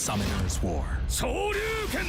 Summoner's War. 昇竜拳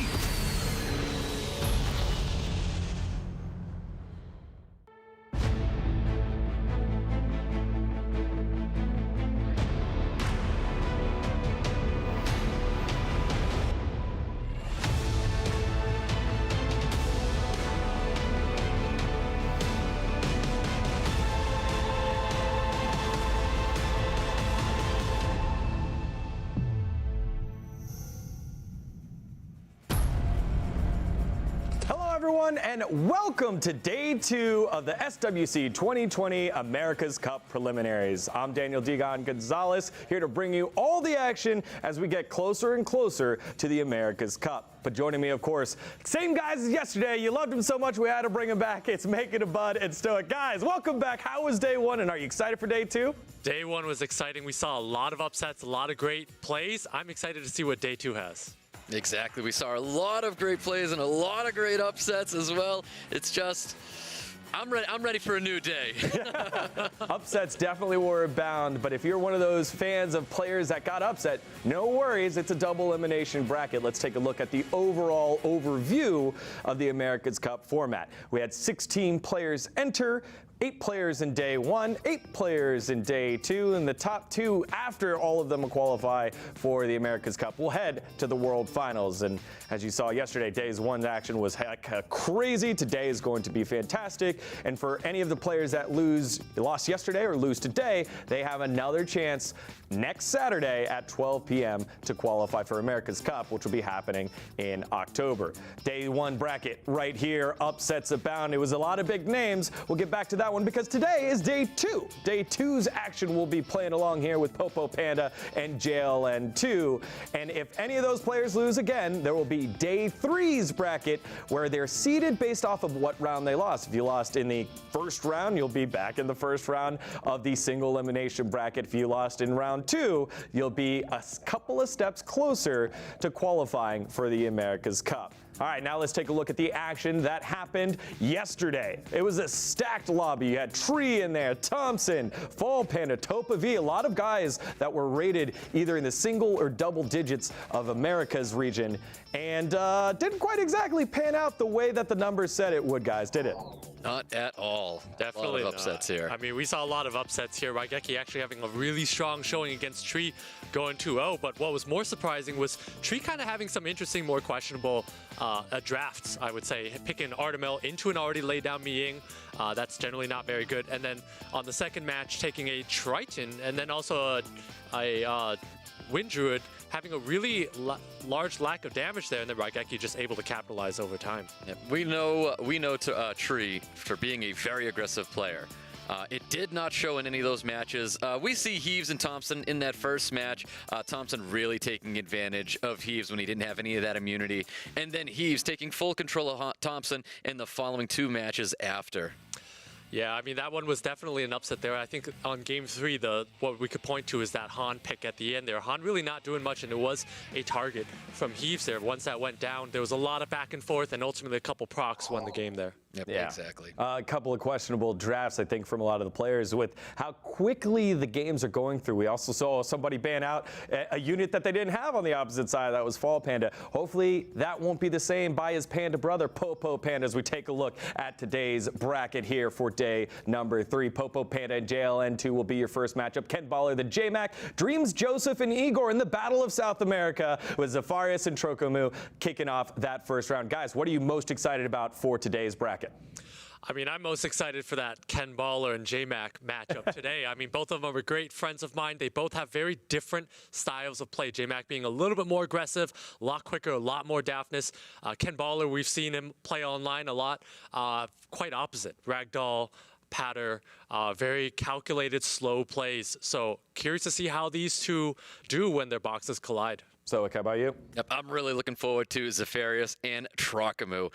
everyone, and welcome to day 2 of the SWC2020 America's Cup preliminaries. I'm Daniel Digon Gonzalez, here to bring you all the action as we get closer and closer to the America's Cup. But joining me, of course, same guys as yesterday. You loved him so much we had to bring him back. It's Make It a Bud and Stoic. Guys, welcome back. How was day 1, and are you excited for day 2? Day 1 was exciting. We saw a lot of upsets, a lot of great plays. I'm excited to see what day 2 has. Exactly. We saw a lot of great plays and a lot of great upsets as well. It's just, I'm ready for a new day. Upsets definitely were abound, but if you're one of those fans of players that got upset, no worries. It's a double elimination bracket. Let's take a look at the overall overview of the America's Cup format. We had 16 players enter. 8 players in day 1, 8 players in day 2, and the top 2 after all of them qualify for the America's Cup will head to the World Finals. And as you saw yesterday, day's 1 action was crazy. Today is going to be fantastic. And for any of the players that lost yesterday or lose today, they have another chance next Saturday at 12 p.m. to qualify for America's Cup, which will be happening in October. Day 1 bracket right here, upsets abound. It was a lot of big names. We'll get back to that one because today is day 2. Day 2's action will be playing along here with POPOPANDA and JLN2. And if any of those players lose again, there will be day 3's bracket where they're seeded based off of what round they lost. If you lost in the first round, you'll be back in the first round of the single elimination bracket. If you lost in round 2, you'll be a couple of steps closer to qualifying for the America's Cup. All right, now let's take a look at the action that happened yesterday. It was a stacked lobby. You had Tree in there, Thompson, Fall Panda, Topa V, a lot of guys that were rated either in the single or double digits of America's region, and didn't quite exactly pan out the way that the numbers said it would, guys, did it? Not at all. Definitely a lot of upsets here. I mean, we saw a lot of upsets here. Raigeki actually having a really strong showing against Tree, going 2-0. But what was more surprising was Tree kind of having some interesting, more questionable drafts, I would say. Picking Artemel into an already laid down Miying. That's generally not very good. And then on the second match, taking a Triton, and then also a Wind Druid, having a really large lack of damage there, and then Raigeki just able to capitalize over time. Yep. We know Tree for being a very aggressive player. It did not show in any of those matches. We see Heaves and Thompson in that first match. Thompson really taking advantage of Heaves when he didn't have any of that immunity. And then Heaves taking full control of Thompson in the following 2 matches after. Yeah, I mean, that one was definitely an upset there. I think on Game 3, what we could point to is that Han pick at the end there. Han really not doing much, and it was a target from Heaves there. Once that went down, there was a lot of back and forth, and ultimately a couple procs won the game there. Yep, yeah, exactly. A couple of questionable drafts, I think, from a lot of the players with how quickly the games are going through. We also saw somebody ban out a unit that they didn't have on the opposite side. That was Fall Panda. Hopefully, that won't be the same by his panda brother, POPOPANDA, as we take a look at today's bracket here for day number 3. POPOPANDA and JLN2 will be your first matchup. KENBALLER, the JMAK, DRMZJOSEPH, and Igor in the Battle of South America with ZEFARIOUS and TROKAMOO kicking off that first round. Guys, what are you most excited about for today's bracket? I mean, I'm most excited for that KENBALLER and JMAK matchup today. I mean, both of them are great friends of mine. They both have very different styles of play. JMAK being a little bit more aggressive, a lot quicker, a lot more daftness. KENBALLER, we've seen him play online a lot. Quite opposite. Ragdoll, patter, very calculated, slow plays. So curious to see how these two do when their boxes collide. So, how about you? Yep, I'm really looking forward to ZEFARIOUS and TROKAMOO.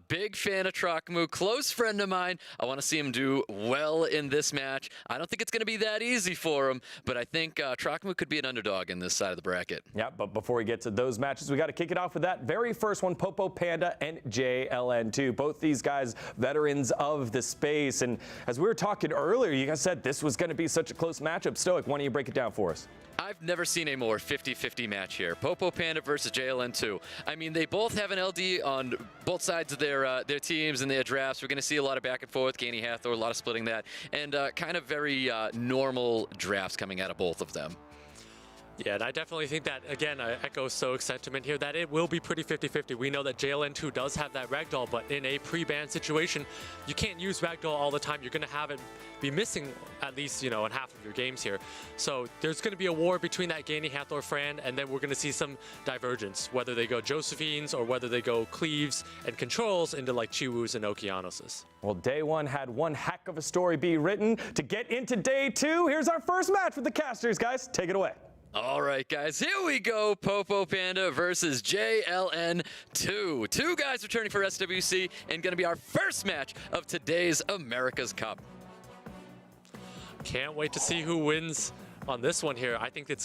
Big fan of TROKAMOO, close friend of mine. I want to see him do well in this match. I don't think it's going to be that easy for him, but I think TROKAMOO could be an underdog in this side of the bracket. Yeah, but before we get to those matches, we got to kick it off with that very first one, POPOPANDA and JLN2. Both these guys, veterans of the space. And as we were talking earlier, you guys said this was going to be such a close matchup. Stoic, why don't you break it down for us? I've never seen a more 50-50 match here. POPOPANDA versus JLN2. I mean, they both have an LD on both sides of their teams and their drafts. We're going to see a lot of back and forth, Gainy Hathor, a lot of splitting that, and kind of very normal drafts coming out of both of them. Yeah, and I definitely think that, again, I echo Stoic's sentiment here, that it will be pretty 50-50. We know that JLN2 does have that ragdoll, but in a pre-ban situation, you can't use ragdoll all the time. You're going to have it be missing at least, in half of your games here. So there's going to be a war between that Gainy Hathor Fran, and then we're going to see some divergence, whether they go Josephines or whether they go Cleaves and Controls into like Chiwus and Okeanoses. Well, day one had one heck of a story be written. To get into day two, here's our first match with the casters, guys. Take it away. All right, guys, here we go. POPOPANDA versus JLN2. Two guys returning for SWC and going to be our first match of today's America's Cup. Can't wait to see who wins on this one here. I think it's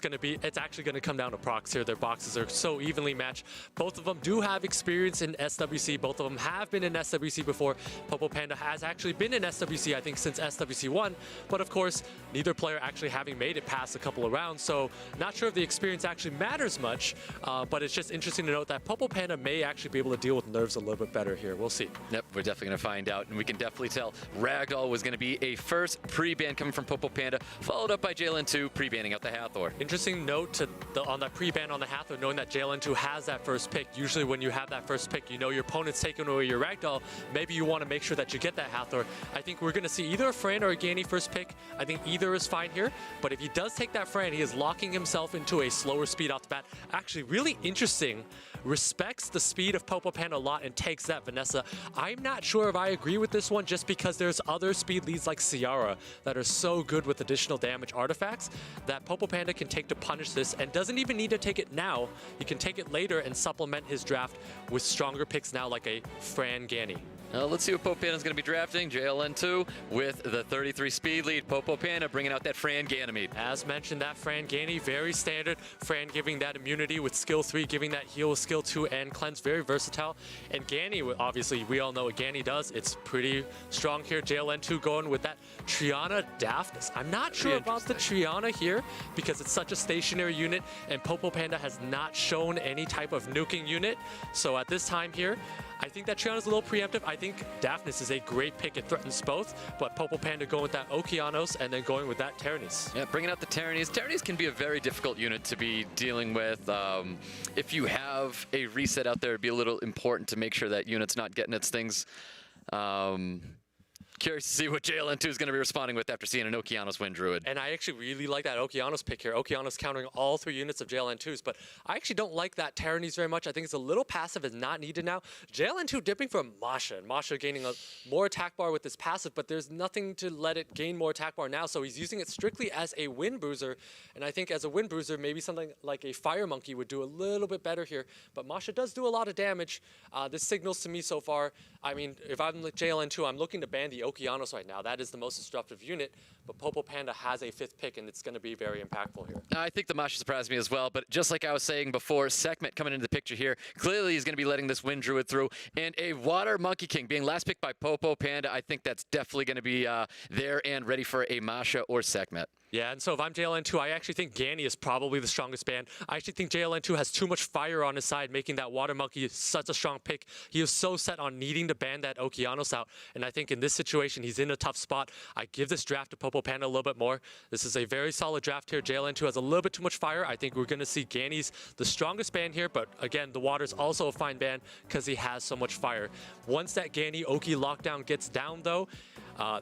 actually going to come down to procs here. Their boxes are so evenly matched. Both of them do have experience in SWC. Both of them have been in SWC before. POPOPANDA has actually been in SWC, I think, since SWC1. But of course, neither player actually having made it past a couple of rounds. So not sure if the experience actually matters much, but it's just interesting to note that POPOPANDA may actually be able to deal with nerves a little bit better here. We'll see. Yep, we're definitely going to find out. And we can definitely tell Ragdoll was going to be a first pre-ban coming from POPOPANDA, followed up by JLN2. Pre-banning out the Hathor. Interesting note on that pre-ban on the Hathor, knowing that JLN2 has that first pick. Usually when you have that first pick, you know your opponent's taking away your Ragdoll. Maybe you want to make sure that you get that Hathor. I think we're going to see either a Fran or a Gainy first pick. I think either is fine here. But if he does take that Fran, he is locking himself into a slower speed off the bat. Actually, really interesting. Respects the speed of POPOPANDA a lot and takes that Vanessa. I'm not sure if I agree with this one just because there's other speed leads like Ciara that are so good with additional damage artifacts that POPOPANDA can take to punish this and doesn't even need to take it now. He can take it later and supplement his draft with stronger picks now like a Fran Gainy. Let's see what POPOPANDA is going to be drafting. JLN2 with the 33 speed lead. POPOPANDA bringing out that Fran Ganymede. As mentioned, that Fran Gainy, very standard. Fran giving that immunity with skill 3, giving that heal with skill 2 and cleanse. Very versatile. And Gainy, obviously, we all know what Gainy does. It's pretty strong here. JLN2 going with that Triana daftness. I'm not sure about the Triana here because it's such a stationary unit and POPOPANDA has not shown any type of nuking unit. So at this time here, I think that Triana's a little preemptive. I think Daphnis is a great pick. It threatens both, but POPOPANDA going with that Okeanos and then going with that Terranese. Yeah, bringing out the Terranese. Terranese can be a very difficult unit to be dealing with. If you have a reset out there, it'd be a little important to make sure that unit's not getting its things. Curious to see what JLN2 is going to be responding with after seeing an Okeanos Wind Druid. And I actually really like that Okeanos pick here. Okeanos countering all 3 units of JLN2s, but I actually don't like that Terranese very much. I think it's a little passive and not needed now. JLN2 dipping from Masha, and Masha gaining a more attack bar with this passive, but there's nothing to let it gain more attack bar now, so he's using it strictly as a Wind Bruiser, and I think as a Wind Bruiser, maybe something like a Fire Monkey would do a little bit better here, but Masha does do a lot of damage. This signals to me so far, I mean, if I'm like JLN2, I'm looking to ban the Okeanos right now. That is the most disruptive unit, but POPOPANDA has a 5th pick, and it's going to be very impactful here. I think the Masha surprised me as well, but just like I was saying before, Sekhmet coming into the picture here, clearly he's going to be letting this Wind Druid through, and a Water Monkey King being last picked by POPOPANDA, I think that's definitely going to be there and ready for a Masha or Sekhmet. Yeah, and so if I'm JLN2, I actually think Ganny is probably the strongest band. I actually think JLN2 has too much fire on his side, making that Water Monkey such a strong pick. He is so set on needing to ban that Okeanos out, and I think in this situation, he's in a tough spot. I give this draft to POPOPANDA a little bit more. This is a very solid draft here. JLN2 has a little bit too much fire. I think we're going to see Ganny's the strongest band here, but again, the Water's also a fine band because he has so much fire. Once that Ganny Oki lockdown gets down, though,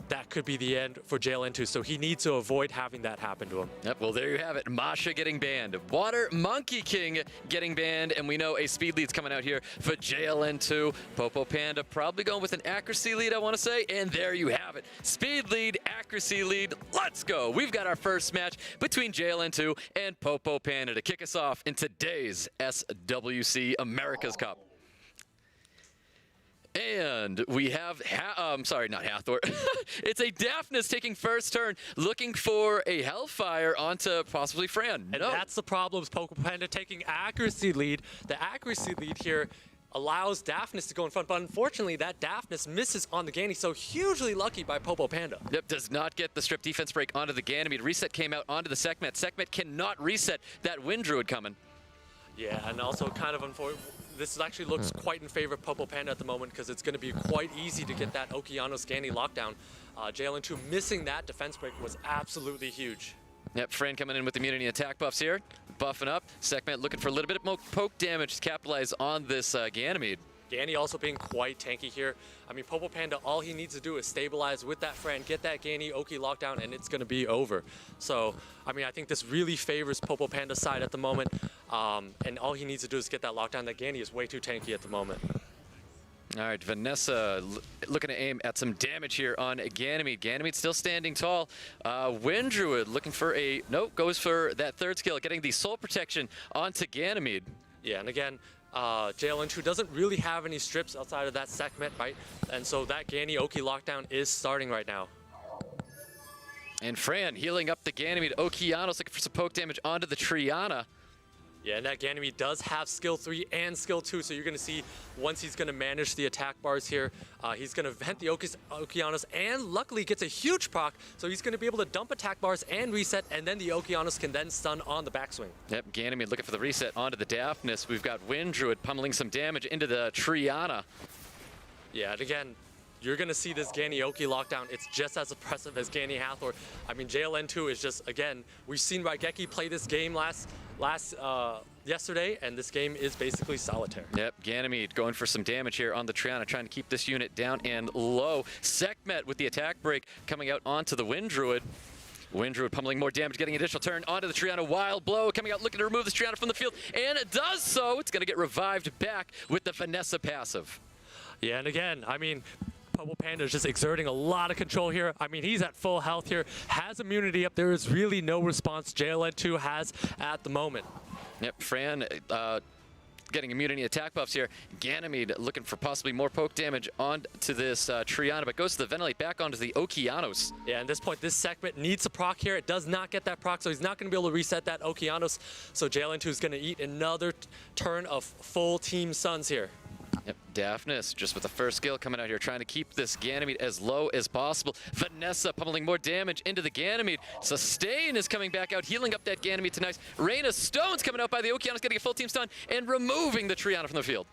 that could be the end for JLN2, so he needs to avoid having that happen to him. Yep, well, there you have it. Masha getting banned. Water Monkey King getting banned, and we know a speed lead's coming out here for JLN2. POPOPANDA probably going with an accuracy lead, I want to say, and there you have it. Speed lead, accuracy lead. Let's go. We've got our first match between JLN2 and POPOPANDA to kick us off in today's SWC America's Cup. And we have, sorry, not Hathor. It's a Daphnis taking first turn, looking for a Hellfire onto possibly Fran. And that's the problem, is POPOPANDA taking accuracy lead. The accuracy lead here allows Daphnis to go in front, but unfortunately that Daphnis misses on the Ganny, so hugely lucky by POPOPANDA. Yep, does not get the strip defense break onto the Ganymede. Reset came out onto the Sekhmet. Sekhmet cannot reset that Wind Druid coming. Yeah, and also kind of unfortunate. This actually looks quite in favor of POPOPANDA at the moment because it's going to be quite easy to get that Okeanos Ganny lockdown. JLN2 missing that defense break was absolutely huge. Yep, Fran coming in with immunity attack buffs here, buffing up. Sekhmet looking for a little bit of poke damage to capitalize on this Ganymede. Ganny also being quite tanky here. I mean, POPOPANDA, all he needs to do is stabilize with that Fran, get that Ganny Oki lockdown, and it's going to be over. So, I mean, I think this really favors POPOPANDA's side at the moment. And all he needs to do is get that lockdown. That Ganny is way too tanky at the moment. All right, Vanessa looking to aim at some damage here on Ganymede. Ganymede still standing tall. Wind Druid looking for a, nope, goes for that third skill, getting the soul protection onto Ganymede. Yeah, and again, JLN2 doesn't really have any strips outside of that Sekhmet, right? And so that Ganny Oki lockdown is starting right now. And Fran healing up the Ganymede. Okeanos looking for some poke damage onto the Triana. Yeah, and that Ganymede does have skill 3 and skill 2, so you're going to see once he's going to manage the attack bars here, he's going to vent the Okeanos, and luckily gets a huge proc, so he's going to be able to dump attack bars and reset, and then the Okeanos can then stun on the backswing. Yep, Ganymede looking for the reset onto the Daphnis. We've got Wind Druid pummeling some damage into the Triana. Yeah, and again, you're going to see this Ganny Oki lockdown. It's just as oppressive as Ganny Hathor. I mean, JLN2 is just, again, we've seen Raigeki play this game yesterday, and this game is basically solitaire. Yep, Ganymede going for some damage here on the Triana, trying to keep this unit down and low. Sekhmet with the attack break coming out onto the Wind Druid. Wind Druid pummeling more damage, getting additional turn onto the Triana. Wild Blow coming out, looking to remove this Triana from the field, and it does so. It's going to get revived back with the Vanessa passive. Yeah, and again, I mean, POPOPANDA is just exerting a lot of control here. I mean, he's at full health here, has immunity up. There is really no response JLN2 has at the moment. Yep, Fran getting immunity attack buffs here. Ganymede looking for possibly more poke damage onto this Triana, but goes to the Ventilate back onto the Okeanos. Yeah, at this point, this Sekhmet needs a proc here. It does not get that proc, so he's not going to be able to reset that Okeanos. So JLN2 is going to eat another turn of full team stuns here. Yep, Daphnis just with the first skill coming out here, trying to keep this Ganymede as low as possible. Vanessa pummeling more damage into the Ganymede. Sustain is coming back out, healing up that Ganymede tonight. Rain of Stones coming out by the Okeanos, getting a full team stun and removing the Triana from the field.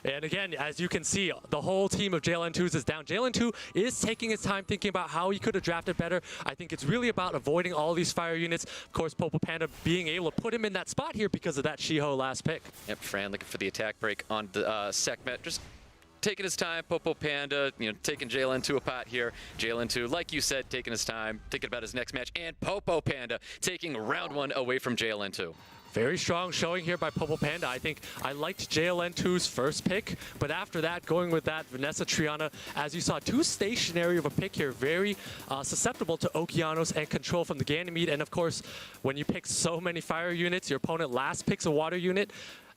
And again, as you can see, the whole team of JLN2s is down. JLN2 is taking his time thinking about how he could have drafted better. I think it's really about avoiding all these fire units. Of course, POPOPANDA being able to put him in that spot here because of that Shiho last pick. Yep, Fran looking for the attack break on the Sekhmet. Just taking his time. POPOPANDA, taking JLN2 apart here. JLN2, like you said, taking his time, thinking about his next match. And POPOPANDA taking round 1 away from JLN2. Very strong showing here by POPOPANDA. I think I liked JLN2's first pick, but after that, going with that Vanessa Triana, as you saw, too stationary of a pick here, very susceptible to Okeanos and control from the Ganymede. And of course, when you pick so many fire units, your opponent last picks a water unit.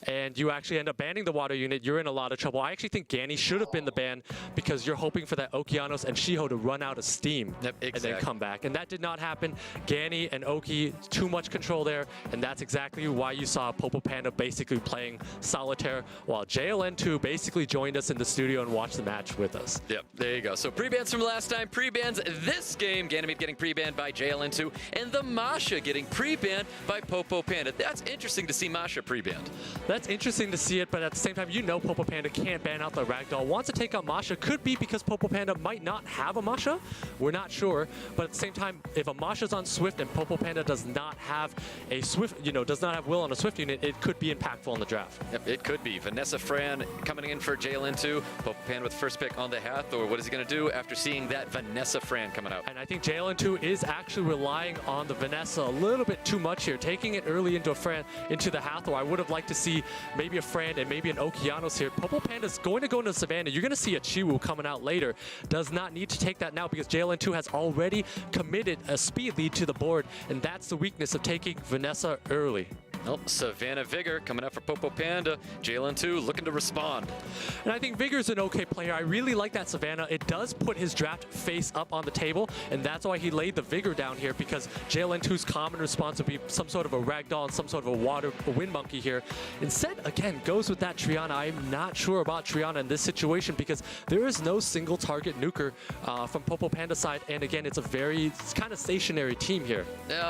and you actually end up banning the water unit, you're in a lot of trouble. I actually think Ganny should have been the ban because you're hoping for that Okeanos and Shiho to run out of steam and then come back. And that did not happen. Ganny and Oki, too much control there, and that's exactly why you saw POPOPANDA basically playing solitaire while JLN2 basically joined us in the studio and watched the match with us. Yep, there you go. So pre-bans from last time, pre-bans this game. Ganymede getting pre-banned by JLN2, and the Masha getting pre-banned by POPOPANDA. That's interesting to see Masha pre-banned. That's interesting to see it, but at the same time, you know POPOPANDA can't ban out the Ragdoll. Wants to take out Masha, could be because POPOPANDA might not have a Masha. We're not sure, but at the same time, if a Masha's on Swift and POPOPANDA does not have a Swift, does not have Will on a Swift unit, it could be impactful in the draft. Yep, it could be. Vanessa Fran coming in for JLN2. POPOPANDA with first pick on the Hathor. What is he going to do after seeing that Vanessa Fran coming out? And I think JLN2 is actually relying on the Vanessa a little bit too much here, taking it early into a Fran, into the Hathor. I would have liked to see maybe a Fran and maybe an Okeanos here. POPOPANDA's going to go into Savannah. You're going to see a Chiwu coming out later. Does not need to take that now because JLN2 has already committed a speed lead to the board, and that's the weakness of taking Vanessa early. Well, Savannah Vigor coming up for POPOPANDA. JLN2 looking to respond. And I think Vigor's an okay player. I really like that Savannah. It does put his draft face up on the table, and that's why he laid the Vigor down here, because JLN2's common response would be some sort of a Ragdoll and some sort of a Wind Monkey here. Instead, again, goes with that Triana. I'm not sure about Triana in this situation because there is no single target nuker from POPOPANDA side, and again, it's kind of stationary team here.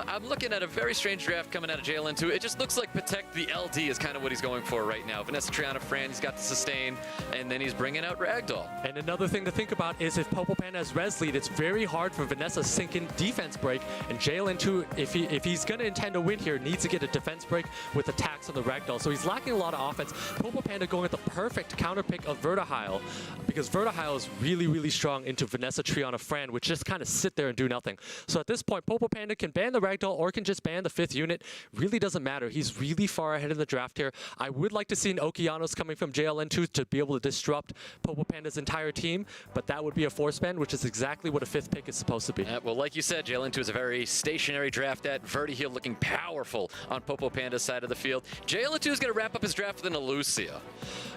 I'm looking at a very strange draft coming out of JLN2. It just looks like protect the LD is kind of what he's going for right now. Vanessa Triana Fran, he's got the sustain, and then he's bringing out Ragdoll. And another thing to think about is if POPOPANDA has res lead, it's very hard for Vanessa to sink in defense break, and JLN2, if he's going to intend to win here, needs to get a defense break with attacks on the Ragdoll. So he's lacking a lot of offense. POPOPANDA going with the perfect counter pick of Vertihile, because Vertihile is really, really strong into Vanessa Triana Fran, which just kind of sit there and do nothing. So at this point, POPOPANDA can ban the Ragdoll or can just ban the 5th unit. Really doesn't matter. He's really far ahead in the draft here. I would like to see an Okeanos coming from JLN2 to be able to disrupt POPOPANDA's entire team, but that would be a force ban, which is exactly what a 5th pick is supposed to be. Well, like you said, JLN2 is a very stationary draft at Vertihile, looking powerful on POPOPANDA's side of the field. JLN2 is going to wrap up his draft with an Elucia.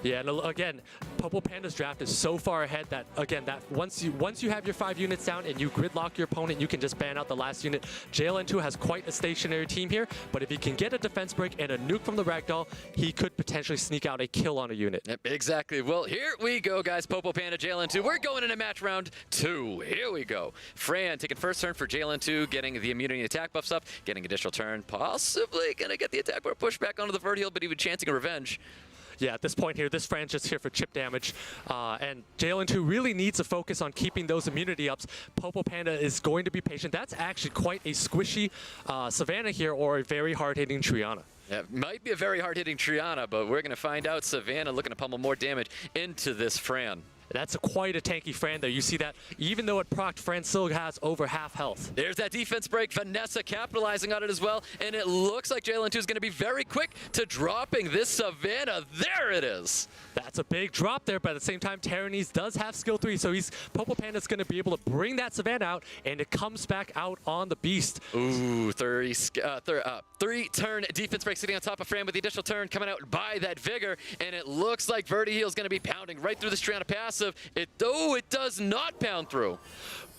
Yeah, and again, POPOPANDA's draft is so far ahead that, again, that once you have your 5 units down and you gridlock your opponent, you can just ban out the last unit. JLN2 has quite a stationary team here, but if he can get a defense break and a nuke from the Ragdoll, he could potentially sneak out a kill on a unit. Yep, exactly. Well, here we go, guys. POPOPANDA, JLN2. We're going into match round 2. Here we go. Fran taking first turn for JLN2, getting the immunity and attack buffs up, getting additional turn, possibly going to get the attack bar push back onto the Vertihile, but even chancing a revenge. Yeah, at this point here, this Fran's just here for chip damage, and JLN2 really needs to focus on keeping those immunity ups. POPOPANDA is going to be patient. That's actually quite a squishy Savannah here, or a very hard-hitting Triana. Yeah, might be a very hard-hitting Triana, but we're going to find out. Savannah looking to pummel more damage into this Fran. That's quite a tanky Fran there. You see that even though it procced, Fran still has over half health. There's that defense break. Vanessa capitalizing on it as well. And it looks like JLN2 is going to be very quick to dropping this Savannah. There it is. That's a big drop there, but at the same time, Tyrannese does have skill 3, so POPOPANDA's going to be able to bring that Savannah out, and it comes back out on the Beast. Ooh, 3-turn defense break sitting on top of Fran with the additional turn coming out by that Vigor, and it looks like Vertihile is going to be pounding right through this Triana passive. It does not pound through.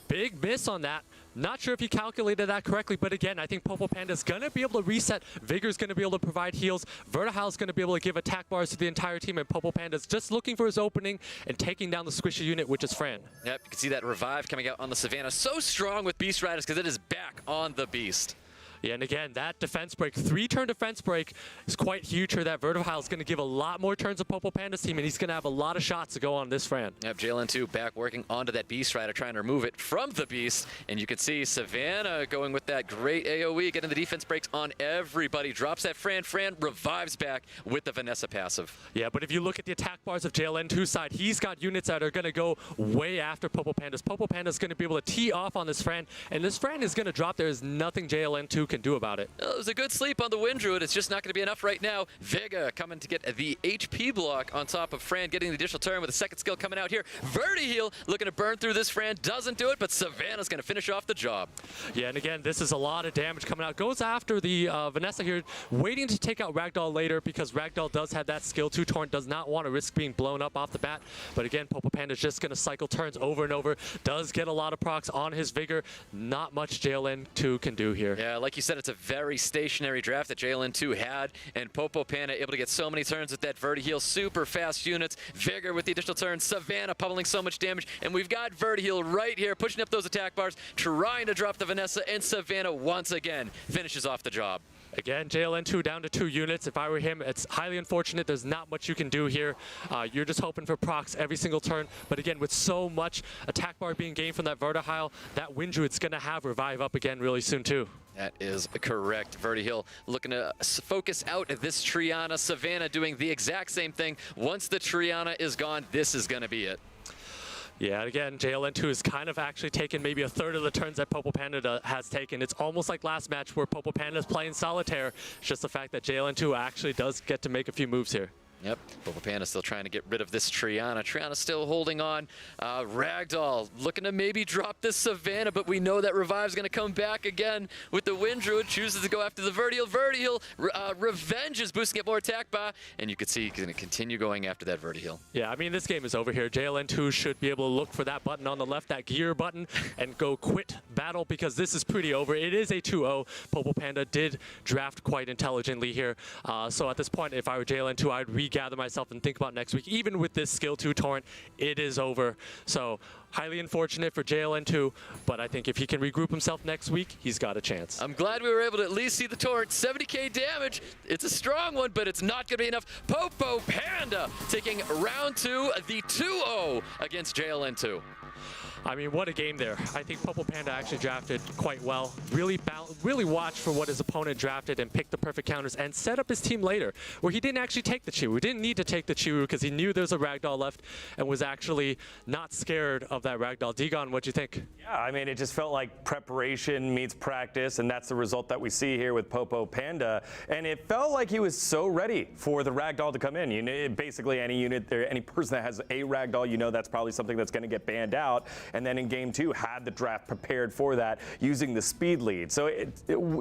Big miss on that. Not sure if he calculated that correctly, but again, I think POPOPANDA's going to be able to reset. Vigor's going to be able to provide heals. Vertihile's going to be able to give attack bars to the entire team, and POPOPANDA's just looking for his opening and taking down the squishy unit, which is Fran. Yep, you can see that revive coming out on the Savannah. So strong with Beast Riders because it is back on the Beast. Yeah, and again, that defense break, 3-turn defense break is quite huge here. That Vertihile is going to give a lot more turns to POPOPANDA's team, and he's going to have a lot of shots to go on this Fran. Yep, JLN2 back working onto that Beast Rider, trying to remove it from the Beast. And you can see Savannah going with that great AoE, getting the defense breaks on everybody. Drops that Fran. Fran revives back with the Vanessa passive. Yeah, but if you look at the attack bars of JLN2's side, he's got units that are going to go way after POPOPANDA's. POPOPANDA's going to be able to tee off on this Fran, and this Fran is going to drop. There's nothing JLN2 can do about it. It was a good sleep on the Wind Druid. It's just not going to be enough right now. Vega coming to get the HP block on top of Fran, getting the additional turn with a second skill coming out here. Verti-heal looking to burn through this. Fran doesn't do it, but Savannah's going to finish off the job. Yeah, and again, this is a lot of damage coming out. Goes after the Vanessa here, waiting to take out Ragdoll later because Ragdoll does have that skill 2. Torrent does not want to risk being blown up off the bat. But again, POPOPANDA's just going to cycle turns over and over. Does get a lot of procs on his Vigor. Not much JLN2 can do here. Yeah, like you said, it's a very stationary draft that JLN2 had, and POPOPANDA able to get so many turns with that Verti-heal. Super fast units. Vigor with the additional turn. Savannah pummeling so much damage, and we've got Verti-heal right here, pushing up those attack bars, trying to drop the Vanessa, and Savannah once again finishes off the job. Again, JLN2 down to 2 units. If I were him, it's highly unfortunate. There's not much you can do here. You're just hoping for procs every single turn. But again, with so much attack bar being gained from that Verti-heal, that Wind Druid's going to have revive up again really soon too. That is correct. Verti-heal looking to focus out this Triana. Savannah doing the exact same thing. Once the Triana is gone, this is going to be it. Yeah, again, JLN2 has kind of actually taken maybe a third of the turns that POPOPANDA has taken. It's almost like last match where POPOPANDA is playing solitaire. It's just the fact that JLN2 actually does get to make a few moves here. Yep, POPOPANDA still trying to get rid of this Triana. Triana still holding on. Ragdoll looking to maybe drop this Savannah, but we know that Revive's going to come back again with the Wind Druid. Chooses to go after the Verti-heal. Verti-heal. Revenge is boosting up more attack bar, and you can see he's going to continue going after that Verti-heal. Yeah, I mean, this game is over here. JLN2 should be able to look for that button on the left, that gear button, and go quit battle because this is pretty over. It is a 2-0. POPOPANDA did draft quite intelligently here. So at this point, if I were JLN2, I'd regather myself and think about next week. Even with this skill 2 torrent, it is over. So highly unfortunate for JLN2, but I think if he can regroup himself next week, he's got a chance. I'm glad we were able to at least see the torrent. 70k damage. It's a strong one, but it's not going to be enough. POPOPANDA taking round 2, the 2-0 against JLN2. I mean, what a game there. I think POPOPANDA actually drafted quite well. Really watched for what his opponent drafted and picked the perfect counters and set up his team later, where he didn't actually take the Chiwu. He didn't need to take the Chiwu because he knew there's a Ragdoll left and was actually not scared of that Ragdoll. Digon, what'd you think? Yeah, I mean, it just felt like preparation meets practice, and that's the result that we see here with POPOPANDA. And it felt like he was so ready for the Ragdoll to come in. You know, basically any unit there, any person that has a Ragdoll, you know that's probably something that's going to get banned out. And then in game 2, had the draft prepared for that using the speed lead. So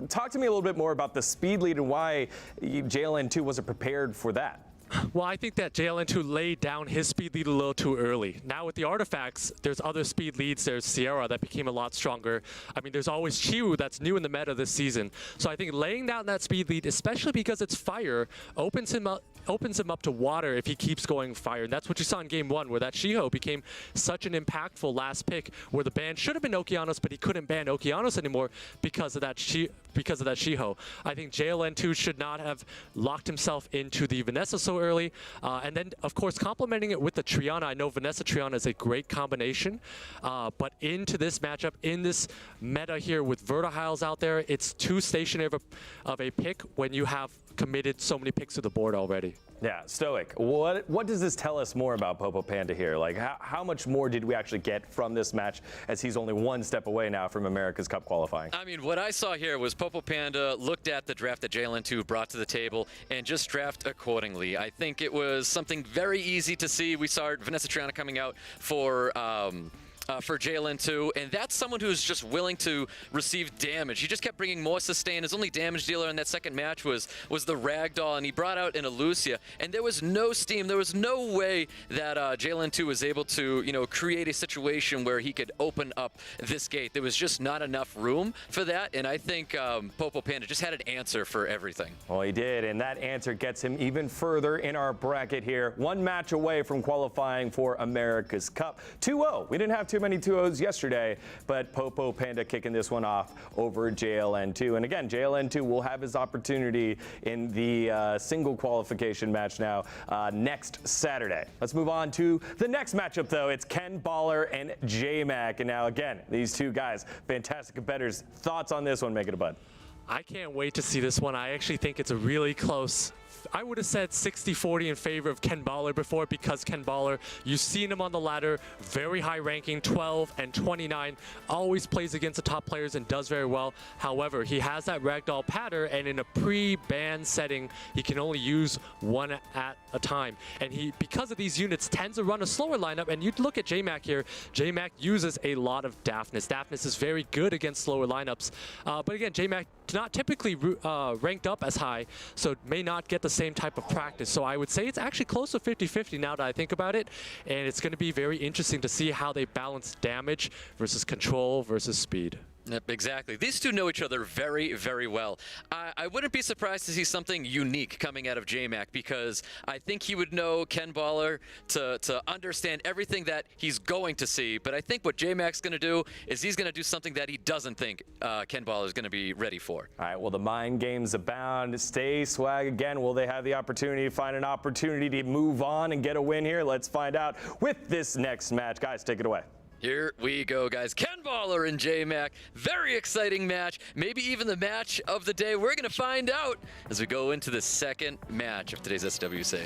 talk to me a little bit more about the speed lead and why JLN2 wasn't prepared for that. Well, I think that JLN2 laid down his speed lead a little too early. Now with the artifacts, there's other speed leads. There's Sierra that became a lot stronger. I mean, there's always Chiwu that's new in the meta this season. So I think laying down that speed lead, especially because it's fire, opens him up to water if he keeps going fire. And that's what you saw in game 1, where that Shiho became such an impactful last pick, where the ban should have been Okeanos, but he couldn't ban Okeanos anymore because of that Shiho. I think JLN2 should not have locked himself into the Vanessa so early. And then, of course, complementing it with the Triana. I know Vanessa Triana is a great combination, but into this matchup, in this meta here with Verti-heals out there, it's too stationary of a pick when you have committed so many picks to the board already. Yeah, Stoic, what does this tell us more about POPOPANDA here? Like, how much more did we actually get from this match, as he's only one step away now from America's Cup qualifying? I mean, what I saw here was POPOPANDA looked at the draft that JLN2 brought to the table and just draft accordingly. I think it was something very easy to see. We saw Vanessa Triana coming out for JLN2, and that's someone who's just willing to receive damage. He just kept bringing more sustain. His only damage dealer in that second match was the Ragdoll, and he brought out an Elucia, and there was no steam. There was no way that JLN2 was able to, you know, create a situation where he could open up this gate. There was just not enough room for that, and I think POPOPANDA just had an answer for everything. Well, he did, and that answer gets him even further in our bracket here. One match away from qualifying for America's Cup. 2-0. We didn't have too many 2-0s yesterday, but POPOPANDA kicking this one off over JLN2. And again, JLN2 will have his opportunity in the single qualification match now next Saturday. Let's move on to the next matchup, though. It's KENBALLER and JMAK. And now, again, these two guys, fantastic competitors. Thoughts on this one? Make it a bud. I can't wait to see this one. I actually think it's a really close I would have said 60-40 in favor of KENBALLER before, because KENBALLER, you've seen him on the ladder, very high ranking, 12 and 29, always plays against the top players and does very well. However, he has that ragdoll pattern, and in a pre-ban setting, he can only use one at a time. And he, because of these units, tends to run a slower lineup. And you'd look at JMAK here. JMAK uses a lot of Daphnis. Daphnis is very good against slower lineups. But again, JMAK not typically ranked up as high, so may not get the same type of practice. So I would say it's actually close to 50-50 now that I think about it. And it's going to be very interesting to see how they balance damage versus control versus speed. Yep, exactly. These two know each other very, very well. I wouldn't be surprised to see something unique coming out of JMAK, because I think he would know KENBALLER to understand everything that he's going to see. But I think what JMAK's going to do is he's going to do something that he doesn't think KENBALLER is going to be ready for. All right, well, the mind games abound. Stay swag again. Will they have the opportunity to find an opportunity to move on and get a win here? Let's find out with this next match. Guys, take it away. Here we go, guys. KENBALLER and JMAK. Very exciting match. Maybe even the match of the day. We're going to find out as we go into the second match of today's SWC.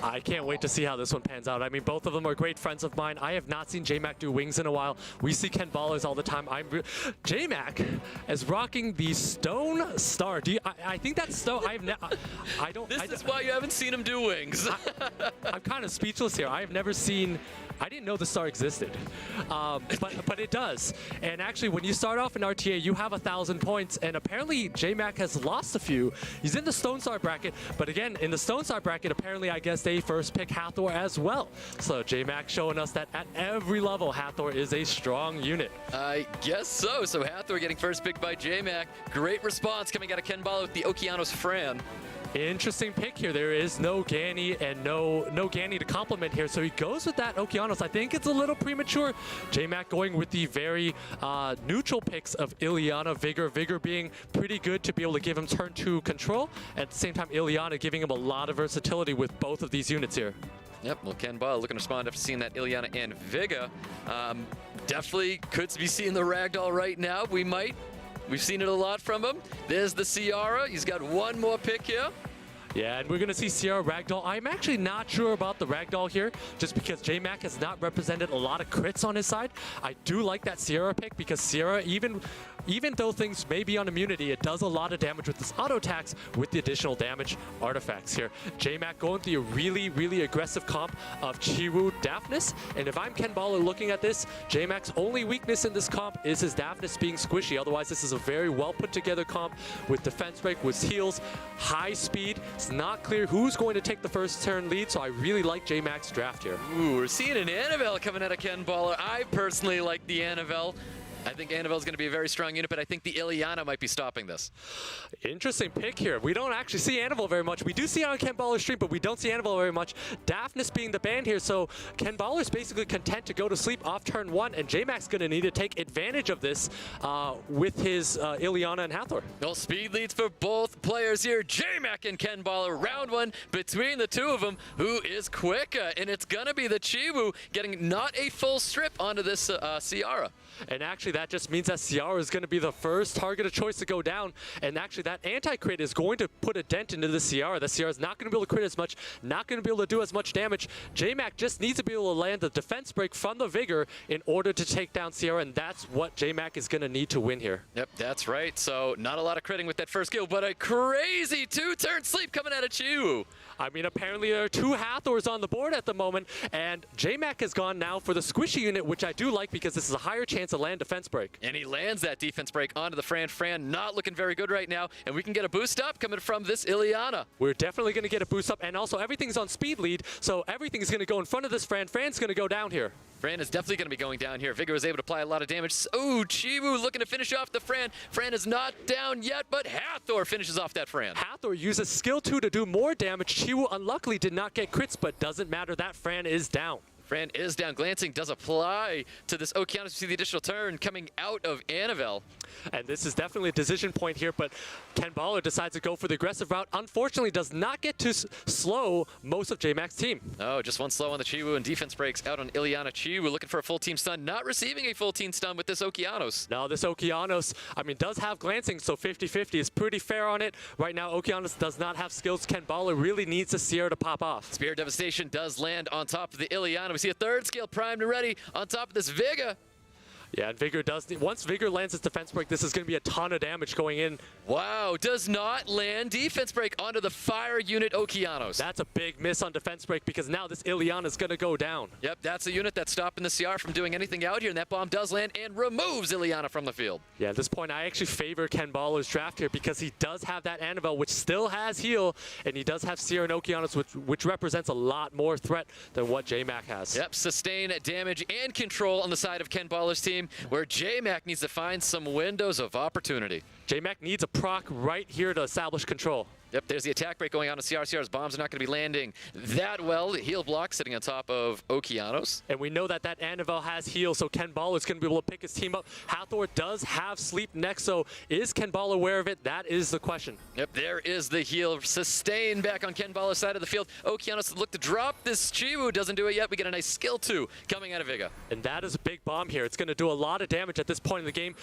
I can't wait to see how this one pans out. I mean, both of them are great friends of mine. I have not seen JMAK do wings in a while. We see KENBALLERs all the time. JMAK is rocking the Stone Star. I think that's Stone. I don't. This is why you haven't seen him do wings. I'm kind of speechless here. I have never seen. I didn't know the star existed, but it does. And actually, when you start off in RTA, you have 1,000 points, and apparently JMAK has lost a few. He's in the Stone Star bracket, but again, in the Stone Star bracket, apparently I guess they first pick Hathor as well. So JMAK showing us that at every level, Hathor is a strong unit. I guess so. So Hathor getting first pick by JMAK. Great response coming out of KENBALLER with the Okeanos Fran. Interesting pick here. There is no Ganny and no Ganny to complement here, so he goes with that Okeanos. I think it's a little premature. JMAK going with the very neutral picks of Ileana, Vigor. Vigor being pretty good to be able to give him turn 2 control. At the same time, Ileana giving him a lot of versatility with both of these units here. Yep, well, KENBALLER looking to respond after seeing that Ileana and Vigor. Definitely could be seeing the Ragdoll right now. We've seen it a lot from him. There's the Ciara. He's got one more pick here. Yeah, and we're going to see Ciara Ragdoll. I'm actually not sure about the Ragdoll here, just because JMAK has not represented a lot of crits on his side. I do like that Ciara pick, because Ciara, even though things may be on immunity, it does a lot of damage with this auto attacks with the additional damage artifacts here. JMAK going through a really, really aggressive comp of Chiwu Daphnis. And if I'm KENBALLER looking at this, JMAK's only weakness in this comp is his Daphnis being squishy. Otherwise, this is a very well put together comp with defense break, with heals, high speed. It's not clear who's going to take the first turn lead, so I really like JMAK's draft here. Ooh, we're seeing an Annabelle coming out of KENBALLER. I personally like the Annabelle. I think Annabelle's going to be a very strong unit, but I think the Ileana might be stopping this. Interesting pick here. We don't actually see Annabelle very much. We do see it on KENBALLER's stream, but we don't see Annabelle very much. Daphnis being the ban here, so KENBALLER's basically content to go to sleep off turn 1, and JMAK's going to need to take advantage of this with his Ileana and Hathor. Well, speed leads for both players here. JMAK and KENBALLER, round 1 between the two of them. Who is quicker? And it's going to be the Chiwu getting not a full strip onto this Ciara. And actually, that just means that Ciara is going to be the first target of choice to go down. And actually, that anti-crit is going to put a dent into the Ciara. The Ciara is not going to be able to crit as much, not going to be able to do as much damage. JMAK just needs to be able to land the defense break from the Vigor in order to take down Ciara, and that's what JMAK is going to need to win here. Yep, that's right. So not a lot of critting with that first kill, but a crazy 2-turn sleep coming out of Chiwu. I mean, apparently there are 2 Hathors on the board at the moment, and JMAK has gone now for the squishy unit, which I do like because this is a higher chance to land defense break. And he lands that defense break onto the Fran. Fran not looking very good right now, and we can get a boost up coming from this Ileana. We're definitely going to get a boost up, and also everything's on speed lead, so everything's going to go in front of this Fran. Fran's going to go down here. Fran is definitely going to be going down here. Vigor was able to apply a lot of damage. Oh, Chiwu looking to finish off the Fran. Fran is not down yet, but Hathor finishes off that Fran. Hathor uses skill 2 to do more damage. Chiwu unluckily did not get crits, but doesn't matter. That Fran is down. Fran is down. Glancing does apply to this Okeanos. We see the additional turn coming out of Annabelle. And this is definitely a decision point here, but KENBALLER decides to go for the aggressive route. Unfortunately, does not get to slow most of JMAK's team. Oh, just one slow on the Chiwu, and defense breaks out on Ileana. Chiwu looking for a full team stun, not receiving a full team stun with this Okeanos. Now, this Okeanos, I mean, does have glancing, so 50-50 is pretty fair on it. Right now, Okeanos does not have skills. KENBALLER really needs a Sierra to pop off. Spear Devastation does land on top of the Ileana. We see a third scale primed and ready on top of this Vega. Yeah, and Vigor does. Once Vigor lands its defense break, this is going to be a ton of damage going in. Wow, does not land defense break onto the fire unit Okeanos. That's a big miss on defense break because now this Ileana is going to go down. Yep, that's the unit that's stopping the CR from doing anything out here, and that bomb does land and removes Ileana from the field. Yeah, at this point, I actually favor KENBALLER's draft here because he does have that Annabelle, which still has heal, and he does have Sierra and Okeanos, which represents a lot more threat than what JMAK has. Yep, sustain damage and control on the side of KENBALLER's team, where JMAK needs to find some windows of opportunity. JMAK needs a proc right here to establish control. Yep, there's the attack break going on CR. CR's bombs are not going to be landing that well. The heal block sitting on top of Okeanos. And we know that that Annabelle has heal, so KENBALLER is going to be able to pick his team up. Hathor does have sleep next, so is KENBALLER aware of it? That is the question. Yep, there is the heal. Sustain back on KENBALLER's side of the field. Okeanos look to drop this Chiwu. Doesn't do it yet. We get a nice skill 2 coming out of Viga. And that is a big bomb here. It's going to do a lot of damage at this point in the game.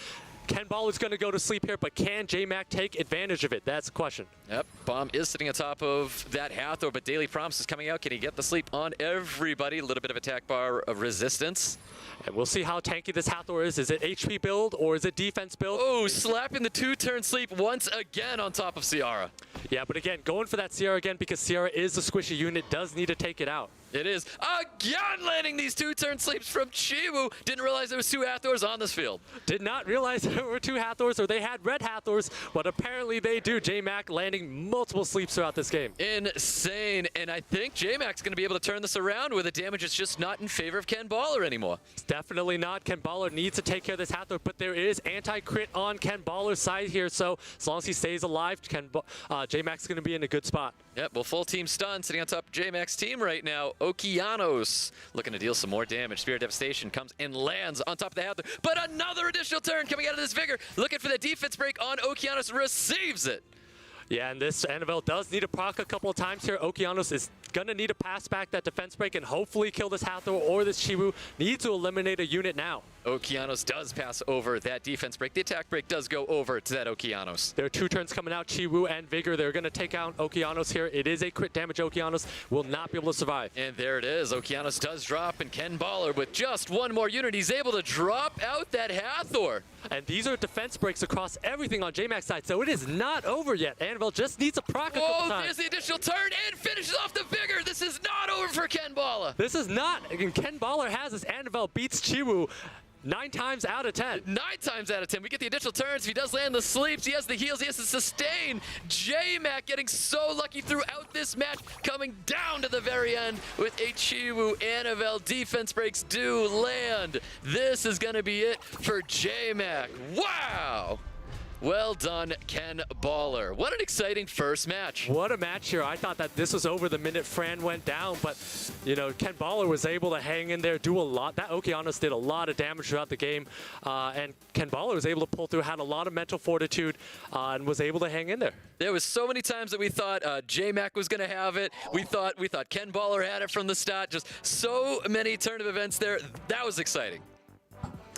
KENBALLER is going to go to sleep here, but can JMAK take advantage of it? That's the question. Yep, bomb is sitting on top of that Hathor, but Daily Promise is coming out. Can he get the sleep on everybody? A little bit of attack bar of resistance. And we'll see how tanky this Hathor is. Is it HP build or is it defense build? Oh, slapping the 2-turn sleep once again on top of Ciara. Yeah, but again, going for that Sierra again because Sierra is a squishy unit, does need to take it out. It is again landing these 2-turn sleeps from Chiwu. Didn't realize there was 2 Hathors on this field. Did not realize there were 2 Hathors, or they had red Hathors, but apparently they do. JMAK landing multiple sleeps throughout this game. Insane, and I think JMAK's going to be able to turn this around where the damage is just not in favor of KENBALLER anymore. It's definitely not. KENBALLER needs to take care of this Hathor, but there is anti-crit on KENBALLER's side here, so as long as he stays alive, JMAK's going to be in a good spot. Yep, well, full team stun sitting on top of JMAK's team right now. Okeanos looking to deal some more damage. Spirit Devastation comes and lands on top of the Hathor, but another additional turn coming out of this Vigor. Looking for the defense break on Okeanos, receives it. Yeah, and this Annabelle does need to proc a couple of times here. Okeanos is going to need to pass back that defense break and hopefully kill this Hathor or this Chiwu. Needs to eliminate a unit now. Okeanos does pass over that defense break. The attack break does go over to that Okeanos. There are 2 turns coming out, Chiwu and Vigor. They're going to take out Okeanos here. It is a crit damage. Okeanos will not be able to survive. And there it is. Okeanos does drop, and KENBALLER with just one more unit, he's able to drop out that Hathor. And these are defense breaks across everything on JMAK's side, so it is not over yet. Annabelle just needs a proc a couple Oh, times. there's the additional turn and finishes off the Vigor. This is not over for KENBALLER. This is not. KENBALLER has this. Annabelle beats Chiwu 9 times out of 10. 9 times out of 10. We get the additional turns. If he does land the sleeps, he has the heals, he has the sustain. JMAK getting so lucky throughout this match, coming down to the very end with a Chiwu Annabelle. Defense breaks do land. This is going to be it for JMAK. Wow! Well done, KENBALLER. What an exciting first match. What a match here. I thought that this was over the minute Fran went down, but, you know, KENBALLER was able to hang in there, do a lot. That Okeanos did a lot of damage throughout the game, and KENBALLER was able to pull through, had a lot of mental fortitude, and was able to hang in there. There was so many times that we thought JMAK was going to have it. We thought KENBALLER had it from the start. Just so many turn of events there. That was exciting.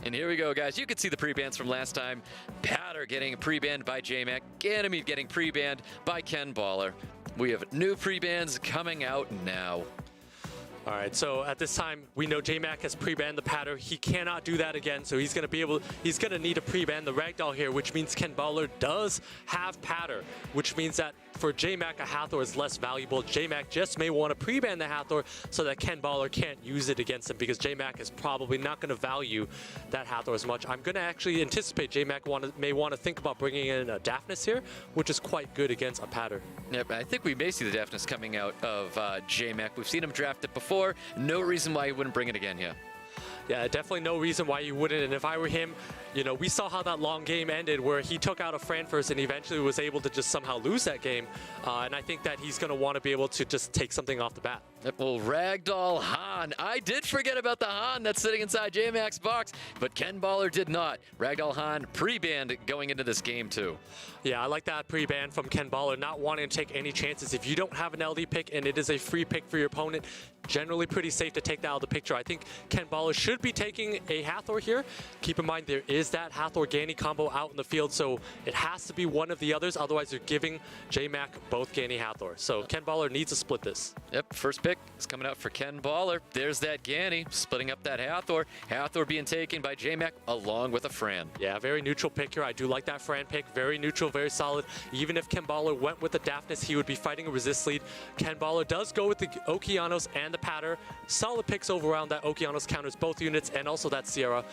And here we go, guys. You can see the pre-bans from last time. Patter getting pre-banned by JMAK. Ganymede getting pre-banned by KENBALLER. We have new pre-bans coming out now. All right, so at this time, we know JMAK has pre-banned the Patter. He cannot do that again, so he's going to need to pre-ban the Ragdoll here, which means KENBALLER does have Patter, which means that for JMAK, a Hathor is less valuable. JMAK just may want to pre-ban the Hathor so that KENBALLER can't use it against him, because JMAK is probably not going to value that Hathor as much. I'm going to actually anticipate JMAK may want to think about bringing in a Daphnis here, which is quite good against a Patter. Yep, I think we may see the Daphnis coming out of JMAK. We've seen him draft it before. No reason why he wouldn't bring it again here. Yeah, definitely no reason why you wouldn't. And if I were him, you know, we saw how that long game ended where he took out a Fran first and eventually was able to just somehow lose that game. And I think that he's going to want to be able to just take something off the bat. Well, Ragdoll Han. I did forget about the Han that's sitting inside JMAK's box, but KENBALLER did not. Ragdoll Han pre-banned going into this game too. Yeah, I like that pre-ban from KENBALLER, not wanting to take any chances. If you don't have an LD pick and it is a free pick for your opponent, generally pretty safe to take that out of the picture. I think KENBALLER should be taking a Hathor here. Keep in mind there is that Hathor-Ganny combo out in the field, so it has to be one of the others. Otherwise, you're giving JMAK both Ganny Hathor. So KENBALLER needs to split this. Yep, first pick is coming out for KENBALLER. There's that Ganny splitting up that Hathor. Hathor being taken by JMAK along with a Fran. Yeah, very neutral pick here. I do like that Fran pick. Very neutral, very solid. Even if KENBALLER went with the Daphnis, he would be fighting a resist lead. KENBALLER does go with the Okeanos and the Patter. Solid picks over around. That Okeanos counters both units and also that Sierra.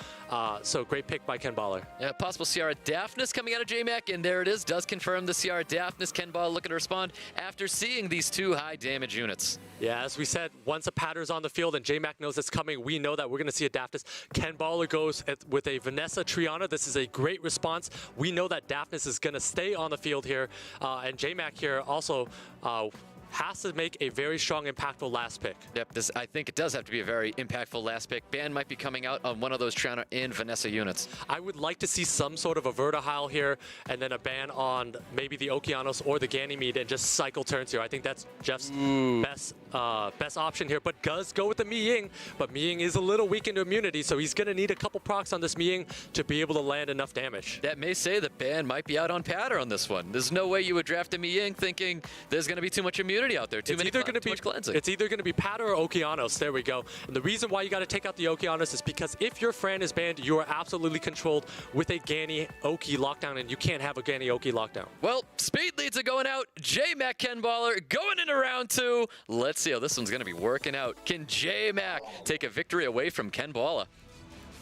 So great pick by KENBALLER. Yeah, possible Sierra Daphnis coming out of JMAK, and there it is. Does confirm the Sierra Daphnis. KENBALLER looking to respond after seeing these two high damage units. Yeah, as we said, once a Patter's on the field and JMAK knows it's coming, we know that we're going to see a Daphnis. KENBALLER goes with a Vanessa Triana. This is a great response. We know that Daphnis is going to stay on the field here, and JMAK here also has to make a very strong, impactful last pick. Yep, I think it does have to be a very impactful last pick. Ban might be coming out on one of those Triana and Vanessa units. I would like to see some sort of a Vertihile here and then a ban on maybe the Okeanos or the Ganymede and just cycle turns here. I think that's Jeff's best option here, but does go with the Mi Ying. But Mi Ying is a little weak into immunity, so he's going to need a couple procs on this Mi Ying to be able to land enough damage. That may say the ban might be out on Patter on this one. There's no way you would draft a Mi Ying thinking there's going to be too much immunity out there, too much cleansing. It's either going to be Patter or Okeanos. There we go. And the reason why you got to take out the Okeanos is because if your Fran is banned, you are absolutely controlled with a Ganny Oki lockdown, and you can't have a Ganny Oki lockdown. Well, speed leads are going out. JMAK KENBALLER going into round 2. Let's see how this one's going to be working out. Can JMAK take a victory away from KENBALLER?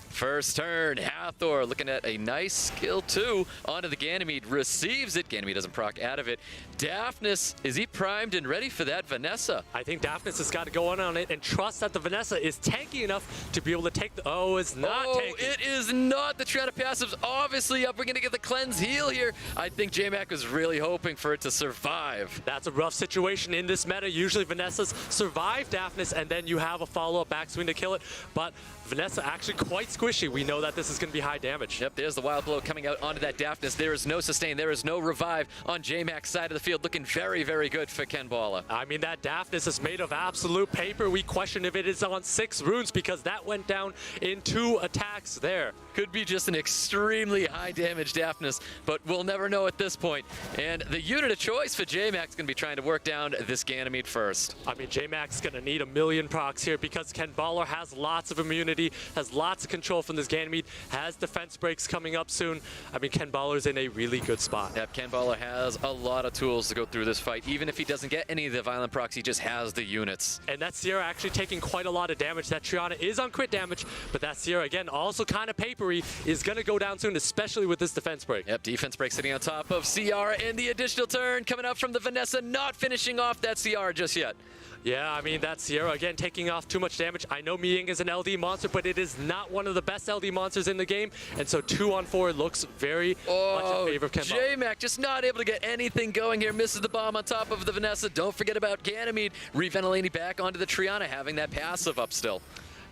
First turn, Hathor looking at a nice skill 2 onto the Ganymede, receives it. Ganymede doesn't proc out of it. Daphnis, is he primed and ready for that Vanessa? I think Daphnis has got to go on it and trust that the Vanessa is tanky enough to be able to take the... Oh, it's not tanky. It is not. The Triana passive's obviously up. We're going to get the cleanse heal here. I think JMAK was really hoping for it to survive. That's a rough situation in this meta. Usually Vanessa's survive Daphnis and then you have a follow-up backswing to kill it. But Vanessa actually quite squishy. We know that this is going to be high damage. Yep, there's the wild blow coming out onto that Daphnis. There is no sustain. There is no revive on JMAK's side of the field. Looking very, very good for KENBALLER. I mean, that Daphnis is made of absolute paper. We question if it is on 6 runes because that went down in 2 attacks there. Could be just an extremely high damage Daphnis, but we'll never know at this point. And the unit of choice for JMAK is going to be trying to work down this Ganymede first. I mean, JMAK's going to need a million procs here because KENBALLER has lots of immunity, has lots of control from this Ganymede, has defense breaks coming up soon. I mean, KENBALLER's in a really good spot. Yep, KENBALLER has a lot of tools to go through this fight. Even if he doesn't get any of the violent procs, he just has the units. And that Sierra actually taking quite a lot of damage. That Triana is on crit damage, but that Sierra, again, also kind of papery, is going to go down soon, especially with this defense break. Yep, defense break sitting on top of Ciara, and the additional turn coming out from the Vanessa, not finishing off that Ciara just yet. Yeah, I mean, that Sierra, again, taking off too much damage. I know Mi Ying is an LD monster, but it is not one of the best LD monsters in the game. And so 2-on-4 looks very much in favor of KENBALLER. JMAK just not able to get anything going here. Misses the bomb on top of the Vanessa. Don't forget about Ganymede. Reventilating back onto the Triana, having that passive up still.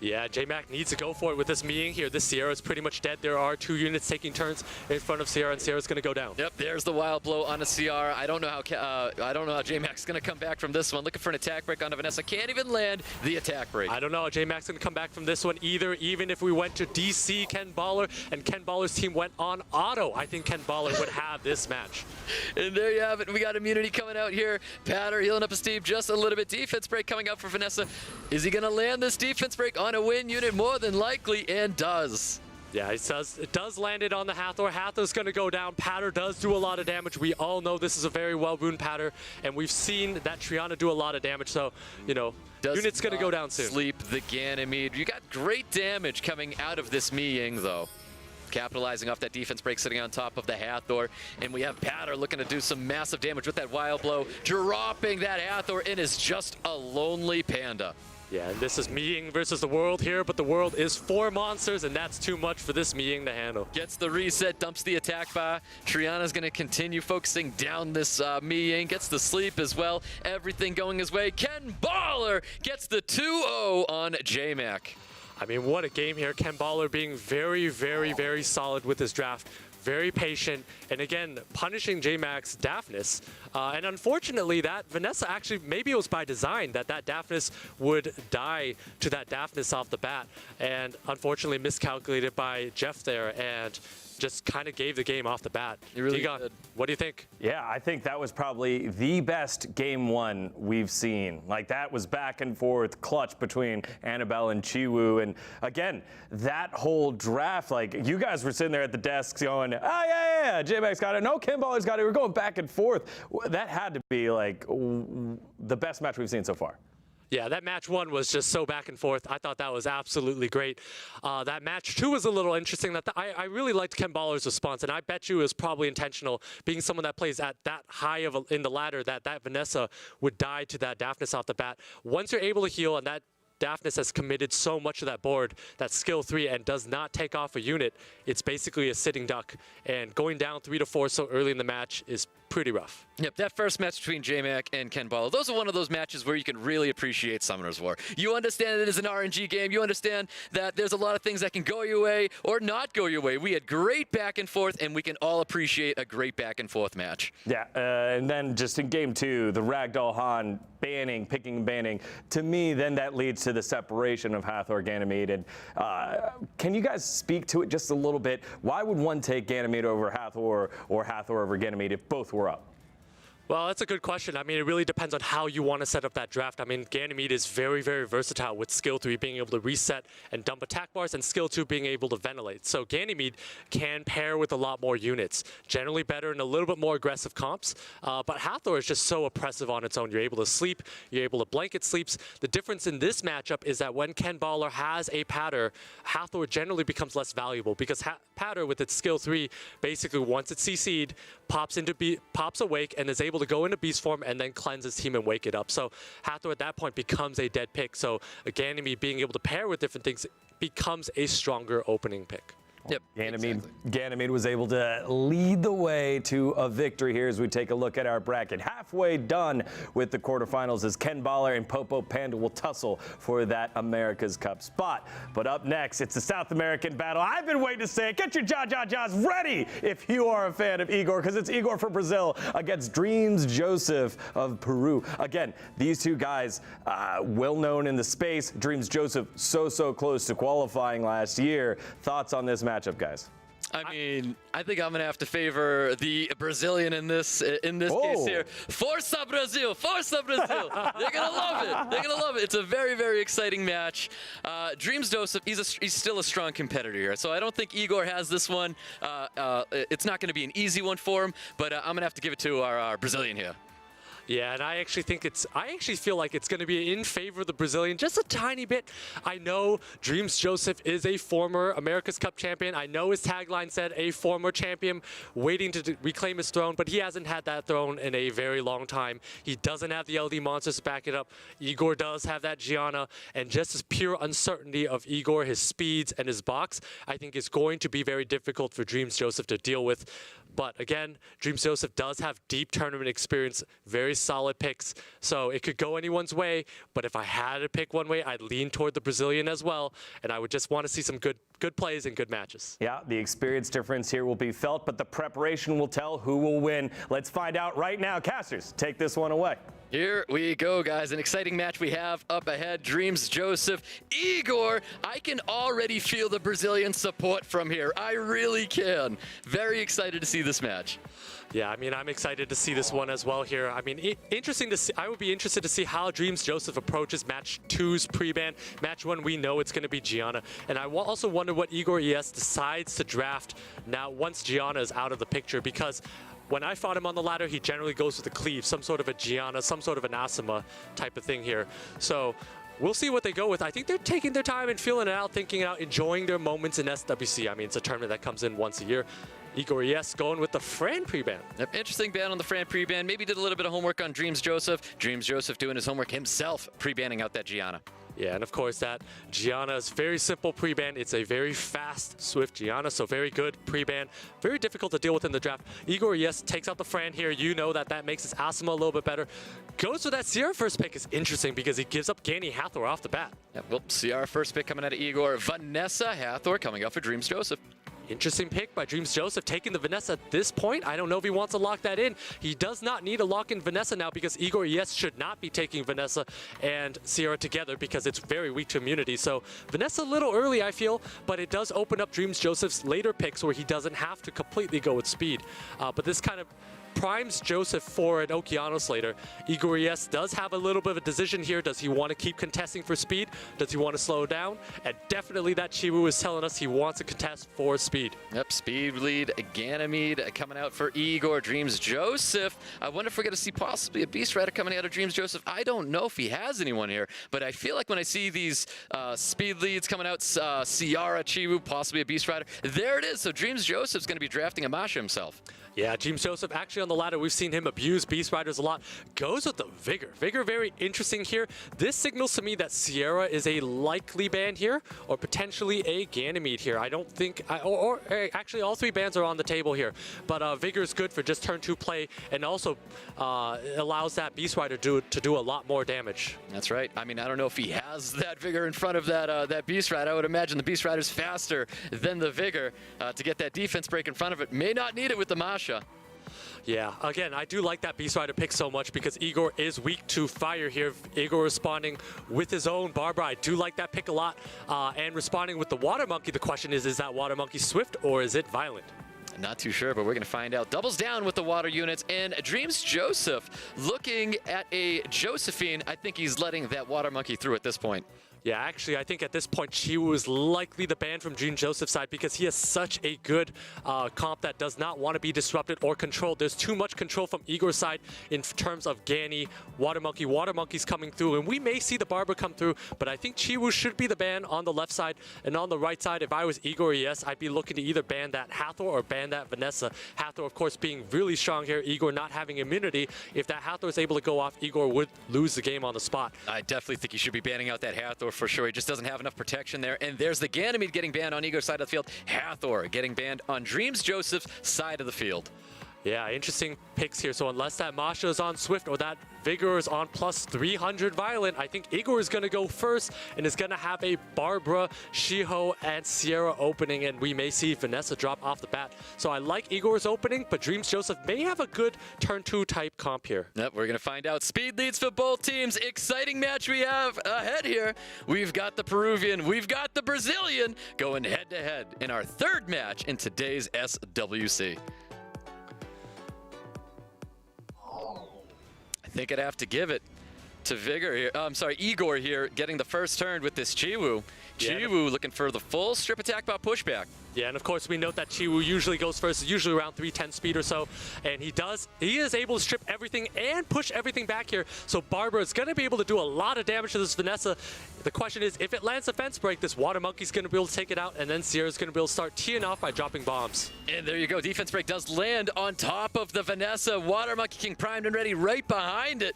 Yeah, JMAK needs to go for it with this Mi Ying here. This Sierra is pretty much dead. There are 2 units taking turns in front of Sierra, and Sierra's going to go down. Yep, there's the wild blow on a CR. I don't know how JMAK's going to come back from this one. Looking for an attack break onto Vanessa. Can't even land the attack break. I don't know how JMAK's going to come back from this one either. Even if we went to DC KENBALLER and KENBALLER's team went on auto, I think KENBALLER would have this match. And there you have it. We got immunity coming out here. Patter healing up his team just a little bit. Defense break coming out for Vanessa. Is he going to land this defense break on a win unit? More than likely, and does. Yeah, it does land it on the Hathor. Hathor's going to go down. Patter does do a lot of damage. We all know this is a very well-rune Patter, and we've seen that Triana do a lot of damage, so, you know, unit's going to go down soon. Sleep the Ganymede. You got great damage coming out of this Mi Ying, though. Capitalizing off that defense break sitting on top of the Hathor. And we have Patter looking to do some massive damage with that wild blow. Dropping that Hathor in is just a lonely Panda. Yeah, and this is Miying versus the world here, but the world is 4 monsters, and that's too much for this Miying to handle. Gets the reset, dumps the attack bar. Triana's going to continue focusing down this Miying. Gets the sleep as well. Everything going his way. KENBALLER gets the 2-0 on JMAK. I mean, what a game here. KENBALLER being very, very, very solid with his draft. Very patient, and again, punishing JMAK's Daphnis. And unfortunately, that Vanessa actually, maybe it was by design that Daphnis would die to that Daphnis off the bat. And unfortunately miscalculated by Jeff there and just kind of gave the game off the bat. He really Digon, did. what do you think? Yeah, I think that was probably the best game one we've seen. Like, that was back and forth clutch between Annabelle and Chiwoo. And again, that whole draft, like, you guys were sitting there at the desks going, oh, yeah, JMAK's got it. No, KENBALLER's got it. We're going back and forth. That had to be, like, the best match we've seen so far. Yeah, that match 1 was just so back and forth. I thought that was absolutely great. That match 2 was a little interesting. I really liked KENBALLER's response, and I bet you it was probably intentional, being someone that plays at that high in the ladder, that Vanessa would die to that Daphnis off the bat. Once you're able to heal, and that Daphnis has committed so much of that board, that skill 3, and does not take off a unit, it's basically a sitting duck. And going down 3 to 4 so early in the match is pretty rough. Yep, that first match between JMAK and KENBALLER, those are one of those matches where you can really appreciate Summoner's War. You understand it is an RNG game. You understand that there's a lot of things that can go your way or not go your way. We had great back and forth, and we can all appreciate a great back and forth match. Yeah, and then just in game 2, the Ragdoll Han banning, picking and banning, to me, then that leads to the separation of Hathor, Ganymede. And can you guys speak to it just a little bit? Why would one take Ganymede over Hathor or Hathor over Ganymede if both were up? Well, that's a good question. I mean, it really depends on how you want to set up that draft. I mean, Ganymede is very, very versatile with skill 3 being able to reset and dump attack bars, and skill 2 being able to ventilate. So Ganymede can pair with a lot more units, generally better in a little bit more aggressive comps. But Hathor is just so oppressive on its own. You're able to sleep, you're able to blanket sleeps. The difference in this matchup is that when KENBALLER has a patter, Hathor generally becomes less valuable, because patter with its skill 3, basically once it's CC'd, pops awake and is able to go into beast form and then cleanse his team and wake it up. So Hathor at that point becomes a dead pick. So Ganymede being able to pair with different things becomes a stronger opening pick. Yep, Ganymede was able to lead the way to a victory here as we take a look at our bracket. Halfway done with the quarterfinals as KENBALLER and POPOPANDA will tussle for that America's Cup spot. But up next, it's the South American battle. I've been waiting to say it. Get your jaws ready if you are a fan of Igor, because it's Igor from Brazil against DRMZJOSEPH of Peru. Again, these two guys, well known in the space. DRMZJOSEPH so close to qualifying last year. Thoughts on this matchup, guys? I mean, I think I'm going to have to favor the Brazilian in this case here. Força Brazil! Força Brazil! They're going to love it. They're going to love it. It's a very, very exciting match. DRMZJOSEPH, he's still a strong competitor here, so I don't think Igor has this one. It's not going to be an easy one for him, but I'm going to have to give it to our Brazilian here. Yeah, and I actually feel like it's going to be in favor of the Brazilian just a tiny bit. I know DRMZJOSEPH is a former America's Cup champion. I know his tagline said a former champion waiting to reclaim his throne, but he hasn't had that throne in a very long time. He doesn't have the LD monsters to back it up. Igor does have that Gianna, and just as pure uncertainty of Igor, his speeds and his box, I think is going to be very difficult for DRMZJOSEPH to deal with. But again, DRMZJOSEPH does have deep tournament experience, very solid picks, so it could go anyone's way. But if I had to pick one way, I'd lean toward the Brazilian as well, and I would just want to see some good plays and good matches. Yeah, the experience difference here will be felt, but the preparation will tell who will win. Let's find out right now. Casters, take this one away. Here we go, guys. An exciting match we have up ahead. DRMZJOSEPH, Igor. I can already feel the Brazilian support from here. I really can. Very excited to see this match. Yeah, I mean, I'm excited to see this one as well here. I mean, interesting to see. I would be interested to see how DRMZJOSEPH approaches Match 2's pre-ban. Match 1, we know it's going to be Gianna. And I also wonder what Igor ES decides to draft now once Gianna is out of the picture, because when I fought him on the ladder, he generally goes with a cleave, some sort of a Gianna, some sort of an Asuma type of thing here. So we'll see what they go with. I think they're taking their time and feeling it out, thinking it out, enjoying their moments in SWC. I mean, it's a tournament that comes in once a year. Igor ES going with the Fran pre-ban. Interesting ban on the Fran pre-ban. Maybe did a little bit of homework on DRMZJOSEPH. DRMZJOSEPH doing his homework himself, pre-banning out that Gianna. Yeah, and of course that Gianna is very simple pre-ban. It's a very fast, swift Gianna, so very good pre-ban. Very difficult to deal with in the draft. IGORES takes out the Fran here. You know that makes his Asuma a little bit better. Goes for that Sierra first pick is interesting because he gives up Gani Hathor off the bat. Yeah, well, Sierra first pick coming out of Igor. Vanessa Hathor coming out for DRMZJOSEPH. Interesting pick by DRMZJOSEPH, taking the Vanessa at this point. I don't know if he wants to lock that in. He does not need to lock in Vanessa now because IGORES should not be taking Vanessa and Sierra together because it's very weak to immunity. So Vanessa a little early, I feel, but it does open up DRMZJOSEPH's later picks where he doesn't have to completely go with speed. But this kind of primes Joseph for an Okeanos later. IGORES does have a little bit of a decision here. Does he want to keep contesting for speed? Does he want to slow down? And definitely that Chiwu is telling us he wants to contest for speed. Yep, speed lead, Ganymede coming out for Igor. DRMZJOSEPH. I wonder if we're going to see possibly a Beast Rider coming out of DRMZJOSEPH. I don't know if he has anyone here, but I feel like when I see these speed leads coming out, Ciara, Chiwu, possibly a Beast Rider, there it is. So DRMZJOSEPH's going to be drafting a Masha himself. Yeah, DRMZJOSEPH actually on the ladder, we've seen him abuse Beast Riders a lot. Goes with the Vigor. Vigor very interesting here. This signals to me that Sierra is a likely ban here, or potentially a Ganymede here. I don't think, actually all three bans are on the table here. But Vigor is good for just turn 2 play, and also allows that Beast Rider to do a lot more damage. That's right. I mean, I don't know if he has that Vigor in front of that Beast Rider. I would imagine the Beast Rider's faster than the Vigor to get that defense break in front of it. May not need it with the Masha. Yeah, again, I do like that Beast Rider pick so much because Igor is weak to fire here. Igor responding with his own Barbara. I do like that pick a lot. And responding with the Water Monkey, the question is that Water Monkey swift or is it violent? Not too sure, but we're going to find out. Doubles down with the water units, and DRMZJOSEPH looking at a Josephine. I think he's letting that Water Monkey through at this point. Yeah, actually, I think at this point, Chiwu is likely the ban from DRMZJOSEPH's side because he has such a good comp that does not want to be disrupted or controlled. There's too much control from Igor's side in terms of Gani, Water Monkey. Water Monkey's coming through, and we may see the Barber come through, but I think Chiwu should be the ban on the left side. And on the right side, if I was IGORES, I'd be looking to either ban that Hathor or ban that Vanessa. Hathor, of course, being really strong here. Igor not having immunity. If that Hathor is able to go off, Igor would lose the game on the spot. I definitely think he should be banning out that Hathor for sure. He just doesn't have enough protection there. And there's the Ganymede getting banned on Igor's side of the field. Hathor getting banned on DRMZJOSEPH's side of the field. Yeah, interesting picks here. So unless that Masha is on Swift or that Vigor is on plus 300 Violent, I think Igor is going to go first and is going to have a Barbara, Shiho, and Sierra opening, and we may see Vanessa drop off the bat. So I like Igor's opening, but DRMZJOSEPH may have a good turn 2 type comp here. Yep, we're going to find out. Speed leads for both teams. Exciting match we have ahead here. We've got the Peruvian, we've got the Brazilian going head-to-head in our third match in today's SWC. I think I'd have to give it to Vigor here. Igor here getting the first turn with this Chiwu. Chiwu looking for the full strip attack bot pushback. Yeah, and of course we note that Chiwu usually goes first, usually around 310 speed or so, and he is able to strip everything and push everything back here. So Barbara is going to be able to do a lot of damage to this Vanessa. The question is, if it lands a fence break, this Water Monkey's going to be able to take it out, and then Sierra's going to be able to start teeing off by dropping bombs. And there you go. Defense break does land on top of the Vanessa. Water Monkey King primed and ready right behind it.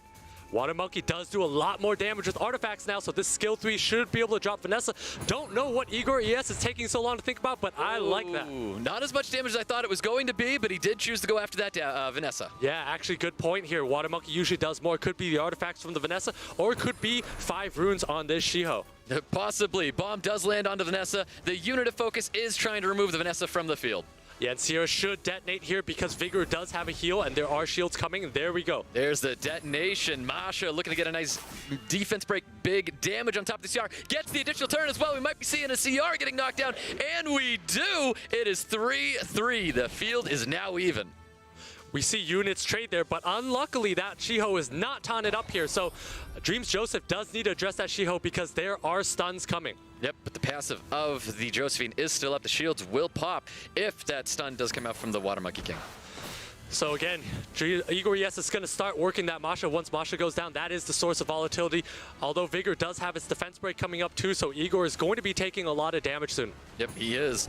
Water Monkey does do a lot more damage with artifacts now, so this skill 3 should be able to drop Vanessa. Don't know what IGORES is taking so long to think about, but I like that. Not as much damage as I thought it was going to be, but he did choose to go after that Vanessa. Yeah, actually good point here. Water Monkey usually does more. It could be the artifacts from the Vanessa, or it could be 5 runes on this Shiho. Possibly. Bomb does land onto Vanessa. The unit of focus is trying to remove the Vanessa from the field. Yeah, and Sierra should detonate here because Vigor does have a heal, and there are shields coming, and there we go. There's the detonation. Masha looking to get a nice defense break, big damage on top of the CR. Gets the additional turn as well. We might be seeing a CR getting knocked down, and we do. It is 3-3. The field is now even. We see units trade there, but unluckily that Shiho is not taunted up here, so DRMZJOSEPH does need to address that Shiho because there are stuns coming. Yep, but the passive of the Josephine is still up. The shields will pop if that stun does come out from the Water Monkey King. So again, IGORES is going to start working that Masha. Once Masha goes down, that is the source of volatility. Although Vigor does have its defense break coming up too, so Igor is going to be taking a lot of damage soon. Yep, he is.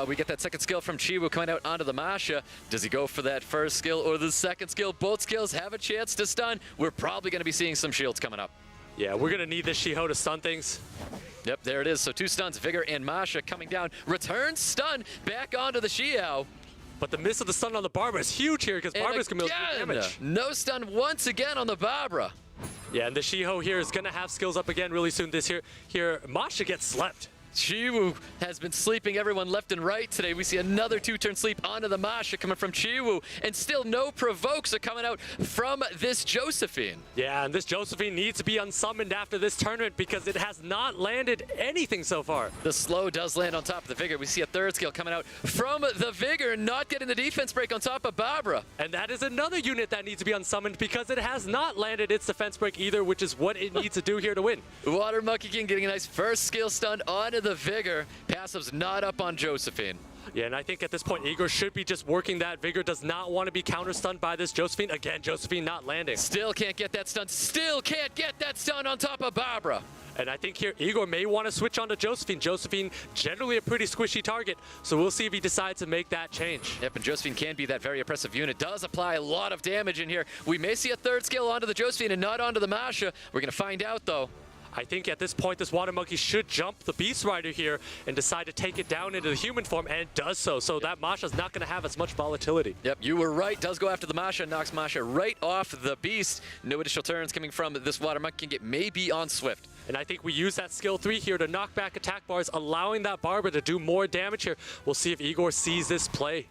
We get that second skill from Chiwu coming out onto the Masha. Does he go for that first skill or the second skill? Both skills have a chance to stun. We're probably going to be seeing some shields coming up. Yeah, we're gonna need this Shiho to stun things. Yep, there it is. So 2 stuns, Vigor and Masha coming down. Return stun back onto the Xiao. But the miss of the stun on the Barbara is huge here because Barbara's gonna be able to do damage. No stun once again on the Barbara. Yeah, and the Shiho here is gonna have skills up again really soon. This here Masha gets slept. Chiwoo has been sleeping everyone left and right today. We see another 2-turn sleep onto the Masha coming from Chiwoo, and still no provokes are coming out from this Josephine. Yeah, and this Josephine needs to be unsummoned after this tournament because it has not landed anything so far. The slow does land on top of the Vigor. We see a 3rd skill coming out from the Vigor, not getting the defense break on top of Barbara. And that is another unit that needs to be unsummoned because it has not landed its defense break either, which is what it needs to do here to win. Water Monkey King getting a nice 1st skill stun onto the Vigor. Passive's not up on Josephine. Yeah, and I think at this point, Igor should be just working that. Vigor does not want to be counter-stunned by this Josephine. Again, Josephine not landing. Still can't get that stun. Still can't get that stun on top of Barbara. And I think here, Igor may want to switch on to Josephine. Josephine, generally a pretty squishy target, so we'll see if he decides to make that change. Yep, and Josephine can be that very oppressive unit. Does apply a lot of damage in here. We may see a 3rd skill onto the Josephine and not onto the Masha. We're going to find out, though. I think at this point, this Water Monkey should jump the Beast Rider here and decide to take it down into the human form, and does so. So that Masha's not going to have as much volatility. Yep, you were right. Does go after the Masha, knocks Masha right off the Beast. No additional turns coming from this Water Monkey King. It may be on Swift. And I think we use that skill 3 here to knock back attack bars, allowing that Barbara to do more damage here. We'll see if Igor sees this play.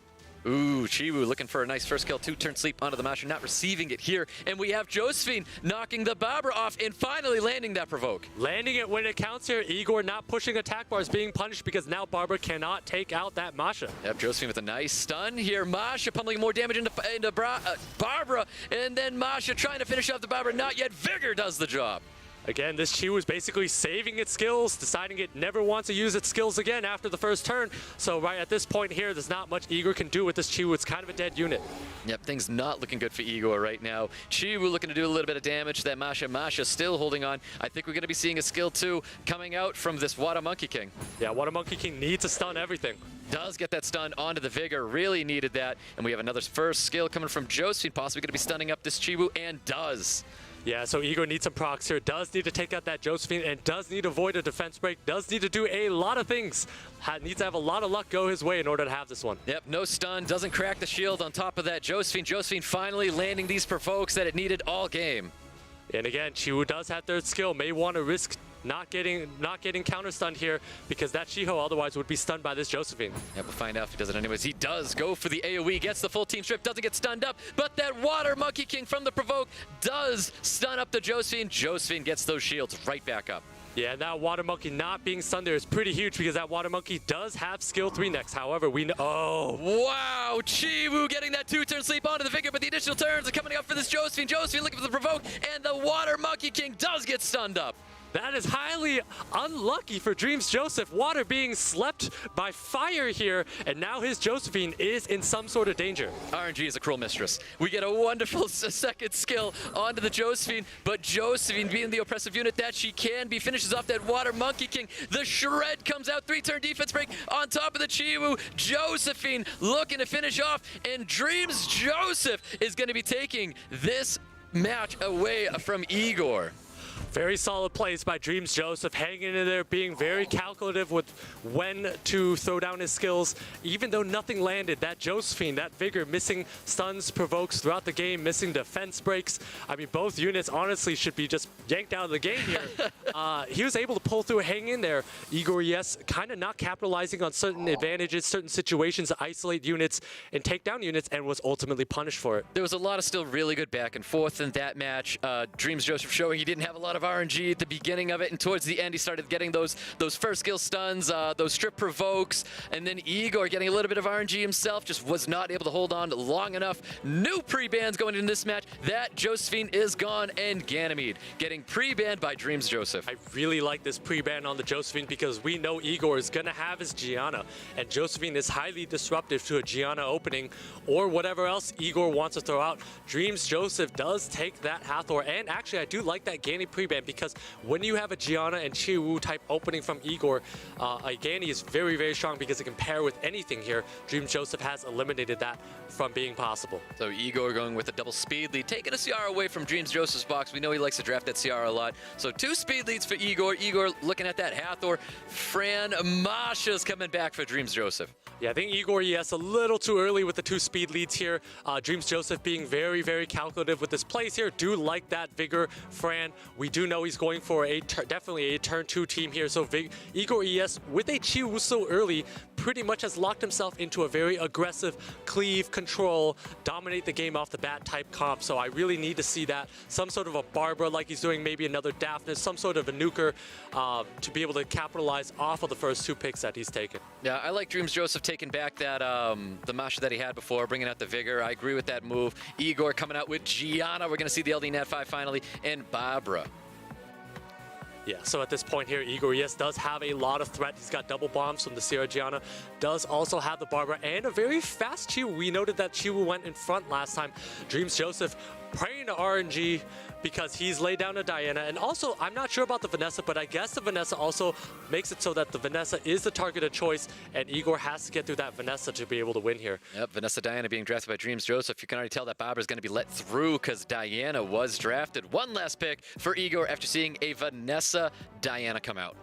Ooh, Chiwoo looking for a nice 1st kill, 2-turn sleep onto the Masha, not receiving it here. And we have Josephine knocking the Barbara off and finally landing that provoke. Landing it when it counts here. Igor not pushing attack bars, being punished because now Barbara cannot take out that Masha. Yep, Josephine with a nice stun here. Masha pummeling more damage into Barbara. And then Masha trying to finish off the Barbara. Not yet. Vigor does the job. Again, this Chi is basically saving its skills, deciding it never wants to use its skills again after the 1st turn. So right at this point here, there's not much Igor can do with this Chi. It's kind of a dead unit. Yep, things not looking good for Igor right now. Chi looking to do a little bit of damage to that Masha. Masha still holding on. I think we're going to be seeing a skill 2 coming out from this Water Monkey King. Yeah, Water Monkey King needs to stun everything. Does get that stun onto the Vigor. Really needed that. And we have another 1st skill coming from Josephine, possibly going to be stunning up this Chiwoo, and does. Yeah, so Igor needs some procs here, does need to take out that Josephine, and does need to avoid a defense break, does need to do a lot of things. Needs to have a lot of luck go his way in order to have this one. Yep, no stun, doesn't crack the shield on top of that Josephine. Josephine finally landing these provokes that it needed all game. And again, Chiwoo does have 3rd skill, may want to risk not getting counter stunned here because that Shiho otherwise would be stunned by this Josephine. Yep, we'll find out if he does it anyways. He does go for the AoE, gets the full team strip, doesn't get stunned up, but that Water Monkey King from the provoke does stun up the Josephine. Josephine gets those shields right back up. Yeah, and that Water Monkey not being stunned there is pretty huge because that Water Monkey does have skill 3 next. However, we know... Oh! Wow! Chiwoo getting that 2-turn sleep onto the Vigor, but the additional turns are coming up for this Josephine. Josephine looking for the provoke, and the Water Monkey King does get stunned up. That is highly unlucky for Dreams Joseph. Water being slept by fire here, and now his Josephine is in some sort of danger. RNG is a cruel mistress. We get a wonderful 2nd skill onto the Josephine, but Josephine, being the oppressive unit that she can be, finishes off that Water Monkey King. The shred comes out, 3-turn defense break on top of the Chiwoo. Josephine looking to finish off, and Dreams Joseph is going to be taking this match away from Igor. Very solid plays by Dreams Joseph, hanging in there, being very calculative with when to throw down his skills. Even though nothing landed, that Josephine, that Vigor, missing stuns, provokes throughout the game, missing defense breaks. I mean, both units honestly should be just yanked out of the game here. He was able to pull through, hang in there. Igor, yes, kind of not capitalizing on certain advantages, certain situations to isolate units and take down units, and was ultimately punished for it. There was a lot of still really good back and forth in that match. Dreams Joseph showing he didn't have a lot of RNG at the beginning of it, and towards the end he started getting those 1st skill stuns, those strip provokes, and then Igor getting a little bit of RNG himself, just was not able to hold on long enough. New pre-bans going in this match. That Josephine is gone, and Ganymede getting pre-banned by Dreams Joseph. I really like this pre-ban on the Josephine because we know Igor is going to have his Gianna, and Josephine is highly disruptive to a Gianna opening or whatever else Igor wants to throw out. Dreams Joseph does take that Hathor, and actually I do like that Ganny pre ban because when you have a Gianna and Chiwoo type opening from Igor, Igani is very, very strong because it can pair with anything here. DRMZJOSEPH has eliminated that from being possible. So Igor going with a double speed lead, taking a CR away from DRMZJOSEPH's box. We know he likes to draft that CR a lot. So 2 speed leads for Igor. Igor looking at that Hathor. Fran Masha's coming back for DRMZJOSEPH. Yeah, I think Igor, yes, a little too early with the 2 speed leads here. DRMZJOSEPH being very, very calculative with his plays here. Do like that Vigor, Fran. We do know he's going for definitely a turn 2 team here. So Igor ES with a Chiwoo so early pretty much has locked himself into a very aggressive cleave, control, dominate the game off the bat type comp. So I really need to see that. Some sort of a Barbara like he's doing, maybe another Daphne, some sort of a nuker to be able to capitalize off of the first 2 picks that he's taken. Yeah, I like DRMZJOSEPH taking back that the Masha that he had before, bringing out the Vigor. I agree with that move. Igor coming out with Gianna. We're going to see the LD Nat 5 finally, and Barbara. Yeah, so at this point here, Igor, yes, does have a lot of threat. He's got double bombs from the Sierra Gianna. Does also have the Barbara and a very fast Chiwoo. We noted that Chiwoo went in front last time. DRMZJOSEPH praying to RNG because he's laid down a Diana. And also, I'm not sure about the Vanessa, but I guess the Vanessa also makes it so that the Vanessa is the targeted choice, and Igor has to get through that Vanessa to be able to win here. Yep, Vanessa Diana being drafted by DRMZJOSEPH. You can already tell that Barbara's going to be let through because Diana was drafted. One last pick for Igor after seeing a Vanessa Diana come out.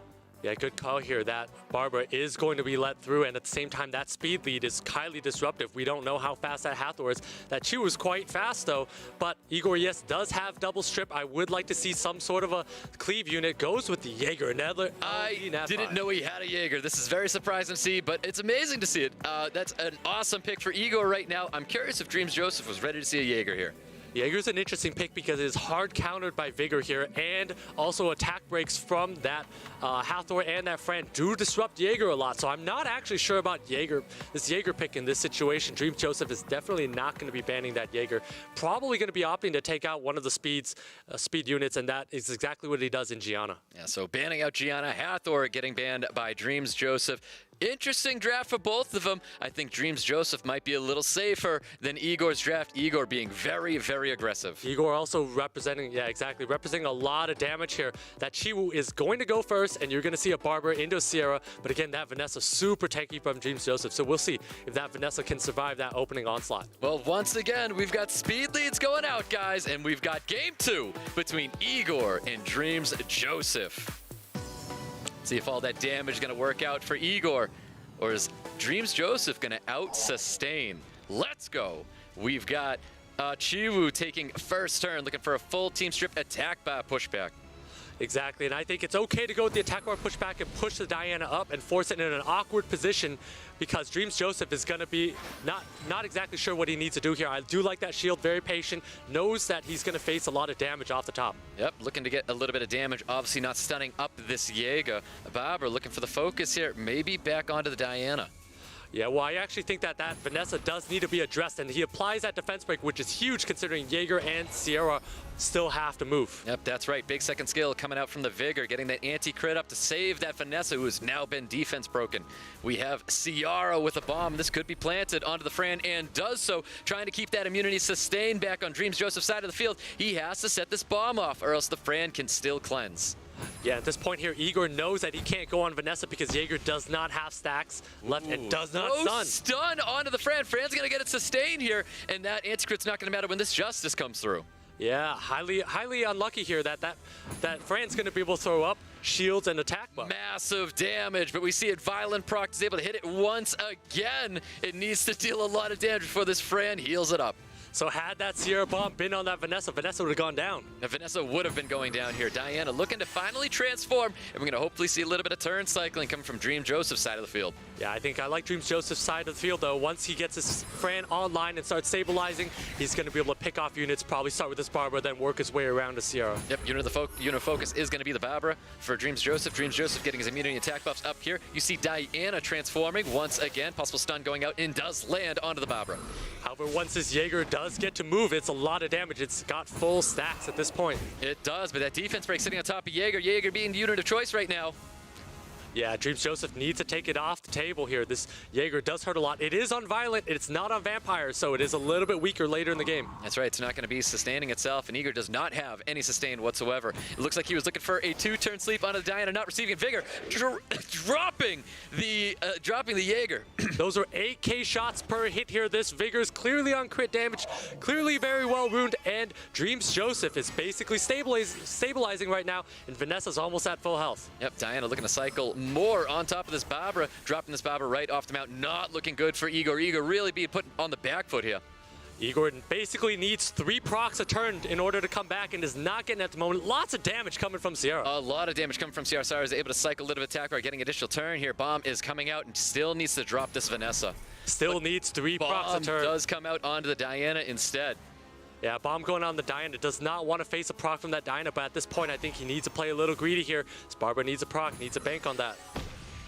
Yeah, good call here. That Barbara is going to be let through, and at the same time, that speed lead is highly disruptive. We don't know how fast that Hathor is. That Chu is quite fast, though, but Igor, yes, does have double strip. I would like to see some sort of a cleave unit. Goes with the Jaeger. I didn't know he had a Jaeger. This is very surprising to see, but it's amazing to see it. That's an awesome pick for Igor right now. I'm curious if DRMZJOSEPH was ready to see a Jaeger here. Jaeger's an interesting pick because it is hard countered by Vigor here, and also attack breaks from that Hathor and that Fran do disrupt Jaeger a lot. So I'm not actually sure about Jaeger, this Jaeger pick in this situation. DRMZJOSEPH is definitely not going to be banning that Jaeger. Probably going to be opting to take out one of the speed units, and that is exactly what he does in Gianna. Yeah, so banning out Gianna, Hathor getting banned by DRMZJOSEPH. Interesting draft for both of them. I think DRMZJOSEPH might be a little safer than Igor's draft. Igor being very, very aggressive. Igor also representing, yeah, exactly, representing a lot of damage here. That Chiwoo is going to go first, and you're going to see a Barbara into a Sierra. But again, that Vanessa super tanky from DRMZJOSEPH. So we'll see if that Vanessa can survive that opening onslaught. Well, once again, we've got speed leads going out, guys, and we've got game 2 between Igor and DRMZJOSEPH. See if all that damage is going to work out for Igor, or is DRMZJOSEPH going to out-sustain? Let's go. We've got Chiwoo taking first turn, looking for a full team strip attack bar pushback. Exactly, and I think it's okay to go with the attack bar pushback and push the Diana up and force it in an awkward position because DRMZJOSEPH is going to be not exactly sure what he needs to do here. I do like that shield, very patient, knows that he's going to face a lot of damage off the top. Yep, looking to get a little bit of damage, obviously not stunning up this Jaeger. Barbara looking for the focus here, maybe back onto the Diana. Yeah, well, I actually think that Vanessa does need to be addressed, and he applies that defense break, which is huge considering Jaeger and Sierra still have to move. Yep, that's right. Big second skill coming out from the Vigor, getting that anti-crit up to save that Vanessa, who has now been defense broken. We have Sierra with a bomb. This could be planted onto the Fran, and does so, trying to keep that immunity sustained back on DRMZJOSEPH's side of the field. He has to set this bomb off, or else the Fran can still cleanse. Yeah, at this point here, Igor knows that he can't go on Vanessa because Jaeger does not have stacks left and does not stun. Stun onto the Fran. Fran's going to get it sustained here, and that anti-crit's not going to matter when this Justice comes through. Yeah, highly unlucky here that Fran's going to be able to throw up shields and attack buff. Massive damage, but we see it. Violent Proc is able to hit it once again. It needs to deal a lot of damage before this Fran heals it up. So had that Sierra bomb been on that Vanessa, Vanessa would have gone down. Now, Vanessa would have been going down here. Diana looking to finally transform, and we're going to hopefully see a little bit of turn cycling coming from DRMZJOSEPH's side of the field. Yeah, I think I like DRMZJOSEPH's side of the field, though. Once he gets his Fran online and starts stabilizing, he's going to be able to pick off units, probably start with this Barbara, then work his way around to Sierra. Yep, unit of focus is going to be the Barbara for DRMZJOSEPH. DRMZJOSEPH getting his immunity attack buffs up here. You see Diana transforming once again. Possible stun going out and does land onto the Barbara. However, once his Jaeger does get to move, it's a lot of damage. It's got full stacks at this point. It does, but that defense break sitting on top of Jaeger. Jaeger being the unit of choice right now. Yeah, DRMZJOSEPH needs to take it off the table here. This Jaeger does hurt a lot. It is on Violent. It's not on Vampire, so it is a little bit weaker later in the game. That's right. It's not going to be sustaining itself, and Igor does not have any sustain whatsoever. It looks like he was looking for a 2-turn sleep onto the Diana, not receiving it. Vigor dropping the Jaeger. Those are 8k shots per hit here. This Vigor's clearly on crit damage, clearly very well ruined, and DRMZJOSEPH is basically stabilizing right now, and Vanessa's almost at full health. Yep, Diana looking to cycle more on top of this Barbara, dropping this Barbara right off the mount. Not looking good for Igor. Igor really being put on the back foot here. Igor basically needs 3 procs a turn in order to come back and is not getting at the moment. Lots of damage coming from Sierra. A lot of damage coming from Sierra. Sierra is able to cycle a little bit of attack by getting additional turn here. Bomb is coming out and still needs to drop this Vanessa. Still needs 3 procs a turn. Bomb does come out onto the Diana instead. Yeah, Bomb going on the Diana. Does not want to face a proc from that Diana, but at this point, I think he needs to play a little greedy here. This Barbara needs a proc, needs a bank on that.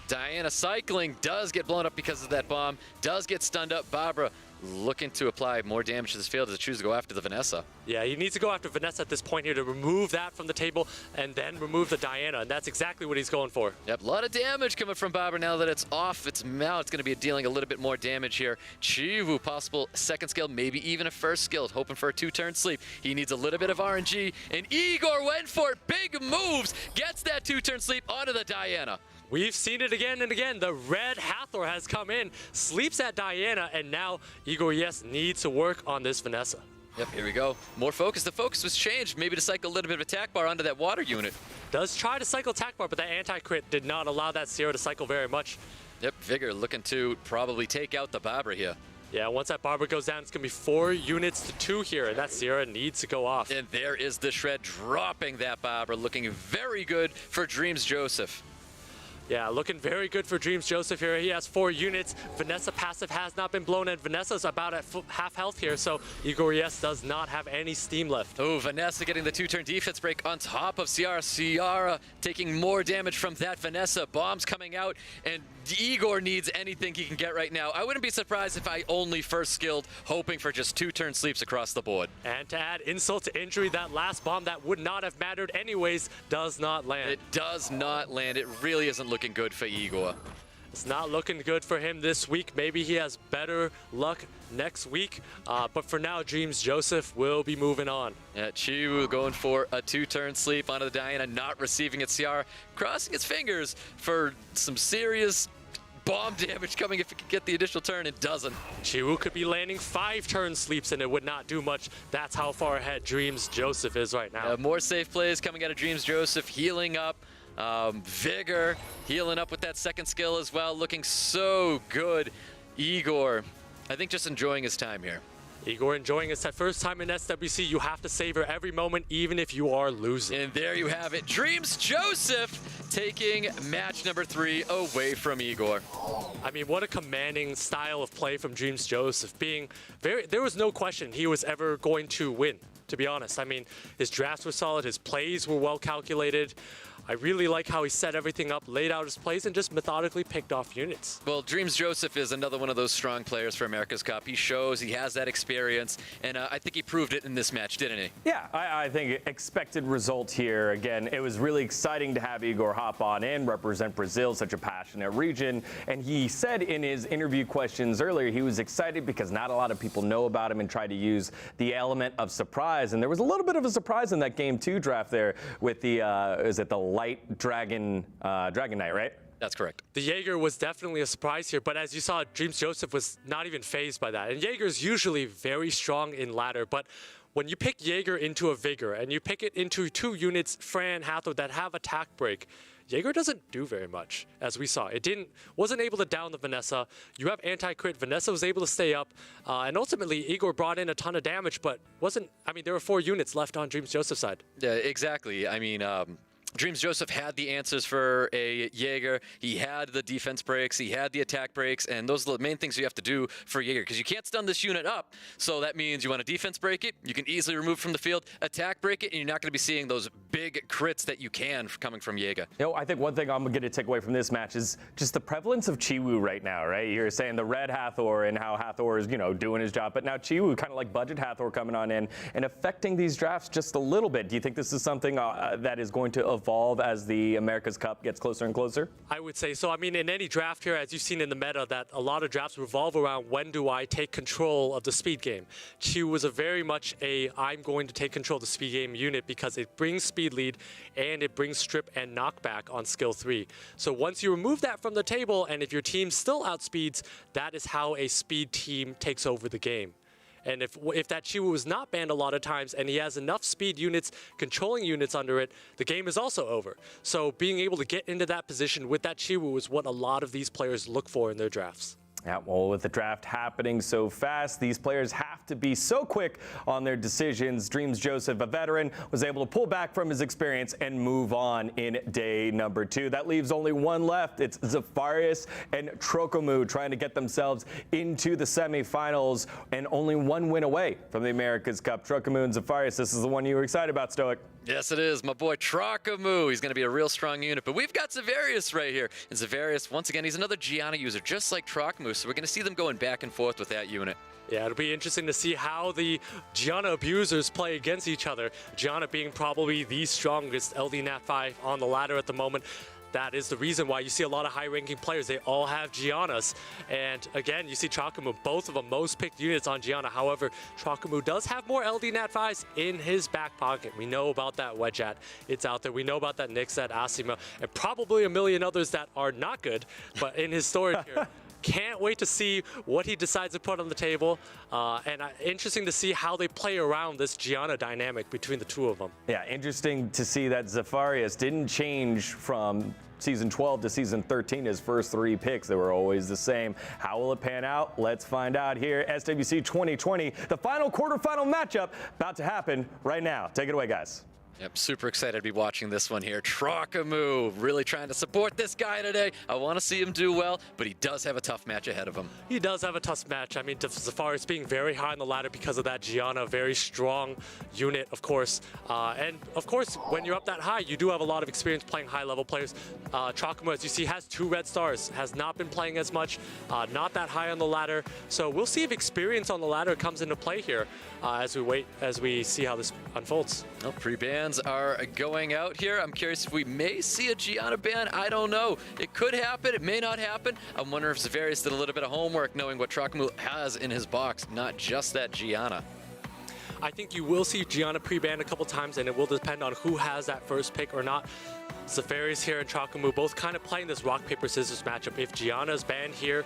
Diana cycling does get blown up because of that bomb, does get stunned up. Barbara looking to apply more damage to this field as it chooses to go after the Vanessa. Yeah, he needs to go after Vanessa at this point here to remove that from the table and then remove the Diana, and that's exactly what he's going for. Yep, a lot of damage coming from Barbara now that it's off its mount. It's going to be dealing a little bit more damage here. Chiwu, possible second skill, maybe even a first skill, hoping for a 2-turn sleep. He needs a little bit of RNG, and Igor went for it. Big moves, gets that 2-turn sleep onto the Diana. We've seen it again and again. The red Hathor has come in, sleeps at Diana, and now IGORES needs to work on this Vanessa. Yep, here we go. More focus. The focus was changed, maybe to cycle a little bit of attack bar onto that water unit. Does try to cycle attack bar, but that anti-crit did not allow that Sierra to cycle very much. Yep, Vigor looking to probably take out the Barbara here. Yeah, once that Barbara goes down, it's going to be 4 units to 2 here, and that Sierra needs to go off. And there is the Shred dropping that Barbara, looking very good for DRMZJOSEPH. Yeah, looking very good for DRMZJOSEPH here. He has 4 units. Vanessa passive has not been blown, and Vanessa's about at half health here, so IGORES does not have any steam left. Oh, Vanessa getting the 2-turn defense break on top of Sierra. Sierra taking more damage from that Vanessa. Bombs coming out, and Igor needs anything he can get right now. I wouldn't be surprised if I only first skilled, hoping for just 2-turn sleeps across the board. And to add insult to injury, that last bomb that would not have mattered anyways does not land. It does not land. It really isn't looking good for Igor. It's not looking good for him this week. Maybe he has better luck next week. But for now, DRMZJOSEPH will be moving on. Yeah, Chiwu going for a 2-turn sleep onto the Diana, not receiving it. Sierra crossing his fingers for some serious bomb damage coming if it could get the additional turn. It doesn't. Chiwu could be landing 5-turn sleeps and it would not do much. That's how far ahead DRMZJOSEPH is right now. More safe plays coming out of DRMZJOSEPH, healing up. Vigor healing up with that second skill as well, looking so good. Igor, I think just enjoying his time here. Igor enjoying his first time in SWC. You have to savor every moment, even if you are losing. And there you have it. DRMZJOSEPH taking match number 3 away from Igor. I mean, what a commanding style of play from DRMZJOSEPH. There was no question he was ever going to win, to be honest. I mean, his drafts were solid, his plays were well calculated. I really like how he set everything up, laid out his plays, and just methodically picked off units. Well, DRMZJOSEPH is another one of those strong players for America's Cup. He shows he has that experience, and I think he proved it in this match, didn't he? Yeah, I think expected result here. Again, it was really exciting to have Igor hop on and represent Brazil, such a passionate region. And he said in his interview questions earlier, he was excited because not a lot of people know about him and try to use the element of surprise. And there was a little bit of a surprise in that Game 2 draft there with the, is it the Light Dragon Knight, right? That's correct. The Jaeger was definitely a surprise here, but as you saw, DRMZJOSEPH was not even phased by that. And Jaeger's usually very strong in ladder, but when you pick Jaeger into a Vigor and you pick it into 2 units, Fran, Hathor, that have attack break, Jaeger doesn't do very much, as we saw. It wasn't able to down the Vanessa. You have anti-crit. Vanessa was able to stay up, and ultimately Igor brought in a ton of damage, but there were 4 units left on DRMZJOSEPH's side. Yeah, exactly. I mean, DRMZJOSEPH had the answers for a Jaeger. He had the defense breaks, he had the attack breaks, and those are the main things you have to do for Jaeger, because you can't stun this unit up. So that means you want to defense break it, you can easily remove from the field, attack break it, and you're not going to be seeing those big crits that you can coming from Jaeger. You know, I think one thing I'm going to take away from this match is just the prevalence of Chiwu right now, right? You're saying the red Hathor and how Hathor is, doing his job, but now Chiwu, kind of like budget Hathor coming on in and affecting these drafts just a little bit. Do you think this is something that is going to evolve as the America's Cup gets closer and closer? I would say so. I mean, in any draft here, as you've seen in the meta, that a lot of drafts revolve around when do I take control of the speed game. Chi was a very much a I'm going to take control of the speed game unit because it brings speed lead and it brings strip and knockback on skill 3. So once you remove that from the table, and if your team still outspeeds, that is how a speed team takes over the game. And if that Chiwu was not banned a lot of times and he has enough speed units, controlling units under it, the game is also over. So being able to get into that position with that Chiwu is what a lot of these players look for in their drafts. Yeah, well, with the draft happening so fast, these players have to be so quick on their decisions. DRMZJOSEPH, a veteran, was able to pull back from his experience and move on in day number 2. That leaves only one left. It's ZEFARIOUS and TROKAMOO trying to get themselves into the semifinals and only one win away from the America's Cup. TROKAMOO and ZEFARIOUS, this is the one you were excited about, Stoic. Yes, it is. My boy TROKAMOO. He's going to be a real strong unit. But we've got ZEFARIOUS right here. And ZEFARIOUS, once again, he's another Gianna user, just like TROKAMOO. So we're going to see them going back and forth with that unit. Yeah, it'll be interesting to see how the Gianna abusers play against each other. Gianna being probably the strongest LD Nat 5 on the ladder at the moment. That is the reason why you see a lot of high-ranking players. They all have Giannas. And again, you see TROKAMOO, both of them most picked units on Gianna. However, TROKAMOO does have more LD Nat 5s in his back pocket. We know about that Wedgeat. It's out there. We know about that Nyx, that Asima, and probably a million others that are not good, but in his storage here. Can't wait to see what he decides to put on the table. Interesting to see how they play around this Gianna dynamic between the two of them. Yeah, interesting to see that ZEFARIOUS didn't change from Season 12 to Season 13, his first 3 picks. They were always the same. How will it pan out? Let's find out here. SWC 2020, the final quarterfinal matchup about to happen right now. Take it away, guys. Yep, super excited to be watching this one here. TROKAMOO really trying to support this guy today. I want to see him do well, but he does have a tough match ahead of him. He does have a tough match. I mean, ZEFARIOUS being very high on the ladder because of that Gianna, very strong unit, of course. And of course, when you're up that high, you do have a lot of experience playing high-level players. TROKAMOO, as you see, has 2 red stars, has not been playing as much, not that high on the ladder. So we'll see if experience on the ladder comes into play here as we see how this unfolds. Well, pre-bans are going out here. I'm curious if we may see a Gianna ban. I don't know. It could happen. It may not happen. I'm wondering if ZEFARIOUS did a little bit of homework knowing what TROKAMOO has in his box, not just that Gianna. I think you will see Gianna pre-banned a couple times, and it will depend on who has that first pick or not. ZEFARIOUS here and TROKAMOO both kind of playing this rock, paper, scissors matchup. If Gianna is banned here,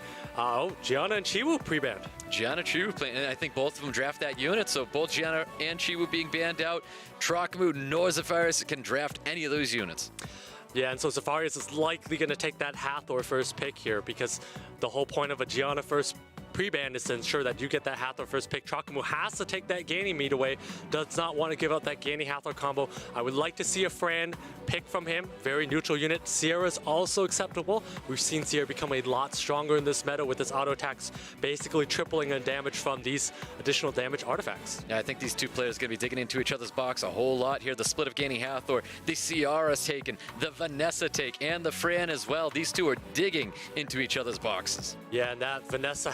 Gianna and Chiwu pre-banned. Gianna, Chiwu playing, and I think both of them draft that unit, so both Gianna and Chiwu being banned out. TROKAMOO nor ZEFARIOUS can draft any of those units. Yeah, and so ZEFARIOUS is likely going to take that Hathor first pick here because the whole point of a Gianna first pre-ban is to ensure that you get that Hathor first pick. TROKAMOO has to take that Ganymede away, does not want to give up that Ganny-Hathor combo. I would like to see a Fran pick from him, very neutral unit. Sierra's also acceptable. We've seen Sierra become a lot stronger in this meta with his auto attacks, basically tripling in damage from these additional damage artifacts. Yeah, I think these two players are going to be digging into each other's box a whole lot here. The split of Ganny-Hathor, the Ciara's taken, the Vanessa take, and the Fran as well. These two are digging into each other's boxes. Yeah, and that Vanessa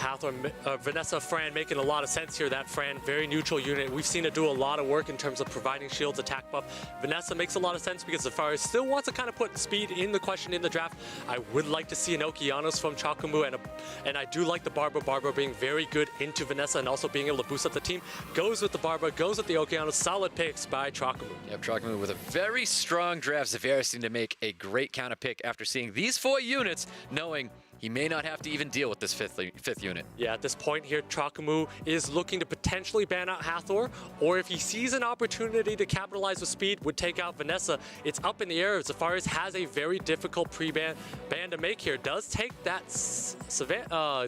Fran making a lot of sense here. That Fran, very neutral unit. We've seen it do a lot of work in terms of providing shields, attack buff. Vanessa makes a lot of sense because ZEFARIOUS still wants to kind of put speed in the question in the draft. I would like to see an Okeanos from TROKAMOO, and I do like the Barbara. Barbara being very good into Vanessa and also being able to boost up the team. Goes with the Barbara, goes with the Okeanos. Solid picks by TROKAMOO. Yep, TROKAMOO with a very strong draft. ZEFARIOUS seemed to make a great counter pick after seeing these 4 units, knowing he may not have to even deal with this fifth unit. Yeah, at this point here, TROKAMOO is looking to potentially ban out Hathor, or if he sees an opportunity to capitalize with speed, would take out Vanessa. It's up in the air. ZEFARIOUS has a very difficult ban to make here. Does take that Savannah,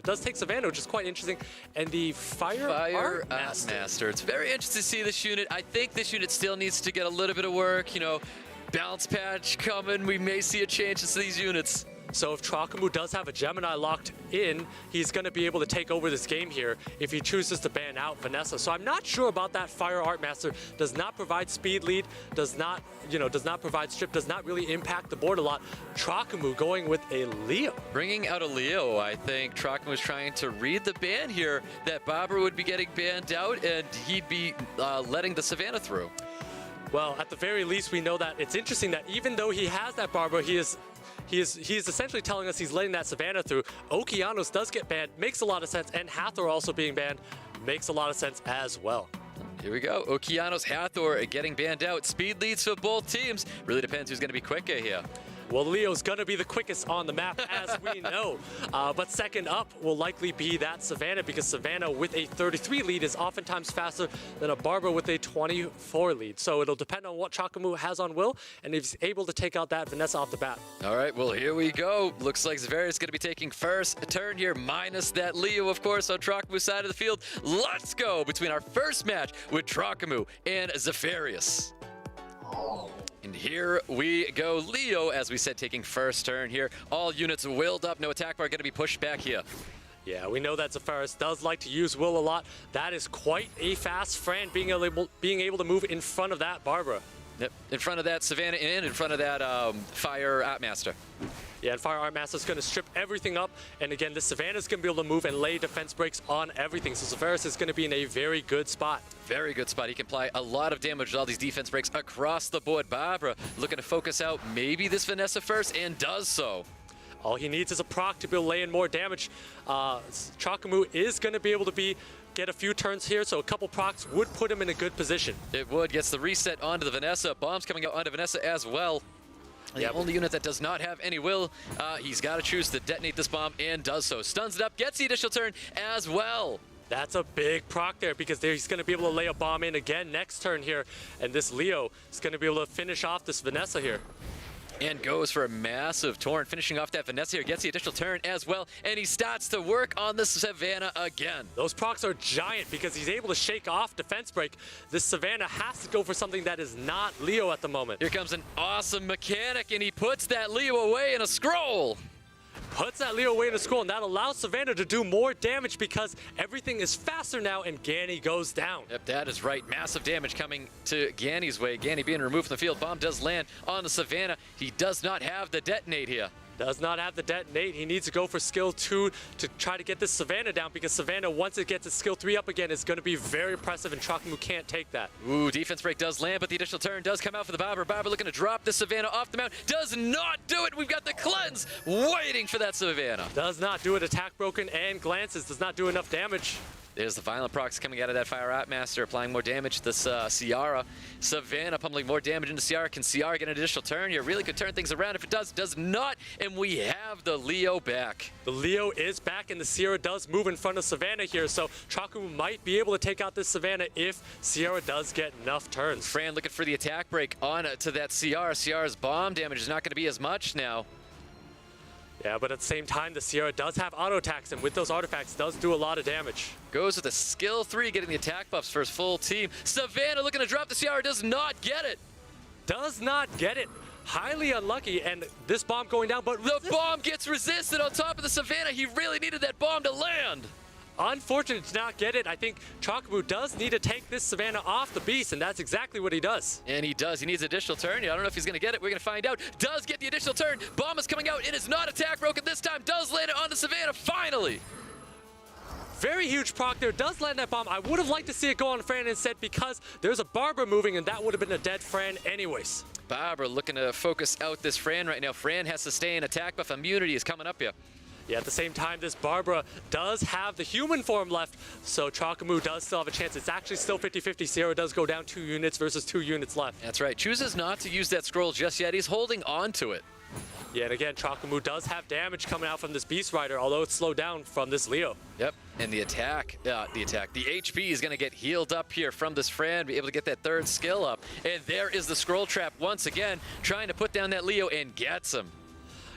which is quite interesting, and the Fire Art Master. It's very interesting to see this unit. I think this unit still needs to get a little bit of work. You know, bounce patch coming. We may see a change to these units. So if TROKAMOO does have a Gemini locked in, he's going to be able to take over this game here if he chooses to ban out Vanessa. So I'm not sure about that Fire Art Master. Does not provide speed lead, does not provide strip, does not really impact the board a lot. TROKAMOO going with a Leo. Bringing out a Leo, I think TROKAMOO was trying to read the ban here, that Barbara would be getting banned out and he'd be letting the Savannah through. Well, at the very least, we know that it's interesting that even though he has that Barbara, he is essentially telling us he's letting that Savannah through. Okeanos does get banned, makes a lot of sense, and Hathor also being banned makes a lot of sense as well. Here we go. Okeanos, Hathor getting banned out. Speed leads for both teams. Really depends who's going to be quicker here. Well, Leo's going to be the quickest on the map, as we know. But second up will likely be that Savannah, because Savannah with a 33 lead is oftentimes faster than a Barbara with a 24 lead. So it'll depend on what TROKAMOO has on Will, and if he's able to take out that Vanessa off the bat. All right, well, here we go. Looks like ZEFARIOUS going to be taking first turn here, minus that Leo, of course, on TROKAMOO's side of the field. Let's go between our first match with TROKAMOO and ZEFARIOUS. And here we go. Leo, as we said, taking first turn here. All units willed up. No attack bar going to be pushed back here. Yeah, we know that ZEFARIOUS does like to use Will a lot. That is quite a fast Fran being able to move in front of that Barbara. Yep, in front of that Savannah and in front of that Fire Artmaster. Yeah, and Fire Artmaster's going to strip everything up. And again, this Savannah's going to be able to move and lay defense breaks on everything. So ZEFARIOUS is going to be in a very good spot. Very good spot. He can apply a lot of damage to all these defense breaks across the board. Barbara looking to focus out maybe this Vanessa first, and does so. All he needs is a proc to be able to lay in more damage. TROKAMOO is going to be able to get a few turns here, so a couple procs would put him in a good position. It would. Gets the reset onto the Vanessa. Bombs coming out onto Vanessa as well. The only unit that does not have any will, he's got to choose to detonate this bomb, and does so. Stuns it up, gets the additional turn as well. That's a big proc there, because he's going to be able to lay a bomb in again next turn here, and this Leo is going to be able to finish off this Vanessa here. And goes for a massive torrent, finishing off that Vanessa here, gets the additional turn as well, and he starts to work on the Savannah again. Those procs are giant because he's able to shake off defense break. This Savannah has to go for something that is not Leo at the moment. Here comes an awesome mechanic, and he puts that Leo away in a scroll. Puts that Leo away in a scroll, and that allows Savannah to do more damage because everything is faster now, and Ganny goes down. Yep, that is right. Massive damage coming to Ganny's way. Ganny being removed from the field. Bomb does land on the Savannah. He does not have the detonate here. Does not have the detonate. He needs to go for skill 2 to try to get this Savannah down, because Savannah, once it gets its skill 3 up again, is going to be very impressive, and TROKAMOO can't take that. Ooh, defense break does land, but the additional turn does come out for the Barbara. Barbara looking to drop the Savannah off the mount. Does not do it. We've got the cleanse waiting for that Savannah. Does not do it. Attack broken and glances. Does not do enough damage. There's the violent procs coming out of that Fire Artmaster, applying more damage to this Ciara. Savannah pummeling more damage into Ciara. Can Ciara get an additional turn here? Really could turn things around. If it does not, and we have the Leo back. The Leo is back, and the Ciara does move in front of Savannah here, so TROKAMOO might be able to take out this Savannah if Ciara does get enough turns. Fran looking for the attack break on to that Ciara. Ciara's bomb damage is not going to be as much now. Yeah, but at the same time, the Ciara does have auto attacks, and with those artifacts, does do a lot of damage. Goes with a skill 3, getting the attack buffs for his full team. Savannah looking to drop the Ciara, does not get it. Does not get it. Highly unlucky, and this bomb going down, but the bomb gets resisted on top of the Savannah. He really needed that bomb to land. Unfortunate to not get it. I think TROKAMOO does need to take this Savannah off the beast, and that's exactly what he does. And he does. He needs additional turn. I don't know if he's going to get it. We're going to find out. Does get the additional turn. Bomb is coming out. It is not attack broken this time. Does land it on the Savannah finally. Very huge proc there. Does land that bomb. I would have liked to see it go on Fran instead, because there's a Barbara moving, and that would have been a dead Fran anyways. Barbara looking to focus out this Fran right now. Fran has sustained attack buff. Immunity is coming up here. Yeah, at the same time, this Barbara does have the human form left, so TROKAMOO does still have a chance. It's actually still 50-50. Ciara does go down 2 units versus 2 units left. That's right. Chooses not to use that scroll just yet. He's holding on to it. Yeah, and again, TROKAMOO does have damage coming out from this Beast Rider, although it's slowed down from this Leo. Yep, and the HP is going to get healed up here from this Fran, be able to get that 3rd skill up. And there is the scroll trap once again, trying to put down that Leo, and gets him.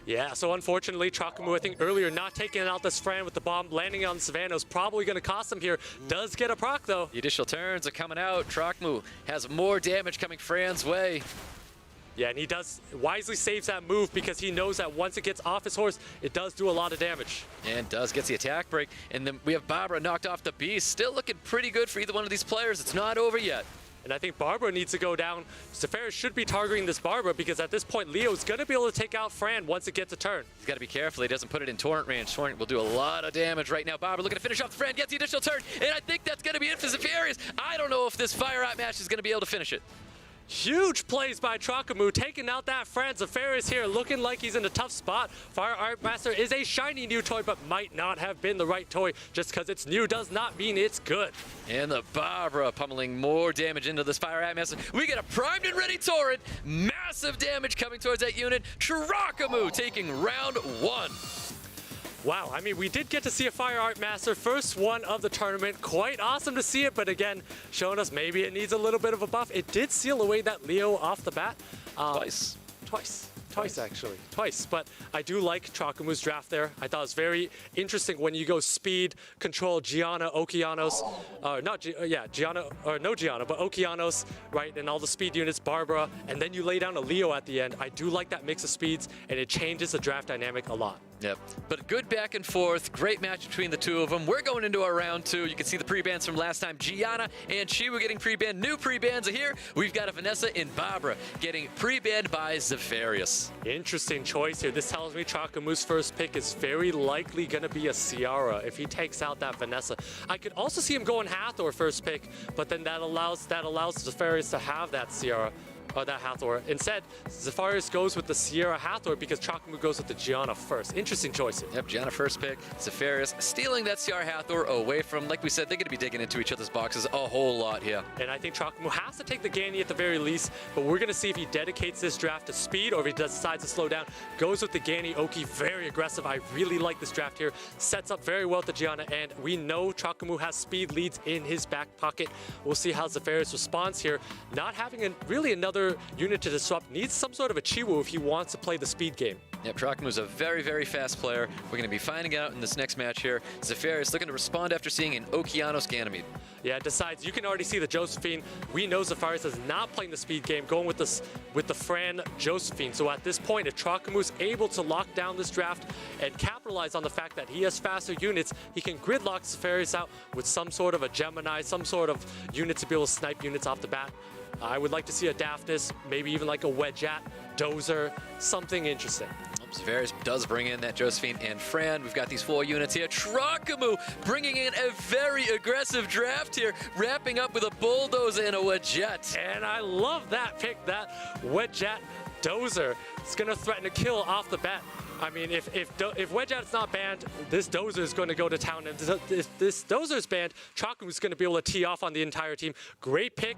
Yeah, so unfortunately, TROKAMOO, I think earlier, not taking out this Fran with the bomb landing on Savannah is probably going to cost him here. Does get a proc, though. The additional turns are coming out. TROKAMOO has more damage coming Fran's way. Yeah, and he does wisely saves that move, because he knows that once it gets off his horse, it does do a lot of damage. And does gets the attack break. And then we have Barbara knocked off the Beast. Still looking pretty good for either one of these players. It's not over yet. And I think Barbara needs to go down. ZEFARIOUS should be targeting this Barbara, because at this point, Leo's going to be able to take out Fran once it gets a turn. He's got to be careful. He doesn't put it in Torrent range. Torrent will do a lot of damage right now. Barbara looking to finish off the Fran, gets the additional turn, and I think that's going to be it for ZEFARIOUS. I don't know if this Fire Out match is going to be able to finish it. Huge plays by TROKAMOO, taking out that Fran. ZEFARIOUS here, looking like he's in a tough spot. Fire Art Master is a shiny new toy, but might not have been the right toy. Just because it's new does not mean it's good. And the Barbara pummeling more damage into this Fire Art Master. We get a primed and ready turret. Massive damage coming towards that unit. TROKAMOO taking round 1. Wow, I mean, we did get to see a Fire Art Master, first one of the tournament. Quite awesome to see it, but again, showing us maybe it needs a little bit of a buff. It did seal away that Leo off the bat. Twice, actually. Twice. But I do like TROKAMOO's draft there. I thought it was very interesting when you go speed, control, Gianna, Okeanos, Gianna, or no Gianna, but Okeanos, right? And all the speed units, Barbara, and then you lay down a Leo at the end. I do like that mix of speeds, and it changes the draft dynamic a lot. Yep, but good back and forth. Great match between the two of them. We're going into our round 2. You can see the pre-bans from last time. Gianna and Chiwu getting pre-banned. New pre-bans are here. We've got a Vanessa and Barbara getting pre-banned by ZEFARIOUS. Interesting choice here. This tells me TROKAMOO's first pick is very likely going to be a Ciara if he takes out that Vanessa. I could also see him going Hathor first pick, but then that allows ZEFARIOUS to have that Ciara. Or that Hathor. Instead, ZEFARIOUS goes with the Sierra Hathor because TROKAMOO goes with the Gianna first. Interesting choice here. Yep, Gianna first pick. ZEFARIOUS stealing that Sierra Hathor away from, like we said, they're going to be digging into each other's boxes a whole lot here. And I think TROKAMOO has to take the Ganny at the very least, but we're going to see if he dedicates this draft to speed or if he decides to slow down. Goes with the Ganny Oki, very aggressive. I really like this draft here. Sets up very well to Gianna, and we know TROKAMOO has speed leads in his back pocket. We'll see how ZEFARIOUS responds here. Not having really another unit to disrupt, needs some sort of a Chiwu if he wants to play the speed game. Yep, TROKAMOO's a very, very fast player. We're going to be finding out in this next match here. ZEFARIOUS looking to respond after seeing an Okeanos Ganymede. Yeah, decides. You can already see the Josephine. We know ZEFARIOUS is not playing the speed game, going with the Fran Josephine. So at this point, if TROKAMOO's able to lock down this draft and capitalize on the fact that he has faster units, he can gridlock ZEFARIOUS out with some sort of a Gemini, some sort of unit to be able to snipe units off the bat. I would like to see a Daphnis, maybe even like a Wedgeat, Dozer, something interesting. ZEFARIOUS does bring in that Josephine and Fran. We've got these 4 units here. TROKAMOO bringing in a very aggressive draft here, wrapping up with a Bulldozer and a Wedgeat. And I love that pick, that Wedgeat Dozer. It's going to threaten to kill off the bat. I mean, if Wedgeat's not banned, this Dozer is going to go to town. And if this Dozer is banned, TROKAMOO's going to be able to tee off on the entire team. Great pick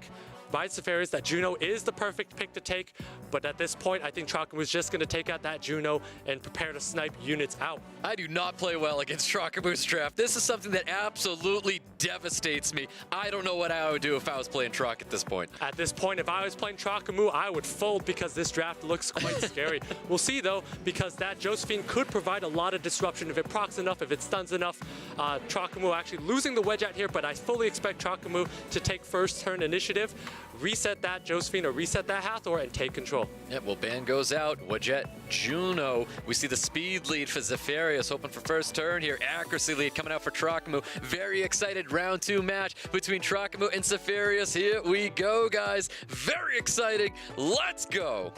by ZEFARIOUS. That Juno is the perfect pick to take, but at this point, I think TROKAMOO's just going to take out that Juno and prepare to snipe units out. I do not play well against TROKAMOO's draft. This is something that absolutely devastates me. I don't know what I would do if I was playing Troc at this point. At this point, if I was playing TROKAMOO, I would fold because this draft looks quite scary. We'll see, though, because that Josephine could provide a lot of disruption if it procs enough, if it stuns enough. TROKAMOO actually losing the Wedgeat here, but I fully expect TROKAMOO to take first turn initiative, reset that Josephine or reset that Hathor, and take control. Yep, well, ban goes out. Wedgeat, Juno. We see the speed lead for ZEFARIOUS, hoping for first turn here. Accuracy lead coming out for TROKAMOO. Very excited round 2 match between TROKAMOO and ZEFARIOUS. Here we go, guys. Very exciting. Let's go.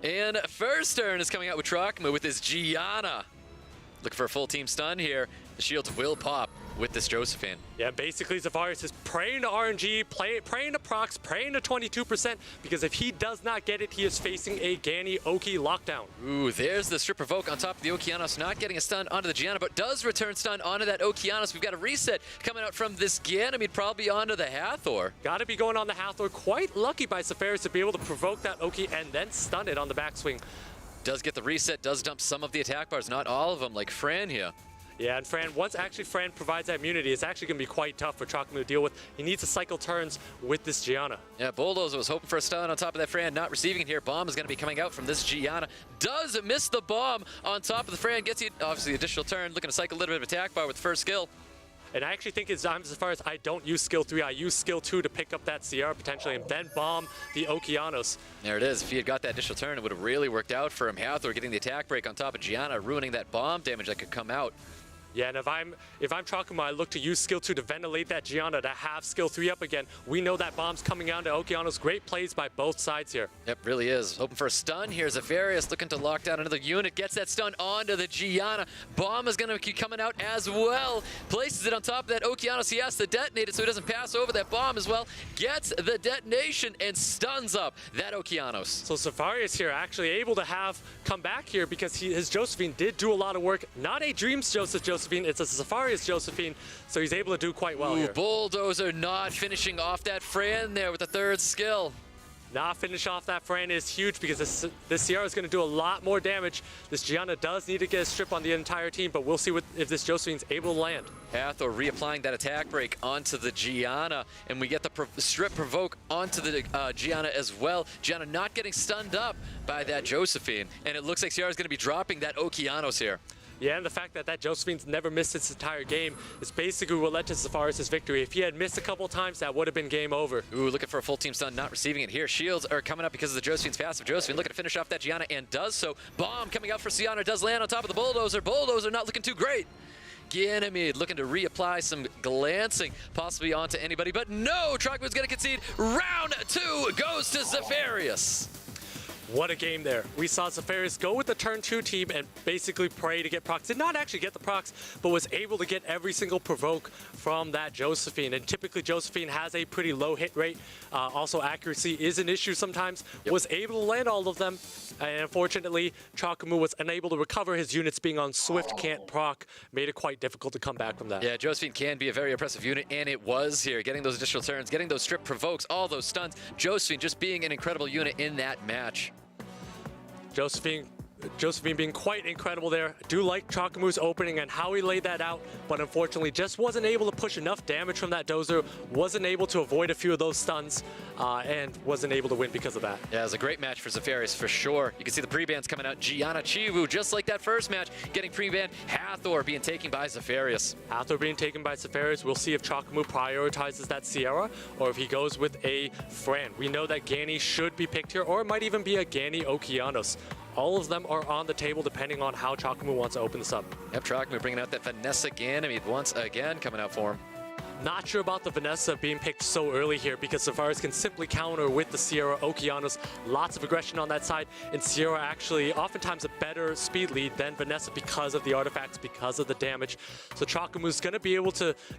And first turn is coming out with TROKAMOO with his Gianna. Looking for a full team stun here. The shields will pop with this Josephine. Yeah, basically ZEFARIOUS is praying to RNG, praying to procs, praying to 22%, because if he does not get it, he is facing a Ganny Oki lockdown. Ooh, there's the Strip Provoke on top of the Okeanos, not getting a stun onto the Gianna, but does return stun onto that Okeanos. We've got a reset coming out from this Ganymede, probably onto the Hathor. Gotta be going on the Hathor. Quite lucky by ZEFARIOUS to be able to provoke that Oki and then stun it on the backswing. Does get the reset, does dump some of the attack bars, not all of them, like Fran here. Yeah, and Fran, once actually Fran provides that immunity, it's actually going to be quite tough for TROKAMOO to deal with. He needs to cycle turns with this Gianna. Yeah, Bulldozer was hoping for a stun on top of that Fran, not receiving it here. Bomb is going to be coming out from this Gianna. Does miss the bomb on top of the Fran, gets it, obviously additional turn, looking to cycle a little bit of attack bar with first skill. And I actually think as far as I don't use skill 3, I use skill 2 to pick up that CR potentially and then bomb the Okeanos. There it is. If he had got that additional turn, it would have really worked out for him. Hathor getting the attack break on top of Gianna, ruining that bomb damage that could come out. Yeah, and if I'm TROKAMOO, I look to use skill 2 to ventilate that Gianna to have skill 3 up again. We know that bomb's coming down to Okeanos. Great plays by both sides here. Yep, really is. Hoping for a stun here. ZEFARIOUS looking to lock down another unit. Gets that stun onto the Gianna. Bomb is going to keep coming out as well. Places it on top of that Okeanos. He has to detonate it so he doesn't pass over that bomb as well. Gets the detonation and stuns up that Okeanos. So ZEFARIOUS here actually able to come back here because his Josephine did do a lot of work. Not a Dreams Josephine, it's a ZEFARIOUS Josephine, so he's able to do quite well here. Bulldozer not finishing off that Fran there with the third skill. Not finish off that Fran is huge because this Sierra is going to do a lot more damage. This Gianna does need to get a strip on the entire team, but we'll see if this Josephine's able to land. Hathor reapplying that attack break onto the Gianna, and we get the strip provoke onto the Gianna as well. Gianna not getting stunned up by that Josephine, and it looks like Sierra's going to be dropping that Okeanos here. Yeah, and the fact that Josephine's never missed its entire game is basically what led to ZEFARIOUS' victory. If he had missed a couple times, that would have been game over. Ooh, looking for a full team stun, not receiving it here. Shields are coming up because of the Josephine's passive. Josephine looking to finish off that Gianna and does so. Bomb coming out for Siana, does land on top of the Bulldozer. Bulldozer not looking too great. Ganymede looking to reapply some glancing, possibly onto anybody, but no, TROKAMOO's gonna concede. Round 2 goes to ZEFARIOUS. What a game there. We saw ZEFARIOUS go with the turn 2 team and basically pray to get procs. Did not actually get the procs, but was able to get every single provoke from that Josephine. And typically Josephine has a pretty low hit rate. Also accuracy is an issue sometimes. Yep. Was able to land all of them. And unfortunately, TROKAMOO was unable to recover. His units being on Swift, can't proc, made it quite difficult to come back from that. Yeah, Josephine can be a very oppressive unit, and it was here. Getting those additional turns, getting those strip provokes, all those stuns. Josephine just being an incredible unit in that match. Josephine being quite incredible there. I do like TROKAMOO's opening and how he laid that out, but unfortunately just wasn't able to push enough damage from that dozer, wasn't able to avoid a few of those stuns, and wasn't able to win because of that. Yeah, it was a great match for ZEFARIOUS for sure. You can see the pre-bans coming out. Gianna Chiwu, just like that first match, getting pre-banned. Hathor being taken by ZEFARIOUS. Hathor being taken by ZEFARIOUS. We'll see if TROKAMOO prioritizes that Sierra or if he goes with a Fran. We know that Gani should be picked here, or it might even be a Gani Okeanos. All of them are on the table depending on how TROKAMOO wants to open this up. Yep, TROKAMOO bringing out that Vanessa Ganymede once again coming out for him. Not sure about the Vanessa being picked so early here because ZEFARIOUS can simply counter with the Sierra Okeanos. Lots of aggression on that side, and Sierra actually oftentimes a better speed lead than Vanessa because of the artifacts, because of the damage. So TROKAMOO's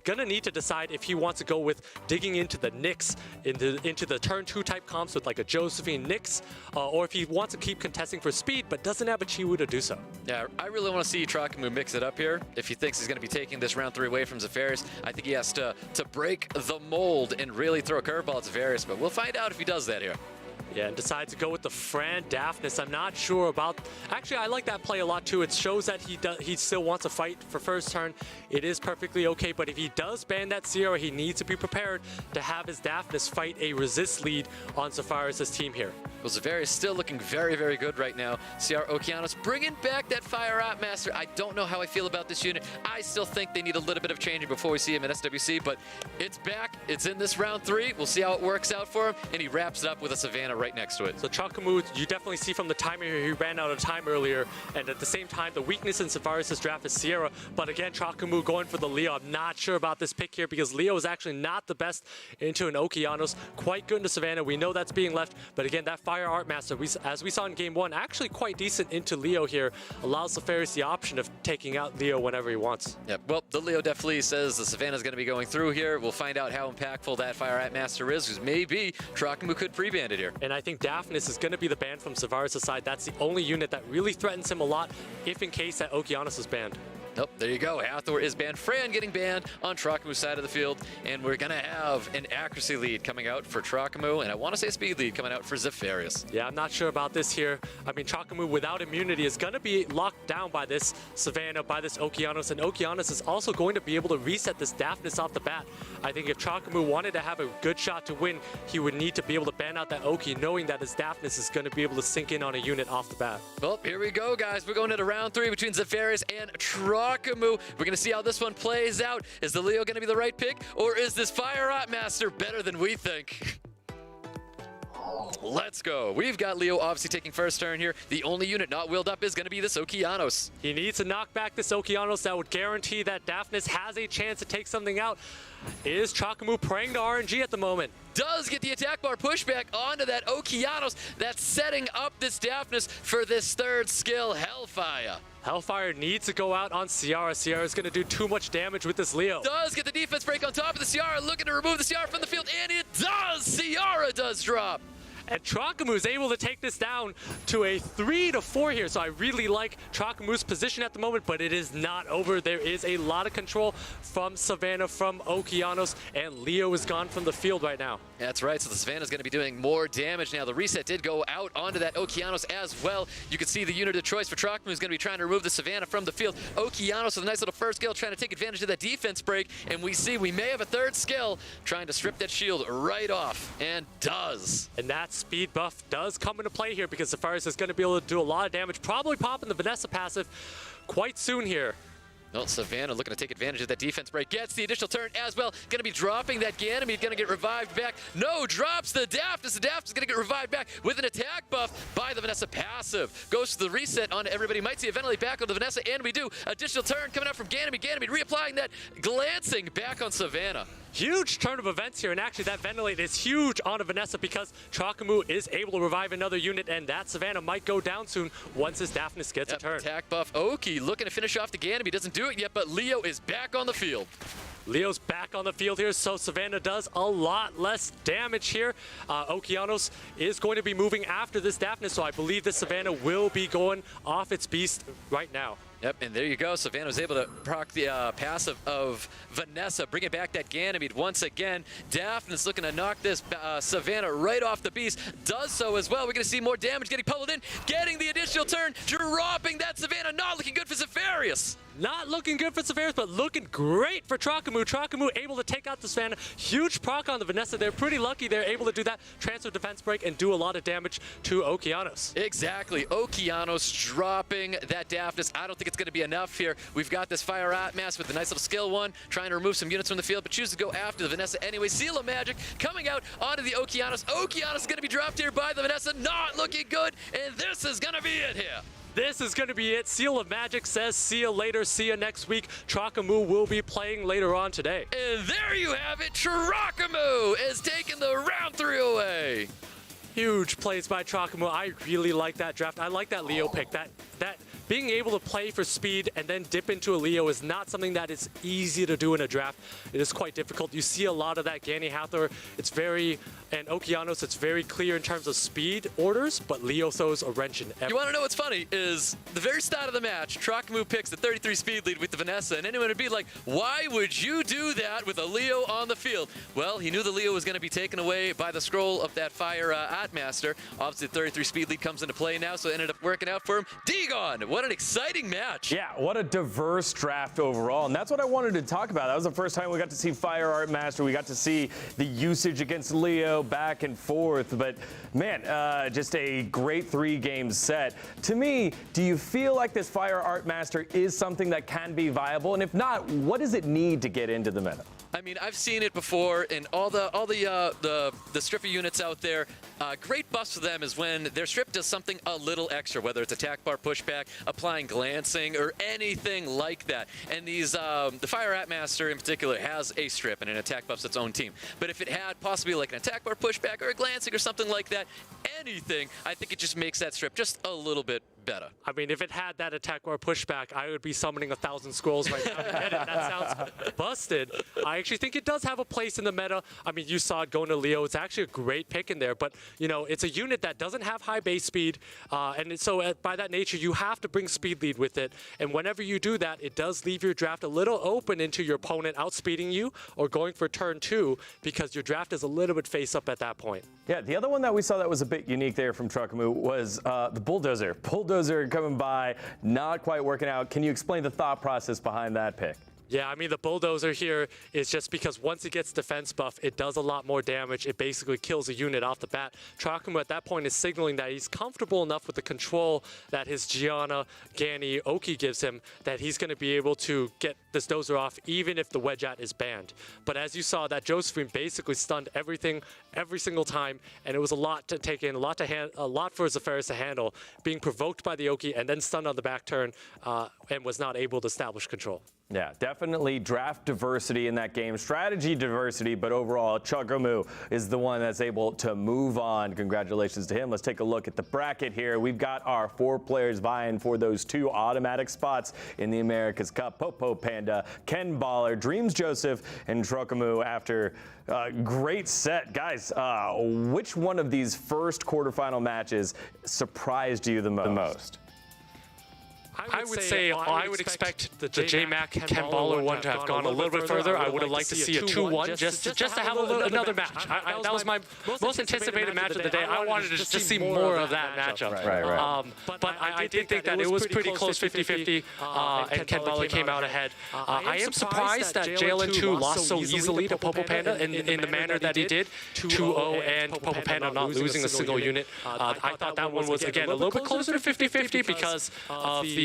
gonna need to decide if he wants to go with digging into the Nyx, into the turn 2 type comps with like a Josephine Nyx, or if he wants to keep contesting for speed but doesn't have a Chiwu to do so. Yeah, I really want to see TROKAMOO mix it up here. If he thinks he's going to be taking this round 3 away from ZEFARIOUS, I think he has to break the mold and really throw a curveball at ZEFARIOUS, but we'll find out if he does that here. Yeah, and decides to go with the Fran Daphnis. I'm not sure about... Actually, I like that play a lot, too. It shows that he still wants to fight for first turn. It is perfectly okay, but if he does ban that Sierra, he needs to be prepared to have his Daphnis fight a resist lead on ZEFARIOUS' team here. Well, ZEFARIOUS still looking very, very good right now. Sierra Okeanos bringing back that Fire Art Master. I don't know how I feel about this unit. I still think they need a little bit of changing before we see him in SWC, but it's back. It's in this round 3. We'll see how it works out for him, and he wraps it up with a Savannah right next to it. So TROKAMOO, you definitely see from the timer here, he ran out of time earlier, and at the same time, the weakness in ZEFARIOUS' draft is Sierra, but again, TROKAMOO going for the Leo. I'm not sure about this pick here because Leo is actually not the best into an Okeanos. Quite good into Savannah. We know that's being left, but again, that Fire Art Master, as we saw in Game 1, actually quite decent into Leo here, allows ZEFARIOUS the option of taking out Leo whenever he wants. Yep, well, the Leo definitely says the Savannah's going to be going through here. We'll find out how impactful that Fire Art Master is, because maybe TROKAMOO could pre-ban it here. And I think Daphnis is going to be the ban from ZEFARIOUS' side. That's the only unit that really threatens him a lot if in case that Okeanos is banned. Nope, there you go. Hathor is banned. Fran getting banned on TROKAMOO's side of the field. And we're going to have an accuracy lead coming out for TROKAMOO. And I want to say a speed lead coming out for ZEFARIOUS. Yeah, I'm not sure about this here. I mean, TROKAMOO without immunity is going to be locked down by this Savannah, by this Okeanos. And Okeanos is also going to be able to reset this Daphnis off the bat. I think if TROKAMOO wanted to have a good shot to win, he would need to be able to ban out that Oki, knowing that his Daphnis is going to be able to sink in on a unit off the bat. Well, here we go, guys. We're going into round 3 between ZEFARIOUS and TROKAMOO. We're going to see how this one plays out. Is the Leo going to be the right pick, or is this Fire Art Master better than we think? Let's go. We've got Leo obviously taking first turn here. The only unit not wheeled up is going to be this Okeanos. He needs to knock back this Okeanos. That would guarantee that Daphnis has a chance to take something out. Is TROKAMOO praying to RNG at the moment? Does get the attack bar pushback onto that Okeanos. That's setting up this Daphnis for this third skill, Hellfire. Hellfire needs to go out on Ciara. Ciara is going to do too much damage with this Leo. Does get the defense break on top of the Ciara, looking to remove the Ciara from the field, and it does! Ciara does drop. And TROKAMOO is able to take this down to a 3-4 here. So I really like TROKAMOO's position at the moment, but it is not over. There is a lot of control from Savannah, from Okeanos, and Leo is gone from the field right now. That's right, so the Savannah's going to be doing more damage now. The reset did go out onto that Okeanos as well. You can see the unit of choice for TROKAMOO is going to be trying to remove the Savannah from the field. Okeanos with a nice little first skill trying to take advantage of that defense break, and we see we may have a third skill trying to strip that shield right off, and does. And that speed buff does come into play here because ZEFARIOUS is going to be able to do a lot of damage, probably popping the Vanessa passive quite soon here. Well, Savannah looking to take advantage of that defense break. Gets the additional turn as well. Going to be dropping that Ganymede. Going to get revived back. No, drops the Daphnis. The Daphnis is going to get revived back with an attack buff by the Vanessa passive. Goes to the reset on everybody. Might see a ventilate back on the Vanessa, and we do. Additional turn coming out from Ganymede. Ganymede reapplying that, glancing back on Savannah. Huge turn of events here, and actually that ventilate is huge on a Vanessa because TROKAMOO is able to revive another unit, and that Savannah might go down soon once his Daphnis gets a turn. Attack buff. Oki looking to finish off the Ganymede. Doesn't do it yet, but Leo is back on the field. Leo's back on the field here, so Savannah does a lot less damage here. Okeanos is going to be moving after this Daphnis, so I believe this Savannah will be going off its beast right now. Yep, and there you go. Savannah was able to proc the passive of Vanessa, bringing back that Ganymede once again. Daphnis looking to knock this Savannah right off the beast. Does so as well. We're going to see more damage getting pummeled in, getting the additional turn, dropping that Savannah. Not looking good for ZEFARIOUS. Not looking good for ZEFARIOUS, but looking great for TROKAMOO. TROKAMOO able to take out the Savannah. Huge proc on the Vanessa. They're pretty lucky they're able to do that. Transfer defense break and do a lot of damage to Okeanos. Exactly. Okeanos dropping that Daphnis. I don't think it's going to be enough here. We've got this Fire Atmas with the nice little skill one, trying to remove some units from the field, but chooses to go after the Vanessa anyway. Seal of Magic coming out onto the Okeanos. Okeanos is going to be dropped here by the Vanessa. Not looking good, and this is going to be it here. This is going to be it. Seal of Magic says see you later, see you next week. TROKAMOO will be playing later on today. And there you have it. TROKAMOO is taking the round 3 away. Huge plays by TROKAMOO. I really like that draft. I like that Leo pick. That being able to play for speed and then dip into a Leo is not something that is easy to do in a draft. It is quite difficult. You see a lot of that Ganny Hathor. And Okeanos, it's very clear in terms of speed orders, but Leo throws a wrench in everything. You want to know what's funny is the very start of the match, TROKAMOO picks the 33 speed lead with the Vanessa, and anyone would be like, why would you do that with a Leo on the field? Well, he knew the Leo was going to be taken away by the scroll of that Fire Atmaster. Obviously, the 33 speed lead comes into play now, so it ended up working out for him. Dagon, what an exciting match. Yeah, what a diverse draft overall, and that's what I wanted to talk about. That was the first time we got to see Fire Artmaster. We got to see the usage against Leo back and forth, but man, just a great 3-game set. To me, do you feel like this Fire Artmaster is something that can be viable? And if not, what does it need to get into the meta? I mean, I've seen it before in all the stripper units out there. Great buffs for them is when their strip does something a little extra, whether it's attack bar pushback, applying glancing, or anything like that. And these, the Fire Atmaster in particular has a strip and an attack buffs its own team. But if it had possibly like an attack bar pushback or a glancing or something like that, anything, I think it just makes that strip just a little bit better. I mean, if it had that attack bar pushback, I would be summoning 1,000 scrolls right now to get it. That sounds busted. I actually think it does have a place in the meta. I mean, you saw it going to Leo. It's actually a great pick in there, but you know, it's a unit that doesn't have high base speed, and so by that nature, you have to bring speed lead with it. And whenever you do that, it does leave your draft a little open into your opponent outspeeding you or going for turn 2 because your draft is a little bit face up at that point. Yeah, the other one that we saw that was a bit unique there from TROKAMOO was the Bulldozer. Bulldozer coming by, not quite working out. Can you explain the thought process behind that pick? Yeah, I mean, the Bulldozer here is just because once it gets defense buff, it does a lot more damage. It basically kills a unit off the bat. TROKAMOO at that point is signaling that he's comfortable enough with the control that his Gianna, Ganny, Oki gives him that he's going to be able to get this Dozer off even if the Wedgeat is banned. But as you saw, that Josephine basically stunned everything every single time, and it was a lot to take in, a lot for ZEFARIOUS to handle, being provoked by the Oki and then stunned on the back turn, and was not able to establish control. Yeah, definitely draft diversity in that game, strategy diversity, but overall, TROKAMOO is the one that's able to move on. Congratulations to him. Let's take a look at the bracket here. We've got our 4 players vying for those 2 automatic spots in the America's Cup. POPOPANDA, KENBALLER, DRMZJOSEPH, and TROKAMOO after a great set. Guys, which one of these first quarterfinal matches surprised you the most? I would expect the JMAK KENBALLER one to have gone a little bit further. I would have liked to see a 2-1 just to have another match. That was my most anticipated match of the day. I wanted to just see more of that matchup. Right. But I did think that it was pretty close 50-50, and KENBALLER came out ahead. I am surprised that JLN2 lost so easily to POPOPANDA in the manner that he did, 2-0 and POPOPANDA not losing a single unit. I thought that one was, again, a little bit closer to 50-50 because of the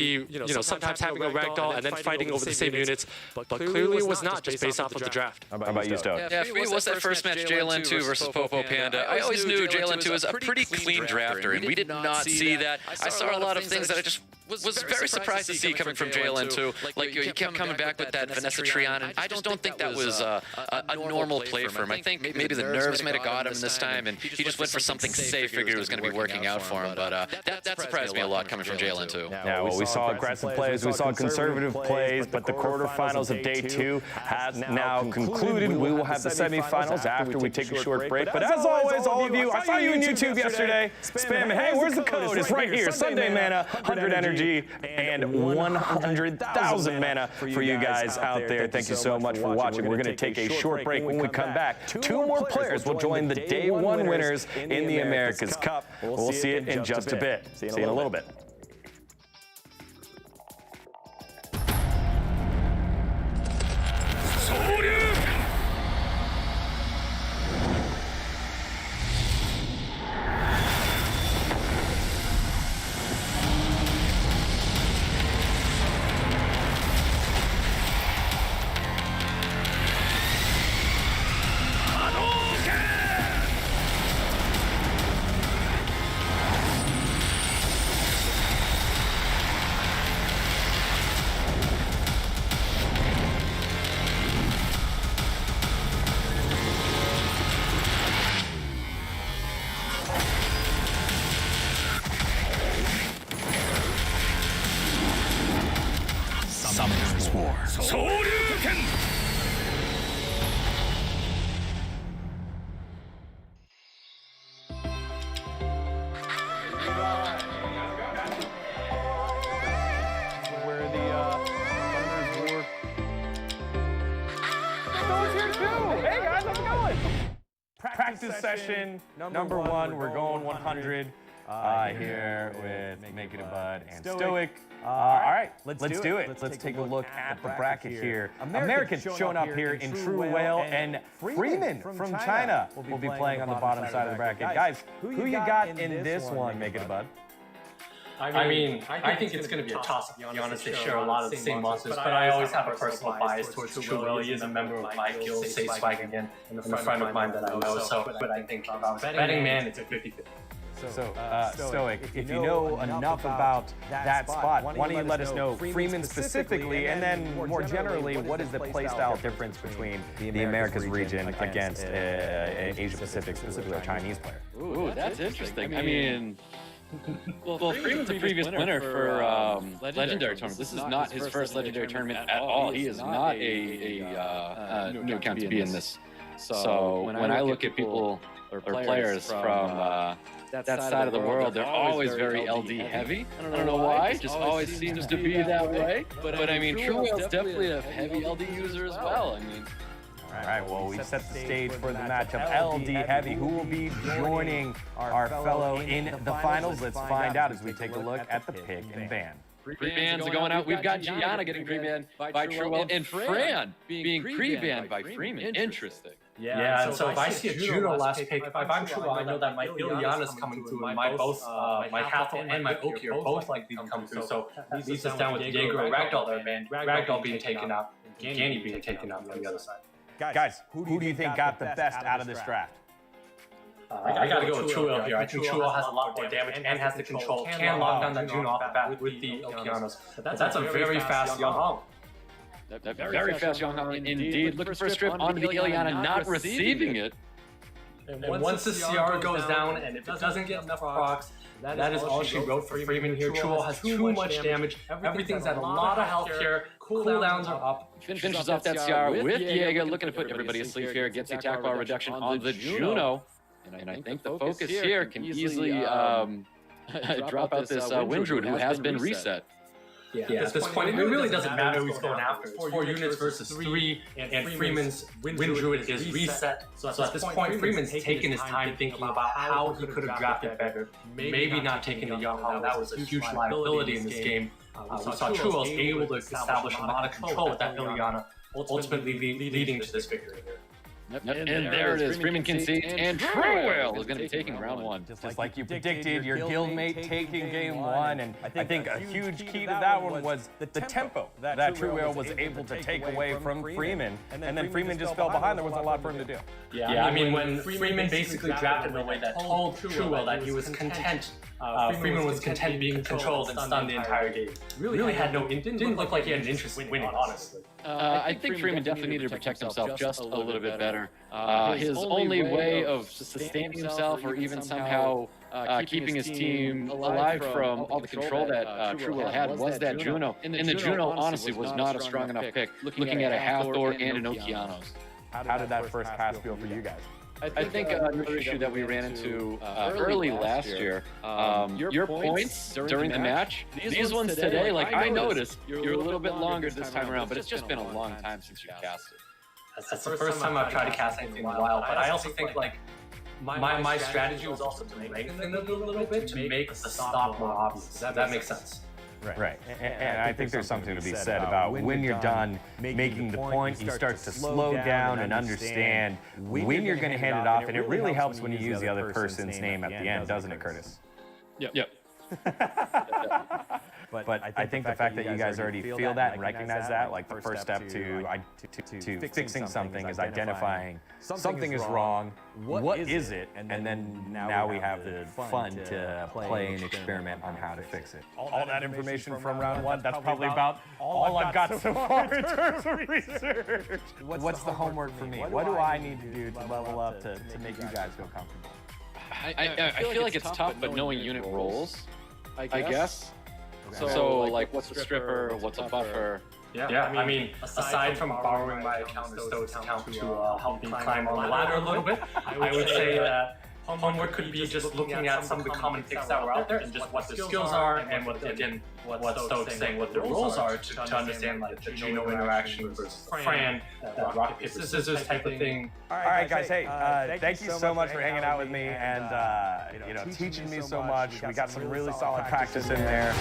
sometimes having a ragdoll and then fighting over the same units, but clearly it was not just based off of the draft. How about you, Stoke? Yeah, for me, it was that first match, JLN2 versus POPOPANDA. I always knew JLN2 was a pretty clean drafter, and we did not see that. I saw a lot of things that I just was very surprised to see coming from JLN2. Like, he kept coming back with that Vanessa Trion, and I just don't think that was a normal play for him. I think maybe the nerves might have got him this time, and he just went for something safe, figured it was going to be working out for him. But that surprised me a lot coming from JLN2. Yeah, well, we saw aggressive plays, we saw conservative plays, but the quarterfinals of day 2 has now concluded. We will have the semifinals after we take a short break. But as always, all of you, I saw you on YouTube yesterday spamming, hey, where's the code? It's right here. Sunday Mana, 100 energy, and 100,000 mana for you guys out there. Thank you so much for watching. We're going to take a short break. When we come back, 2 more players will join the day 1 winners in the America's Cup. We'll see it in just a bit. See you in a little bit. Summoner's War. Where the Summoner's War goes here too. Hey guys, how's it going? Practice session number 1. We're going 100 here with Make It a Bud and Stoic. All right, let's do it. Let's take a look at the bracket here. Americans showing up here in True Whale, and Freeman from China will be playing on the bottom side of the bracket. Guys, who you got in this one, Make It a Bud? I mean, I think it's going to be a toss-up, to be honest. They share a lot of the same monsters, but I always have a personal bias towards True Whale. He is a member of my guild, Say Swag again, and a friend of mine that I know. But I think if I was betting man, it's a 50-50. So, Stoic, if you know enough about that spot, why don't you let us know Freeman specifically, and then more generally, what is the playstyle difference between the Americas region against Asia Pacific, specifically a Chinese player? Ooh, that's interesting. I mean, well, Freeman's a previous winner for Legendary Tournament. This is not his first Legendary Tournament at all. He is not a new account to be in this. So when I look at people or players from that side of the world, they're always very LD heavy. I don't know why, just always seems to be that way. But I mean, True Whale's definitely a heavy LD user as well. I mean, all right, well, we've set the stage for the matchup. LD Heavy, who will be joining our fellow in the finals? Let's find out as we take a look at the pick and ban. Pre-bans are going out. We've got Gianna getting pre-banned by True Whale, and Fran being pre-banned by Freeman. Interesting. Yeah, and so if I see a Judo last pick, if I'm True, I know that my Ileana's coming through, and my Hathel and my Oki are both likely to come through. So leaves us down with Jaeger and Ragdoll there, man. Ragdoll being taken out, and Gani being taken out on the other side. Guys, who do you think got the best out of this draft? I gotta go with Chuo here. I think Chuo has a lot more damage and has the control, can lock down that Juno off the bat with the Okeanos. But that's a very fast Young Hong. Very fast Young Hong indeed. Looking for a strip onto the Ileana, not receiving it. And once the CR goes down, and if it doesn't get enough procs, that is all she wrote for Freeman here. Chuo has too much damage. Everything's at a lot of health here. Cooldowns are up. Finishes off that CR with Diego, looking to put everybody asleep here. Gets the attack bar reduction on the Juno. And I think the focus here can easily drop out this Windruid, who has been reset. Yeah, at this point, it really doesn't matter who he's going after. It's 4 units versus 3, and Freeman's Windruid is reset. So at this point, Freeman's taking his time thinking about how he could have drafted better. Maybe not taking the Young Hong. That was a huge liability in this game. We saw Chuo was able to establish a lot of control with that Ileana, ultimately leading to this victory here. And there it is. Freeman concedes, and Truewell is going to be taking round 1. Just like you predicted, your guildmate taking game 1, and I think a huge key to that one was the tempo that Truewell was able to take away from Freeman, and then Freeman just fell behind. There wasn't a lot for him to do. Yeah, I mean, when Freeman basically drafted in a way that told Truewell that he was content, Freeman was content being controlled and stunned the entire game. Really had no, didn't look like he had an interest in winning, honestly. I think Freeman definitely needed to protect himself just a little bit better. His only way of sustaining himself, or even somehow keeping his team alive from all the control that Truewell had, was that Juno. And the Juno, honestly, was not a strong enough pick, looking at a Hathor and an Okeanos. How did that first pass feel for you guys? I think another issue that we ran into early last year, your points during the match, these ones today, like I noticed, you're a little bit longer this time around, but it's just been a long time since you casted. That's the first time I've tried to cast anything in a while, but I also think like my strategy was also to lengthen it a little bit to make the stop more obvious. That makes sense. Right. And I think there's something to be said about when you're done making the point, he starts to slow down and understand when you're going to hand it off, and it really helps when you use the other person's name at the end, doesn't it, Curtis? Yep. But I think the fact that you guys already feel that and recognize that, like the first step to fixing something is identifying something is wrong, what is it, and then now we have the fun to play and experiment on how to fix it. All that information from round 1, that's probably about all I've got so far in terms of research. What's the homework for me? What do I need to do to level up to make you guys feel comfortable? I feel like it's tough, but knowing unit roles, I guess. So like, what's a stripper? What's a buffer? Yeah, I mean, aside from borrowing my account or Stowe's account to help me climb on the ladder a little bit, I would say that homework could be just looking at some of the common picks that were out there and just what the skills are and what Stowe's saying, what the rules are to understand like the Juno interaction versus Fran, that rock, paper, scissors type of thing. All right, guys. Hey, thank you so much for hanging out with me and teaching me so much. We got some really solid practice in there.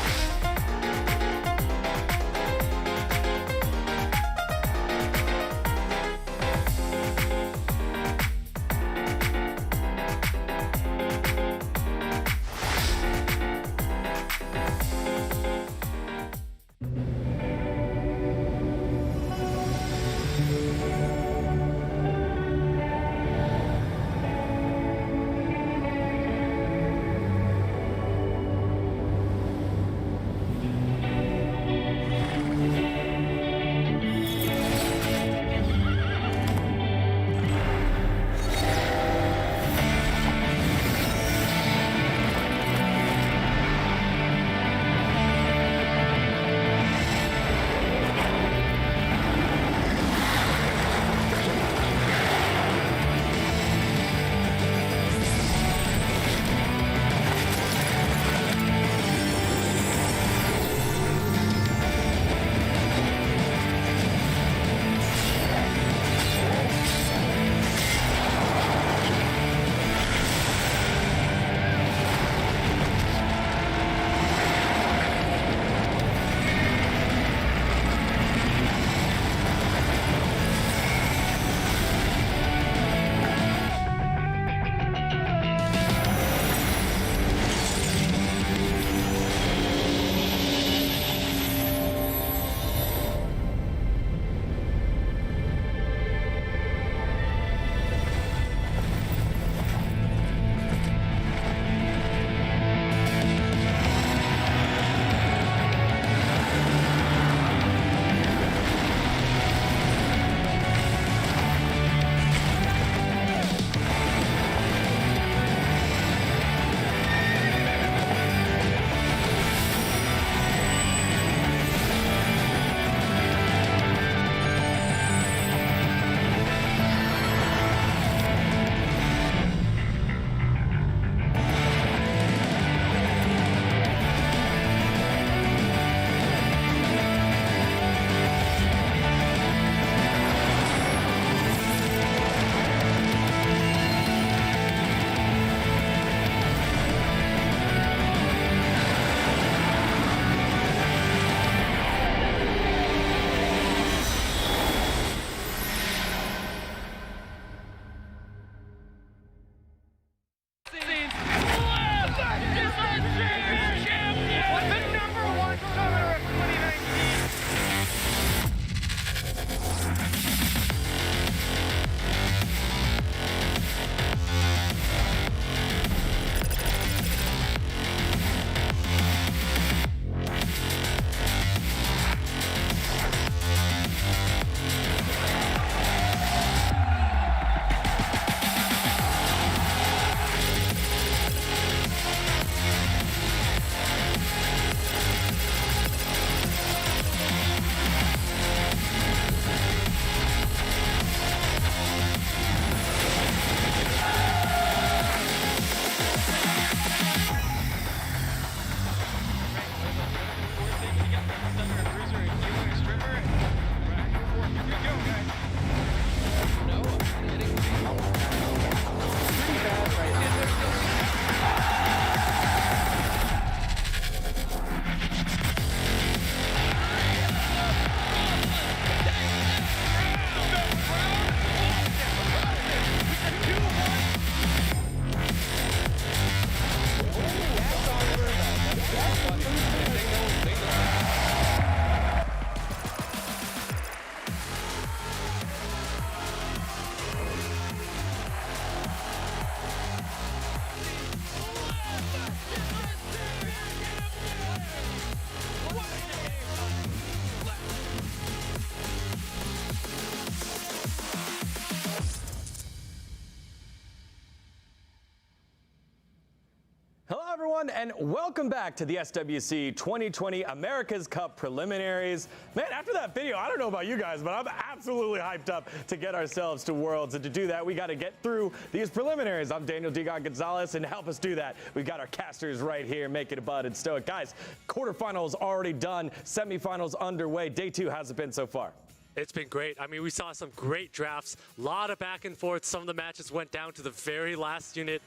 and welcome back to the SWC 2020 America's Cup preliminaries. Man, after that video, I don't know about you guys, but I'm absolutely hyped up to get ourselves to Worlds. And to do that, we got to get through these preliminaries. I'm Daniel Digon Gonzalez, and to help us do that, we've got our casters right here, making it Bud and Stoic. Guys, quarterfinals already done, semifinals underway. Day 2, how's it been so far? It's been great. I mean, we saw some great drafts, a lot of back and forth. Some of the matches went down to the very last unit.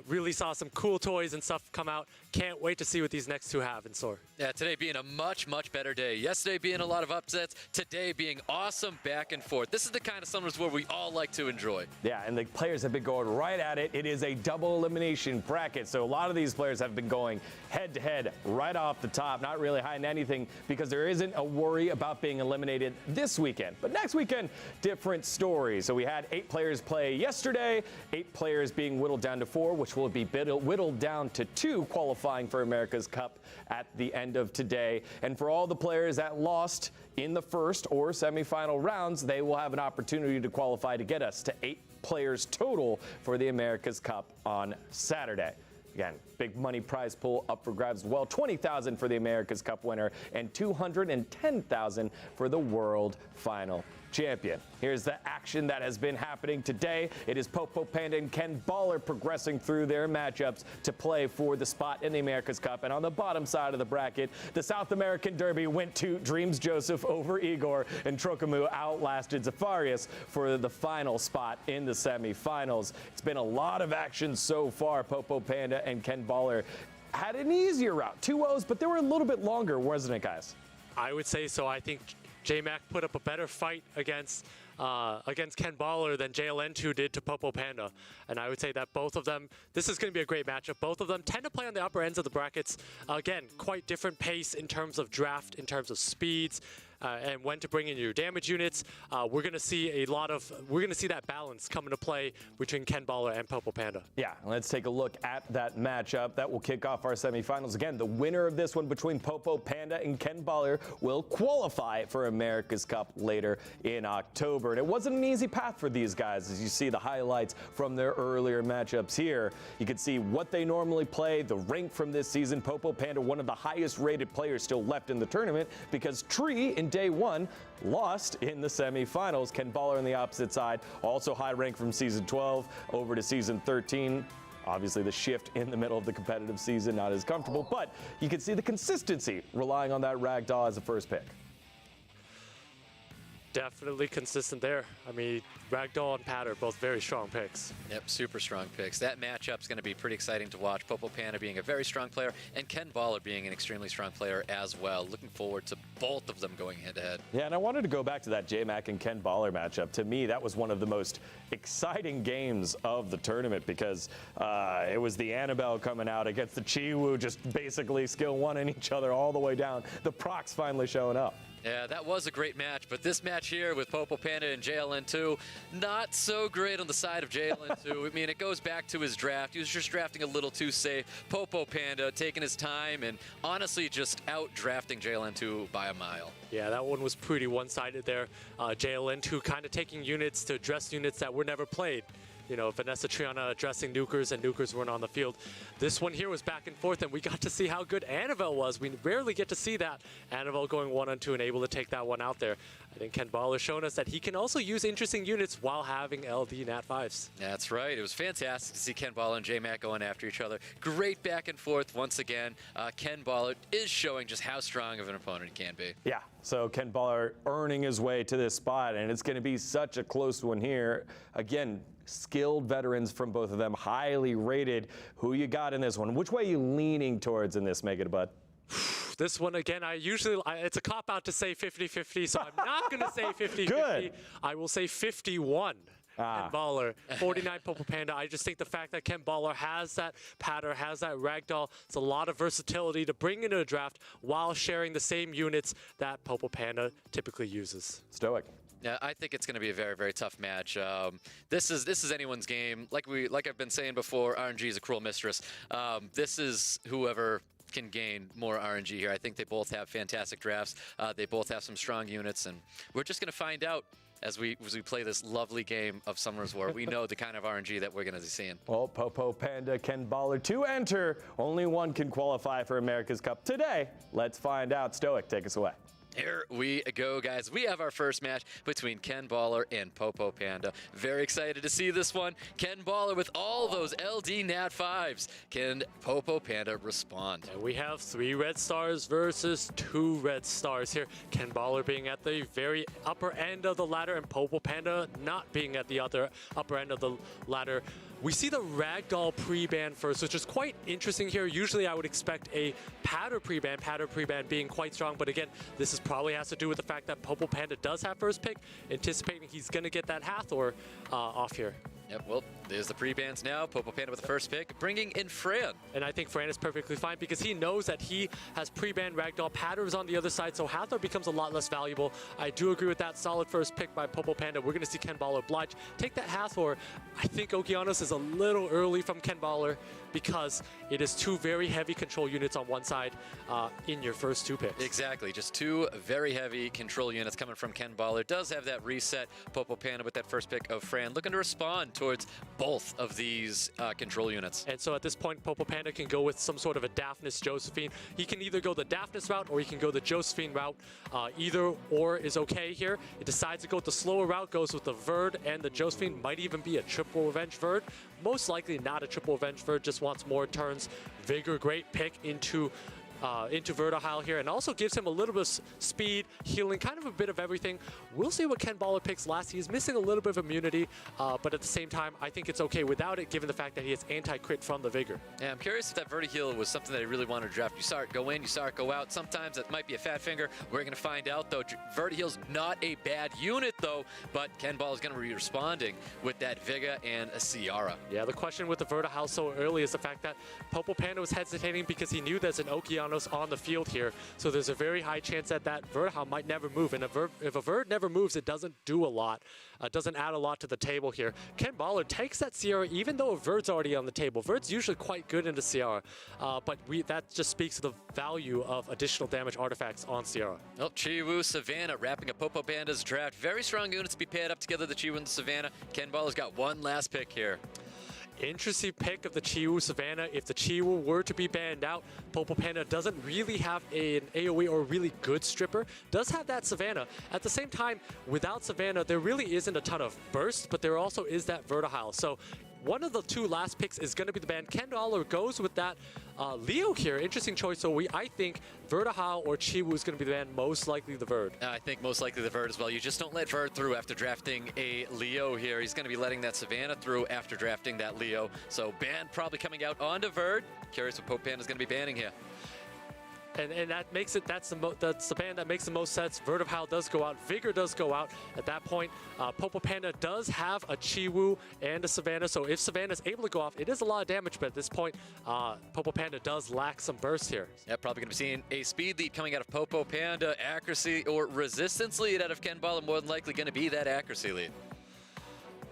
Really saw some cool toys and stuff come out. Can't wait to see what these next two have in store. Yeah, today being a much, much better day. Yesterday being a lot of upsets. Today being awesome back and forth. This is the kind of summers where we all like to enjoy. Yeah, and the players have been going right at it. It is a double elimination bracket, so a lot of these players have been going head-to-head right off the top, not really hiding anything because there isn't a worry about being eliminated this weekend. But next weekend, different story. So we had 8 players play yesterday, 8 players being whittled down to 4, which will be whittled down to 2 qualifying for America's Cup at the end of today. And for all the players that lost in the first or semifinal rounds, they will have an opportunity to qualify to get us to 8 players total for the America's Cup on Saturday. Again, big money prize pool up for grabs as well. $20,000 for the America's Cup winner and $210,000 for the World Final Champion. Here's the action that has been happening today. It is POPOPANDA and KENBALLER progressing through their matchups to play for the spot in the America's Cup. And on the bottom side of the bracket, the South American Derby went to DRMZJOSEPH over Igor, and TROKAMOO outlasted ZEFARIOUS for the final spot in the semifinals. It's been a lot of action so far. POPOPANDA and KENBALLER had an easier route, 2 O's, but they were a little bit longer, wasn't it, guys? I would say so. I think JMAK put up a better fight against KENBALLER than JLN2 did to POPOPANDA. And I would say that both of them, this is going to be a great matchup. Both of them tend to play on the upper ends of the brackets. Again, quite different pace in terms of draft, in terms of speeds, and when to bring in your damage units. We're going to see that balance come into play between KENBALLER and POPOPANDA. Yeah, let's take a look at that matchup. That will kick off our semifinals. Again, the winner of this one between POPOPANDA and KENBALLER will qualify for America's Cup later in October. And it wasn't an easy path for these guys. As you see the highlights from their earlier matchups here, you can see what they normally play, the rank from this season. POPOPANDA, one of the highest rated players still left in the tournament, because Tree in Day 1 lost in the semifinals. KENBALLER on the opposite side, also high rank from Season 12 over to Season 13. Obviously, the shift in the middle of the competitive season, not as comfortable, but you can see the consistency relying on that Ragdoll as a first pick. Definitely consistent there. I mean, Ragdoll and Pat are both very strong picks. Yep, super strong picks. That matchup's going to be pretty exciting to watch. POPOPANDA being a very strong player and KENBALLER being an extremely strong player as well. Looking forward to both of them going head-to-head. Yeah, and I wanted to go back to that JMAK and KENBALLER matchup. To me, that was one of the most exciting games of the tournament because it was the Annabelle coming out against the Chiwoo, just basically skill one-in each other all the way down. The procs finally showing up. Yeah, that was a great match, but this match here with POPOPANDA and JLN2, not so great on the side of JLN2. I mean, it goes back to his draft. He was just drafting a little too safe. POPOPANDA taking his time and honestly just out-drafting JLN2 by a mile. Yeah, that one was pretty one-sided there. JLN2 kind of taking units to address units that were never played. You know, Vanessa Triana addressing nukers, and nukers weren't on the field. This one here was back and forth, and we got to see how good Annabelle was. We rarely get to see that. Annabelle going 1-on-2 and able to take that one out there. I think KENBALLER showing us that he can also use interesting units while having LD Nat 5s. That's right. It was fantastic to see KENBALLER and JMAK going after each other. Great back and forth once again. KENBALLER is showing just how strong of an opponent he can be. Yeah, so KENBALLER earning his way to this spot, and it's going to be such a close one here. Again, skilled veterans from both of them, highly rated. Who you got in this one? Which way are you leaning towards in this, Make It a Bud? This one, again, it's a cop-out to say 50-50, so I'm not going to say 50-50. Good. I will say 51. KENBALLER, 49 POPOPANDA. I just think the fact that KENBALLER has that pattern, has that Ragdoll, it's a lot of versatility to bring into a draft while sharing the same units that POPOPANDA typically uses. Stoic. Yeah, I think it's going to be a very, very tough match. This is anyone's game. Like I've been saying before, RNG is a cruel mistress. This is whoever can gain more RNG here. I think they both have fantastic drafts. They both have some strong units, and we're just going to find out as we play this lovely game of Summoner's War. We know the kind of RNG that we're going to be seeing. Well, POPOPANDA, KENBALLER to enter. Only one can qualify for America's Cup today. Let's find out. Stoic, take us away. Here we go, guys. We have our first match between KENBALLER and POPOPANDA. Very excited to see this one. KENBALLER with all those LD Nat 5s. Can POPOPANDA respond? And we have 3 red stars versus 2 red stars here. KENBALLER being at the very upper end of the ladder and POPOPANDA not being at the other upper end of the ladder. We see the Ragdoll pre-ban first, which is quite interesting here. Usually I would expect a Patter pre-ban being quite strong, but again, this is probably has to do with the fact that POPOPANDA does have first pick, anticipating he's going to get that Hathor off here. Yep, well, there's the pre-bans now. POPOPANDA with the first pick, bringing in Fran. And I think Fran is perfectly fine because he knows that he has pre-banned Ragdoll. Patter is on the other side, so Hathor becomes a lot less valuable. I do agree with that. Solid first pick by POPOPANDA. We're going to see KENBALLER oblige. Take that Hathor. I think Okeanos is a little early from KENBALLER because it is 2 very heavy control units on one side in your first 2 picks. Exactly, just 2 very heavy control units coming from KENBALLER. Does have that reset. POPOPANDA with that first pick of Fran, looking to respond towards both of these control units. And so at this point, POPOPANDA can go with some sort of a Daphnis Josephine. He can either go the Daphnis route or he can go the Josephine route. Either or is okay here. It decides to go with the slower route, goes with the Verd and the Josephine. Might even be a triple revenge Verd. Most likely not a triple revenge Verd, just wants more turns. Vigor, great pick into Vertihile here, and also gives him a little bit of speed, healing, kind of a bit of everything. We'll see what KENBALLER picks last. He's missing a little bit of immunity, but at the same time, I think it's okay without it, given the fact that he has anti-crit from the Vigor. Yeah, I'm curious if that Vertihile was something that he really wanted to draft. You saw it go in, you saw it go out. Sometimes it might be a fat finger. We're going to find out, though. Vertihile's not a bad unit, though, but KENBALLER is going to be responding with that Vigor and a Ciara. Yeah, the question with the Vertihile so early is the fact that POPOPANDA was hesitating because he knew there's an Okeanos on the field here, so there's a very high chance that that Vertihile might never move, and if a Verd never moves, it doesn't do a lot. Doesn't add a lot to the table here. KENBALLER takes that Ciara even though a Verd's already on the table. Verd's usually quite good into Ciara, but that just speaks to the value of additional damage artifacts on Ciara. Oh, Chiwu, Savannah wrapping up POPOPANDA's draft. Very strong units to be paired up together, the Chiwu and the Savannah. KENBALLER's got one last pick here. Interesting pick of the Chiwu Savannah. If the Chiwu were to be banned out, POPOPANDA doesn't really have an AoE or really good stripper. Does have that Savannah. At the same time, without Savannah, there really isn't a ton of burst, but there also is that Vertihile. So one of the 2 last picks is going to be the ban. KENBALLER goes with that Leo here. Interesting choice. So I think Vertihile or Chiwu is going to be the ban. Most likely the Verd. I think most likely the Verd as well. You just don't let Verd through after drafting a Leo here. He's going to be letting that Savannah through after drafting that Leo. So ban probably coming out onto Verd. Curious what POPOPANDA is going to be banning here. And that makes it, that's the ban that makes the most sense. Vertihile does go out, Vigor does go out. At that point, POPOPANDA does have a Chiwu and a Savannah, so if Savannah is able to go off, it is a lot of damage, but at this point, POPOPANDA does lack some burst here. Yeah, probably going to be seeing a speed lead coming out of POPOPANDA, accuracy or resistance lead out of KENBALLER, more than likely going to be that accuracy lead.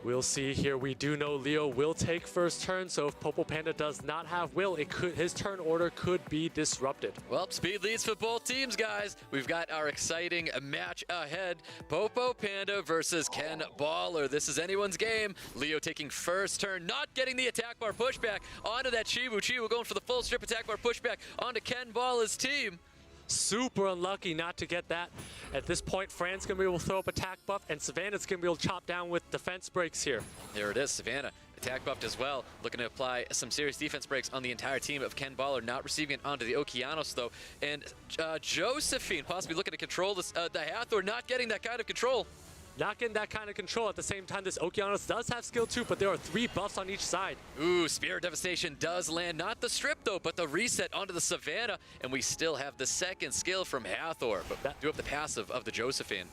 We'll see here. We do know Leo will take first turn, so if POPOPANDA does not have will, his turn order could be disrupted. Well, speed leads for both teams, guys. We've got our exciting match ahead. POPOPANDA versus KENBALLER. This is anyone's game. Leo taking first turn, not getting the attack bar pushback onto that Chiwu. Chiwu going for the full strip attack bar pushback onto KENBALLER's team. Super unlucky not to get that. At this point, Fran's going to be able to throw up attack buff, and Savannah's going to be able to chop down with defense breaks here. There it is, Savannah. Attack buffed as well, looking to apply some serious defense breaks on the entire team of KENBALLER, not receiving it onto the Okeanos though. And Josephine possibly looking to control this, the Hathor, not getting that kind of control. Not getting that kind of control. At the same time, this Okeanos does have skill too, but there are 3 buffs on each side. Ooh, Spirit Devastation does land. Not the strip though, but the reset onto the Savannah. And we still have the second skill from Hathor, but do have the passive of the Josephine.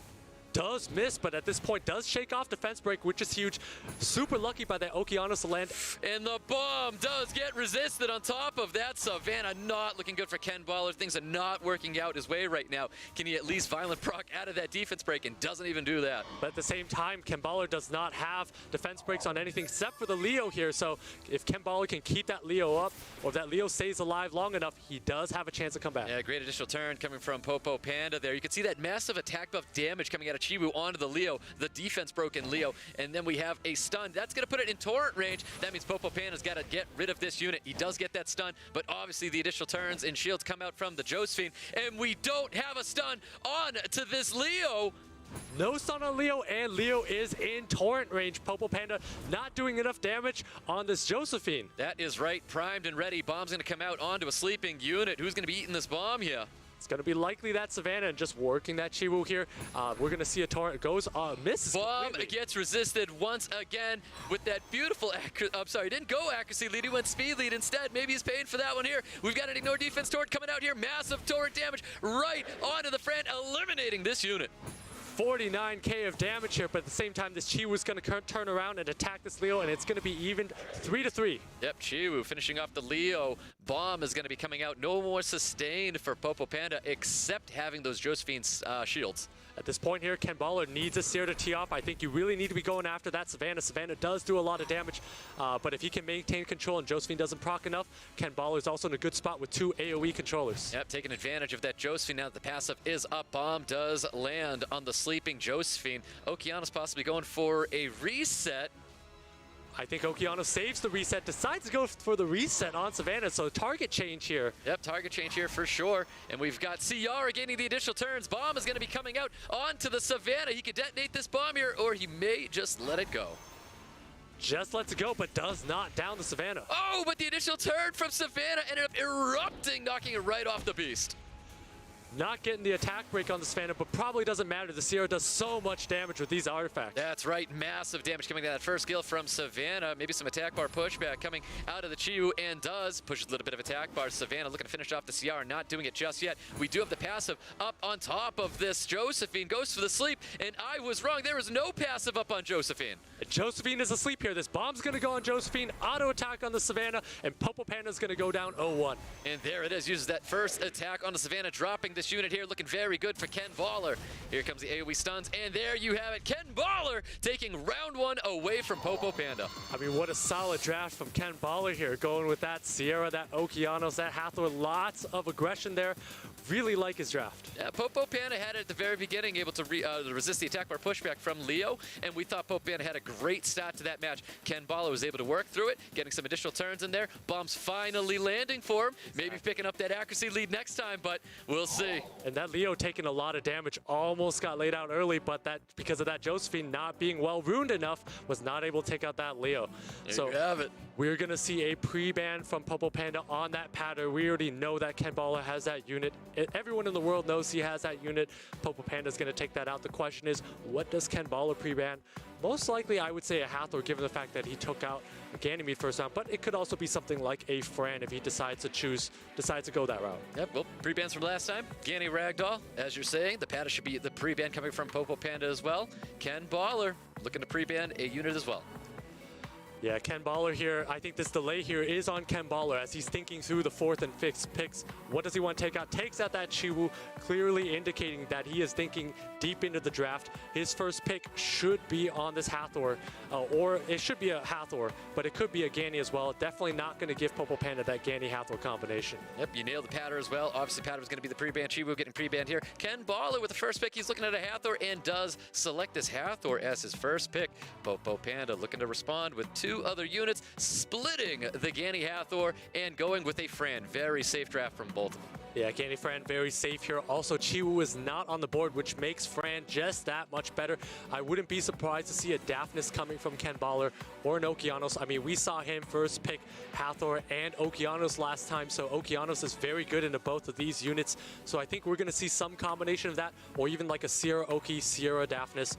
Does miss, but at this point does shake off defense break, which is huge. Super lucky by that Okeanos to land. And the bomb does get resisted on top of that. Savannah not looking good for KENBALLER. Things are not working out his way right now. Can he at least violent proc out of that defense break, and doesn't even do that. But at the same time, KENBALLER does not have defense breaks on anything except for the Leo here. So if KENBALLER can keep that Leo up, or if that Leo stays alive long enough, he does have a chance to come back. Yeah, great additional turn coming from POPOPANDA there. You can see that massive attack buff damage coming out of Chiwu onto the Leo, the defense broken Leo, and then we have a stun. That's going to put it in torrent range. That means POPOPANDA's got to get rid of this unit. He does get that stun, but obviously the additional turns and shields come out from the Josephine, and we don't have a stun on to this Leo. No stun on Leo, and Leo is in torrent range. POPOPANDA not doing enough damage on this Josephine. That is right, primed and ready. Bomb's going to come out onto a sleeping unit. Who's going to be eating this bomb here? It's going to be likely that Savannah and just working that Chiwu here. We're going to see a torrent goes, misses. Bomb completely. gets resisted once again with that beautiful didn't go accuracy lead, he went speed lead instead. Maybe he's paying for that one here. We've got an ignore defense torrent coming out here. Massive torrent damage right onto the friend, eliminating this unit. 49k of damage here, but at the same time, this Chiwu's going to turn around and attack this Leo, and it's going to be even 3-3. Yep, Chiwu finishing off the Leo. Bomb is going to be coming out. No more sustained for POPOPANDA, except having those Josephine's shields. At this point here, KENBALLER needs a Seer to tee off. I think you really need to be going after that Savannah. Savannah does do a lot of damage, but if he can maintain control and Josephine doesn't proc enough, KENBALLER is also in a good spot with 2 AoE controllers. Yep, taking advantage of that Josephine now that the passive is up. Bomb does land on the sleeping Josephine. Okeanos possibly going for a reset. I think Okeanos saves the reset, decides to go for the reset on Savannah, so target change here. Yep, target change here for sure. And we've got Ciara gaining the additional turns. Bomb is going to be coming out onto the Savannah. He could detonate this bomb here, or he may just let it go. Just lets it go, but does not down the Savannah. Oh, but the additional turn from Savannah ended up erupting, knocking it right off the beast. Not getting the attack break on the Savannah, but probably doesn't matter. The Sierra does so much damage with these artifacts. That's right, massive damage coming to that first kill from Savannah. Maybe some attack bar pushback coming out of the Chiwu, and does pushes a little bit of attack bar. Savannah looking to finish off the Ciara, not doing it just yet. We do have the passive up on top of this Josephine. Goes for the sleep, and I was wrong. There is no passive up on Josephine. Josephine is asleep here. This bomb's going to go on Josephine, auto attack on the Savannah, and POPOPANDA's going to go down 0-1. And there it is, uses that first attack on the Savannah, dropping this unit here, looking very good for KENBALLER. Here comes the AoE stuns, and there you have it. KENBALLER taking round 1 away from POPOPANDA. I mean, what a solid draft from KENBALLER here, going with that Sierra, that Okeanos, that Hathor. Lots of aggression there. Really like his draft. Yeah, POPOPANDA had it at the very beginning, able to resist the attack bar pushback from Leo, and we thought POPOPANDA had a great start to that match. KENBALLER was able to work through it, getting some additional turns in there. Bombs finally landing for him. Maybe picking up that accuracy lead next time, but we'll see. And that Leo taking a lot of damage, almost got laid out early, but that because of that Josephine not being well ruined enough, was not able to take out that Leo. There you have it. We're going to see a pre-ban from POPOPANDA on that pattern. We already know that KENBALLER has that unit. Everyone in the world knows he has that unit. POPOPANDA is going to take that out. The question is, what does KENBALLER pre-ban? Most likely, I would say a Hathor, given the fact that he took out Ganymede first round, but it could also be something like a Fran if he decides to go that route. Yep, well, pre-bans from last time. Ganny Ragdoll, as you're saying, the pattern should be the pre-ban coming from POPOPANDA as well. KENBALLER looking to pre-ban a unit as well. Yeah, KENBALLER here. I think this delay here is on KENBALLER as he's thinking through the 4th and 5th picks. What does he want to take out? Takes out that Chiwu, clearly indicating that he is thinking deep into the draft. His first pick should be on this Hathor, or it should be a Hathor, but it could be a Ganny as well. Definitely not going to give POPOPANDA that Ganny-Hathor combination. Yep, you nailed the pattern as well. Obviously, pattern was going to be the pre-ban. Chiwu getting pre-banned here. KENBALLER with the first pick. He's looking at a Hathor and does select this Hathor as his first pick. POPOPANDA looking to respond with 2 other units, splitting the Ganny Hathor and going with a Fran. Very safe draft from both of them. Yeah, Ganny Fran very safe here. Also, Chiwu is not on the board, which makes Fran just that much better. I wouldn't be surprised to see a Daphnis coming from KENBALLER or an Okeanos. I mean, we saw him first pick Hathor and Okeanos last time, so Okeanos is very good into both of these units. So I think we're going to see some combination of that, or even like a Sierra Oki, Sierra Daphnis.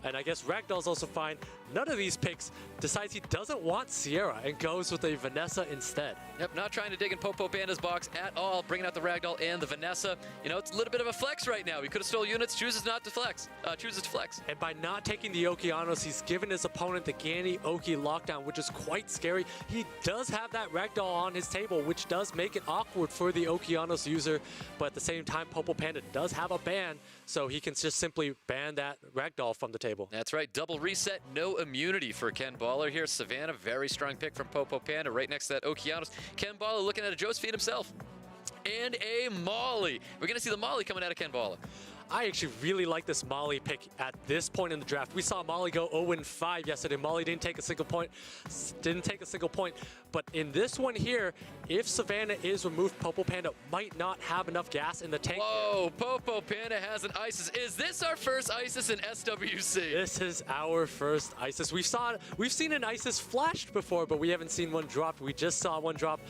And I guess Ragdoll's also fine. None of these picks decides he doesn't want Sierra and goes with a Vanessa instead. Yep, not trying to dig in POPOPANDA's box at all, bringing out the Ragdoll and the Vanessa. You know, it's a little bit of a flex right now. He could have stole units, chooses not to flex. Chooses to flex. And by not taking the Okeanos, he's given his opponent the Ganny Oki lockdown, which is quite scary. He does have that Ragdoll on his table, which does make it awkward for the Okeanos user. But at the same time, POPOPANDA does have a ban, so he can just simply ban that Ragdoll from the table. That's right, double reset, no immunity for KENBALLER here. Savannah, very strong pick from POPOPANDA right next to that Okeanos. KENBALLER looking at a Josephine himself. And a Molly. We're going to see the Molly coming out of KENBALLER. I actually really like this Molly pick at this point in the draft. We saw Molly go 0-5 yesterday. Molly didn't take a single point. But in this one here, if Savannah is removed, POPOPANDA might not have enough gas in the tank. Whoa, POPOPANDA has an ISIS. Is this our first ISIS in SWC? This is our first ISIS. We've seen an ISIS flashed before, but we haven't seen one dropped. We just saw one drop.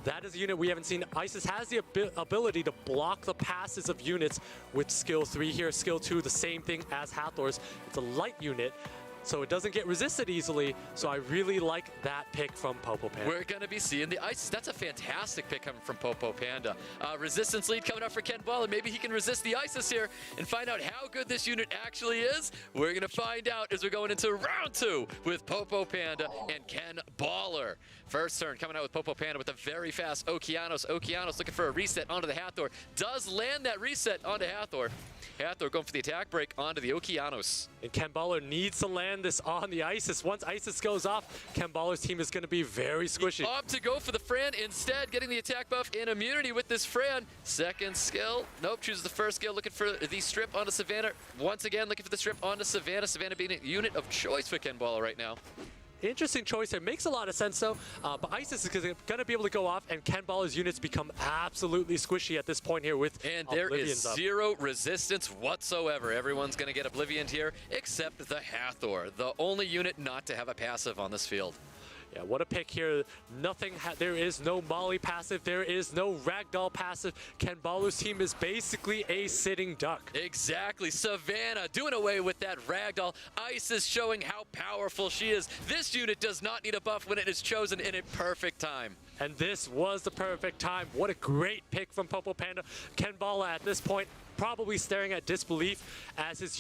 That is a unit we haven't seen. ISIS has the ability to block the passes of units with skill 3 here. Skill 2, the same thing as Hathor's. It's a light unit, so it doesn't get resisted easily. So I really like that pick from POPOPANDA. We're going to be seeing the ISIS. That's a fantastic pick coming from POPOPANDA. Resistance lead coming up for KENBALLER. Maybe he can resist the ISIS here and find out how good this unit actually is. We're going to find out as we're going into round 2 with POPOPANDA and KENBALLER. First turn coming out with POPOPANDA with a very fast Okeanos. Okeanos looking for a reset onto the Hathor. Does land that reset onto Hathor. Hathor going for the attack break onto the Okeanos. And KENBALLER needs to land this on the ISIS. Once ISIS goes off, KENBALLER's team is going to be very squishy. Opt to go for the Fran instead, getting the attack buff and immunity with this Fran. Second skill. Nope, chooses the first skill, looking for the strip onto Savannah. Once again, looking for the strip onto Savannah. Savannah being a unit of choice for KENBALLER right now. Interesting choice here. Makes a lot of sense, though. But ISIS is going to be able to go off, and KENBALLER's units become absolutely squishy at this point here with And there is Oblivions zero resistance whatsoever. Everyone's going to get Oblivion here, except the Hathor, the only unit not to have a passive on this field. Yeah, what a pick here. There is no Molly passive. There is no Ragdoll passive. KENBALLER's team is basically a sitting duck. Exactly. Savannah doing away with that Ragdoll. ISIS showing how powerful she is. This unit does not need a buff when it is chosen in a perfect time. And this was the perfect time. What a great pick from POPOPANDA. KENBALLER at this point probably staring at disbelief as his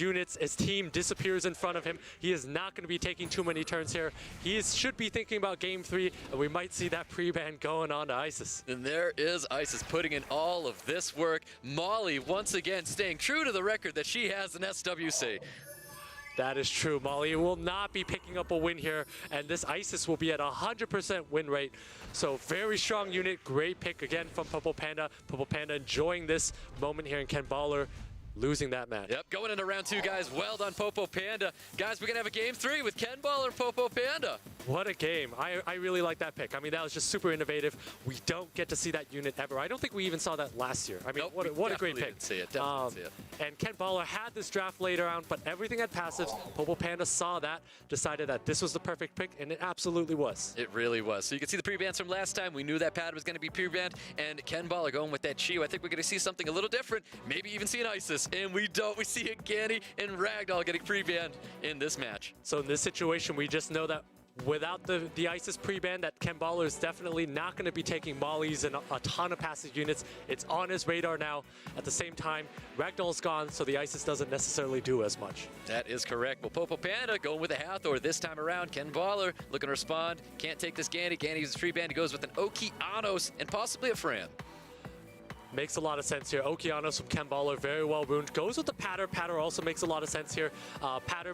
team disappears in front of him. He is not going to be taking too many turns here. He should be thinking about game 3, and we might see that pre-ban going on to ISIS. And there is ISIS putting in all of this work. Molly once again staying true to the record that she has in SWC. That is true. Molly will not be picking up a win here, and this ISIS will be at 100% win rate. So very strong unit. Great pick again from POPOPANDA. POPOPANDA enjoying this moment here in KENBALLER, losing that match. Yep, going into round 2, guys. Well done, POPOPANDA. Guys, we're going to have a game 3 with KENBALLER and POPOPANDA. What a game. I really like that pick. I mean, that was just super innovative. We don't get to see that unit ever. I don't think we even saw that last year. I mean, Nope, what a great pick. Didn't see it. Definitely didn't see it. And KENBALLER had this draft later on, but everything had passives. POPOPANDA saw that, decided that this was the perfect pick, and it absolutely was. It really was. So you can see the pre-bans from last time. We knew that pad was going to be pre-banned, and KENBALLER going with that Chiyu. I think we're going to see something a little different, maybe even see an ISIS, and we don't. We see a Ganny and Ragdoll getting pre-banned in this match. So in this situation, we just know that without the ISIS pre-ban, that KENBALLER is definitely not going to be taking mollies and a ton of passive units. It's on his radar now. At the same time, Ragdoll's gone, so the ISIS doesn't necessarily do as much. That is correct. Well, POPOPANDA going with a Hathor this time around. KENBALLER looking to respond. Can't take this Ganny. Ganny uses pre-ban. He goes with an Okeanos and possibly a Fran. Makes a lot of sense here. Okeanos from KENBALLER, very well ruined. Goes with the Patter. Patter also makes a lot of sense here. Patter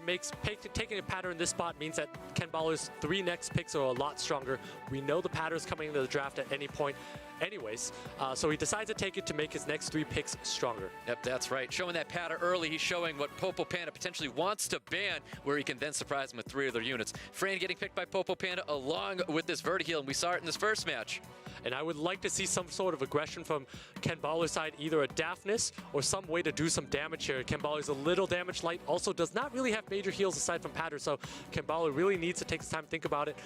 taking a Patter in this spot means that KENBALLER's 3 next picks are a lot stronger. We know the Patter's coming into the draft at any point anyways. So he decides to take it to make his next 3 picks stronger. Yep, that's right. Showing that Patter early, he's showing what POPOPANDA potentially wants to ban, where he can then surprise him with 3 other units. Fran getting picked by POPOPANDA along with this Vertiheal, and we saw it in this first match. And I would like to see some sort of aggression from KENBALLER's side, either a Daphnis or some way to do some damage here. KENBALLER's a little damage light, also does not really have major heals aside from Patter, so KENBALLER really needs to take his time to think about it.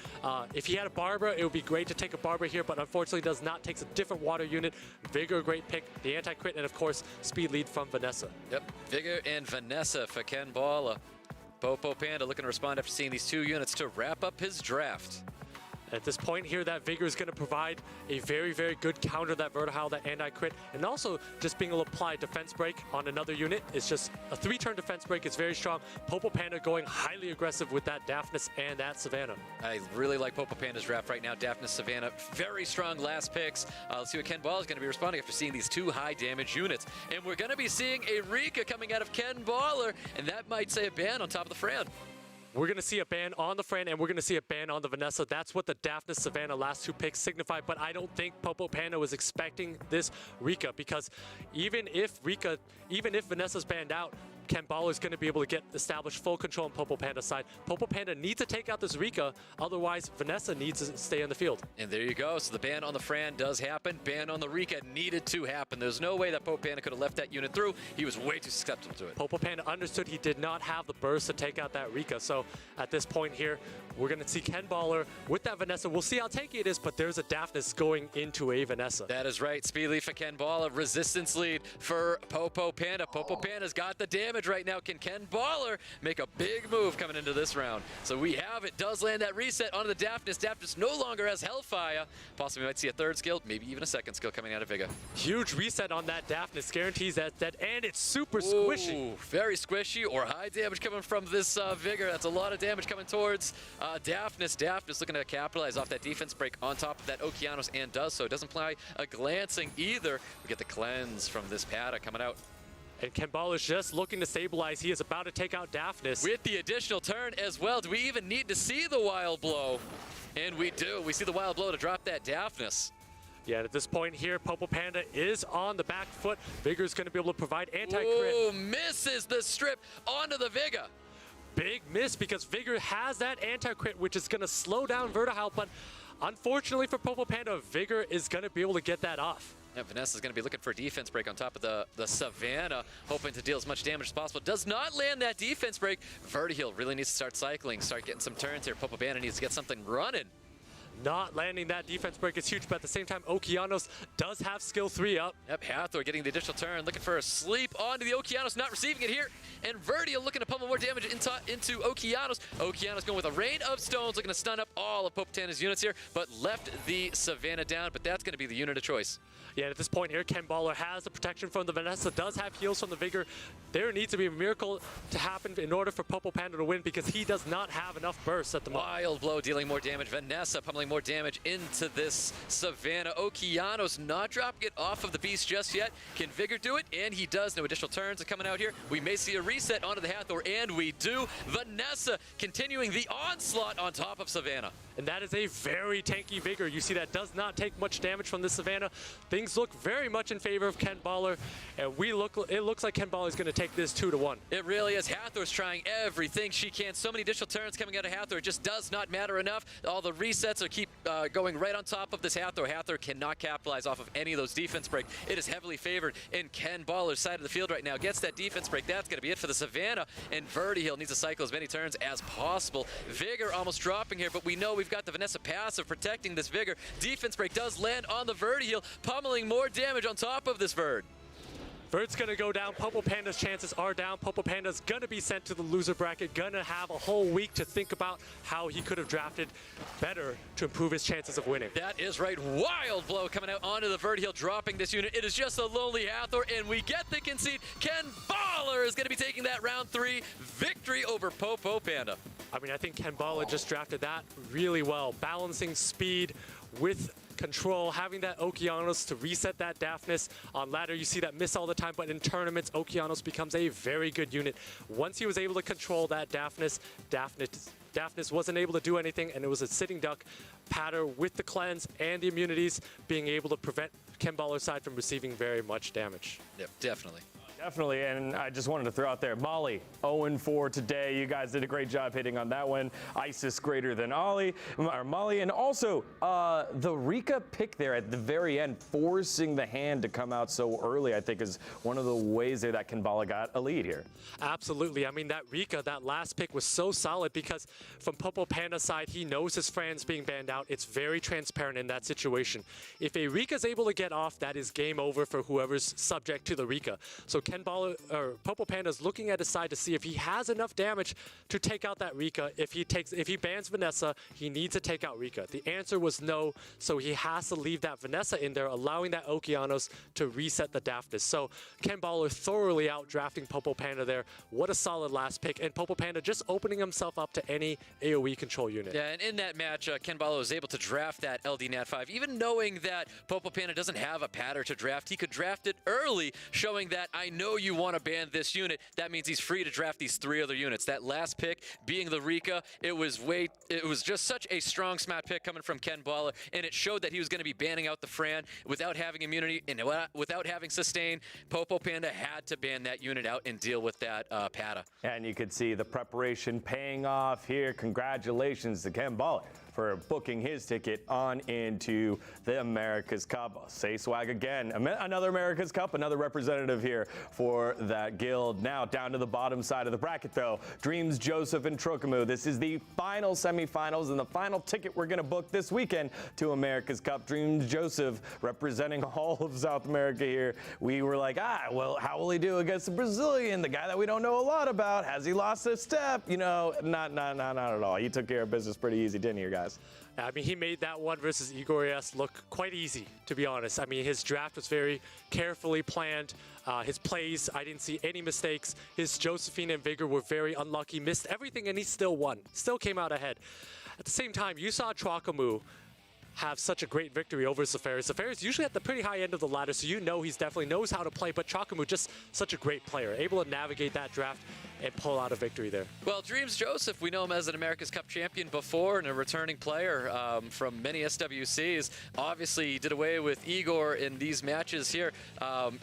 If he had a Barbara, it would be great to take a Barbara here, but unfortunately does not. Takes a different water unit. Vigor, great pick. The anti-crit, and of course, speed lead from Vanessa. Yep, Vigor and Vanessa for KENBALLER. POPOPANDA looking to respond after seeing these 2 units to wrap up his draft. At this point here, that Vigor is going to provide a very, very good counter to that Vertiheal, that anti-crit, and also just being able to apply defense break on another unit. It's just a 3-turn defense break. It's very strong. POPOPANDA going highly aggressive with that Daphnis and that Savannah. I really like POPOPANDA's draft right now. Daphnis, Savannah, very strong last picks. Let's see what KENBALLER is going to be responding after seeing these 2 high damage units. And we're going to be seeing a Rika coming out of KENBALLER, and that might say a ban on top of the Fran. We're going to see a ban on the Fran, and we're going to see a ban on the Vanessa. That's what the Daphnis Savannah last 2 picks signify, but I don't think POPOPANDA was expecting this Rika, because even if Vanessa's banned out, KENBALLER is going to be able to establish full control on POPOPANDA's side. POPOPANDA needs to take out this Rika, otherwise Vanessa needs to stay on the field. And there you go. So the ban on the Fran does happen. Ban on the Rika needed to happen. There's no way that POPOPANDA could have left that unit through. He was way too susceptible to it. POPOPANDA understood he did not have the burst to take out that Rika. So at this point here, we're going to see KENBALLER with that Vanessa. We'll see how tanky it is, but there's a Daphnis going into a Vanessa. That is right. Speed lead for KENBALLER. Resistance lead for POPOPANDA. POPOPANDA's got the damage right now. Can KENBALLER make a big move coming into this round? So we have it. Does land that reset onto the Daphnis. Daphnis no longer has Hellfire. Possibly might see a 3rd skill, maybe even a 2nd skill coming out of Vigor. Huge reset on that Daphnis. Guarantees that, and it's super squishy. Ooh, very squishy, or high damage coming from this Vigor. That's a lot of damage coming towards Daphnis. Daphnis looking to capitalize off that defense break on top of that Okeanos, and does so. Doesn't apply a glancing either. We get the cleanse from this Pada coming out. And KENBALLER is just looking to stabilize. He is about to take out Daphnis. With the additional turn as well. Do we even need to see the Wild Blow? And we do. We see the Wild Blow to drop that Daphnis. Yeah, at this point here, POPOPANDA is on the back foot. Vigor's going to be able to provide anti-crit. Ooh, misses the strip onto the Vigor. Big miss, because Vigor has that anti-crit, which is going to slow down Vertihal, but unfortunately for POPOPANDA, Vigor is going to be able to get that off. Yeah, Vanessa's going to be looking for a defense break on top of the Savannah, hoping to deal as much damage as possible. Does not land that defense break. Vertihal really needs to start cycling, start getting some turns here. POPOPANDA needs to get something running. Not landing that defense break is huge, but at the same time, Okeanos does have skill 3 up. Yep, Hathor getting the additional turn, looking for a sleep onto the Okeanos, not receiving it here. And Vertihal looking to pummel more damage into Okeanos. Okeanos going with a rain of stones, looking to stun up all of POPOPANDA's units here, but left the Savannah down, but that's going to be the unit of choice. Yeah, at this point here, KENBALLER has the protection from the Vanessa, does have heals from the Vigor. There needs to be a miracle to happen in order for POPOPANDA to win, because he does not have enough bursts at the moment. Wild Blow dealing more damage. Vanessa pummeling more damage into this Savannah. Okeanos not dropping it off of the beast just yet. Can Vigor do it? And he does. No additional turns are coming out here. We may see a reset onto the Hathor, and we do. Vanessa continuing the onslaught on top of Savannah. And that is a very tanky Vigor. You see that does not take much damage from this Savannah. Things look very much in favor of KENBALLER, and it looks like KENBALLER is going to take this 2-1. It really is. Hathor's trying everything she can. So many additional turns coming out of Hathor. It just does not matter enough. All the resets are keep going right on top of this Hathor. Hathor cannot capitalize off of any of those defense break. It is heavily favored in KENBALLER's side of the field right now. Gets that defense break. That's going to be it for the Savannah, and Vertihal needs to cycle as many turns as possible. Vigor almost dropping here, but we know we've got the Vanessa passive protecting this Vigor. Defense break does land on the Vertihal, pummeling more damage on top of this Verd. Verd's gonna go down. POPOPANDA's chances are down. POPOPANDA's gonna be sent to the loser bracket, gonna have a whole week to think about how he could have drafted better to improve his chances of winning. That is right. Wild Blow coming out onto the Vertihal, dropping this unit. It is just a lonely Hathor, and we get the concede. KENBALLER is gonna be taking that round 3 victory over POPOPANDA. I mean, I think KENBALLER just drafted that really well. Balancing speed with control, having that Okeanos to reset that Daphnis. On ladder, you see that miss all the time, but in tournaments, Okeanos becomes a very good unit. Once he was able to control that Daphnis wasn't able to do anything, and it was a sitting duck patter with the cleanse and the immunities being able to prevent KENBALLER's side from receiving very much damage. Yep, definitely. Definitely, and I just wanted to throw out there, Molly, 0-4 today. You guys did a great job hitting on that one. Isis greater than Molly, and also the Rika pick there at the very end, forcing the hand to come out so early, I think is one of the ways there that KENBALLER got a lead here. Absolutely. I mean, that Rika, that last pick was so solid because from POPOPANDA's side, he knows his Fran's being banned out. It's very transparent in that situation. If a Rika's able to get off, that is game over for whoever's subject to the Rika. So KENBALLER or POPOPANDA is looking at his side to see if he has enough damage to take out that Rika. If he bans Vanessa, he needs to take out Rika. The answer was no, so he has to leave that Vanessa in there, allowing that Okeanos to reset the Daphnis. So KENBALLER thoroughly out drafting POPOPANDA there. What a solid last pick, and POPOPANDA just opening himself up to any AoE control unit. Yeah, and in that match, KENBALLER was able to draft that LD Nat 5, even knowing that POPOPANDA doesn't have a pattern to draft. He could draft it early, showing that I know you want to ban this unit. That means he's free to draft these 3 other units. That last pick being the Rika, it was just such a strong smart pick coming from KENBALLER, and it showed that he was going to be banning out the Fran without having immunity and without having sustain. POPOPANDA had to ban that unit out and deal with that Pata. And you could see the preparation paying off here. Congratulations to KENBALLER for booking his ticket on into the America's Cup. Say swag again. Another America's Cup, another representative here for that guild. Now down to the bottom side of the bracket though. DRMZJOSEPH and TROKAMOO. This is the final semifinals and the final ticket we're gonna book this weekend to America's Cup. DRMZJOSEPH representing all of South America here. We were like, well, how will he do against the Brazilian, the guy that we don't know a lot about? Has he lost a step? You know, not at all. He took care of business pretty easy, didn't he, you guys? I mean, he made that one versus IGORES look quite easy, to be honest. I mean, his draft was very carefully planned. His plays, I didn't see any mistakes. His Josephine and Vigor were very unlucky, missed everything, and he still won. Still came out ahead. At the same time, you saw TROKAMOO have such a great victory over ZEFARIOUS. ZEFARIOUS usually at the pretty high end of the ladder, so you know he's definitely knows how to play, but TROKAMOO just such a great player, able to navigate that draft and pull out a victory there. Well, DRMZJOSEPH, we know him as an America's Cup champion before and a returning player from many SWCs. Obviously, he did away with Igor in these matches here.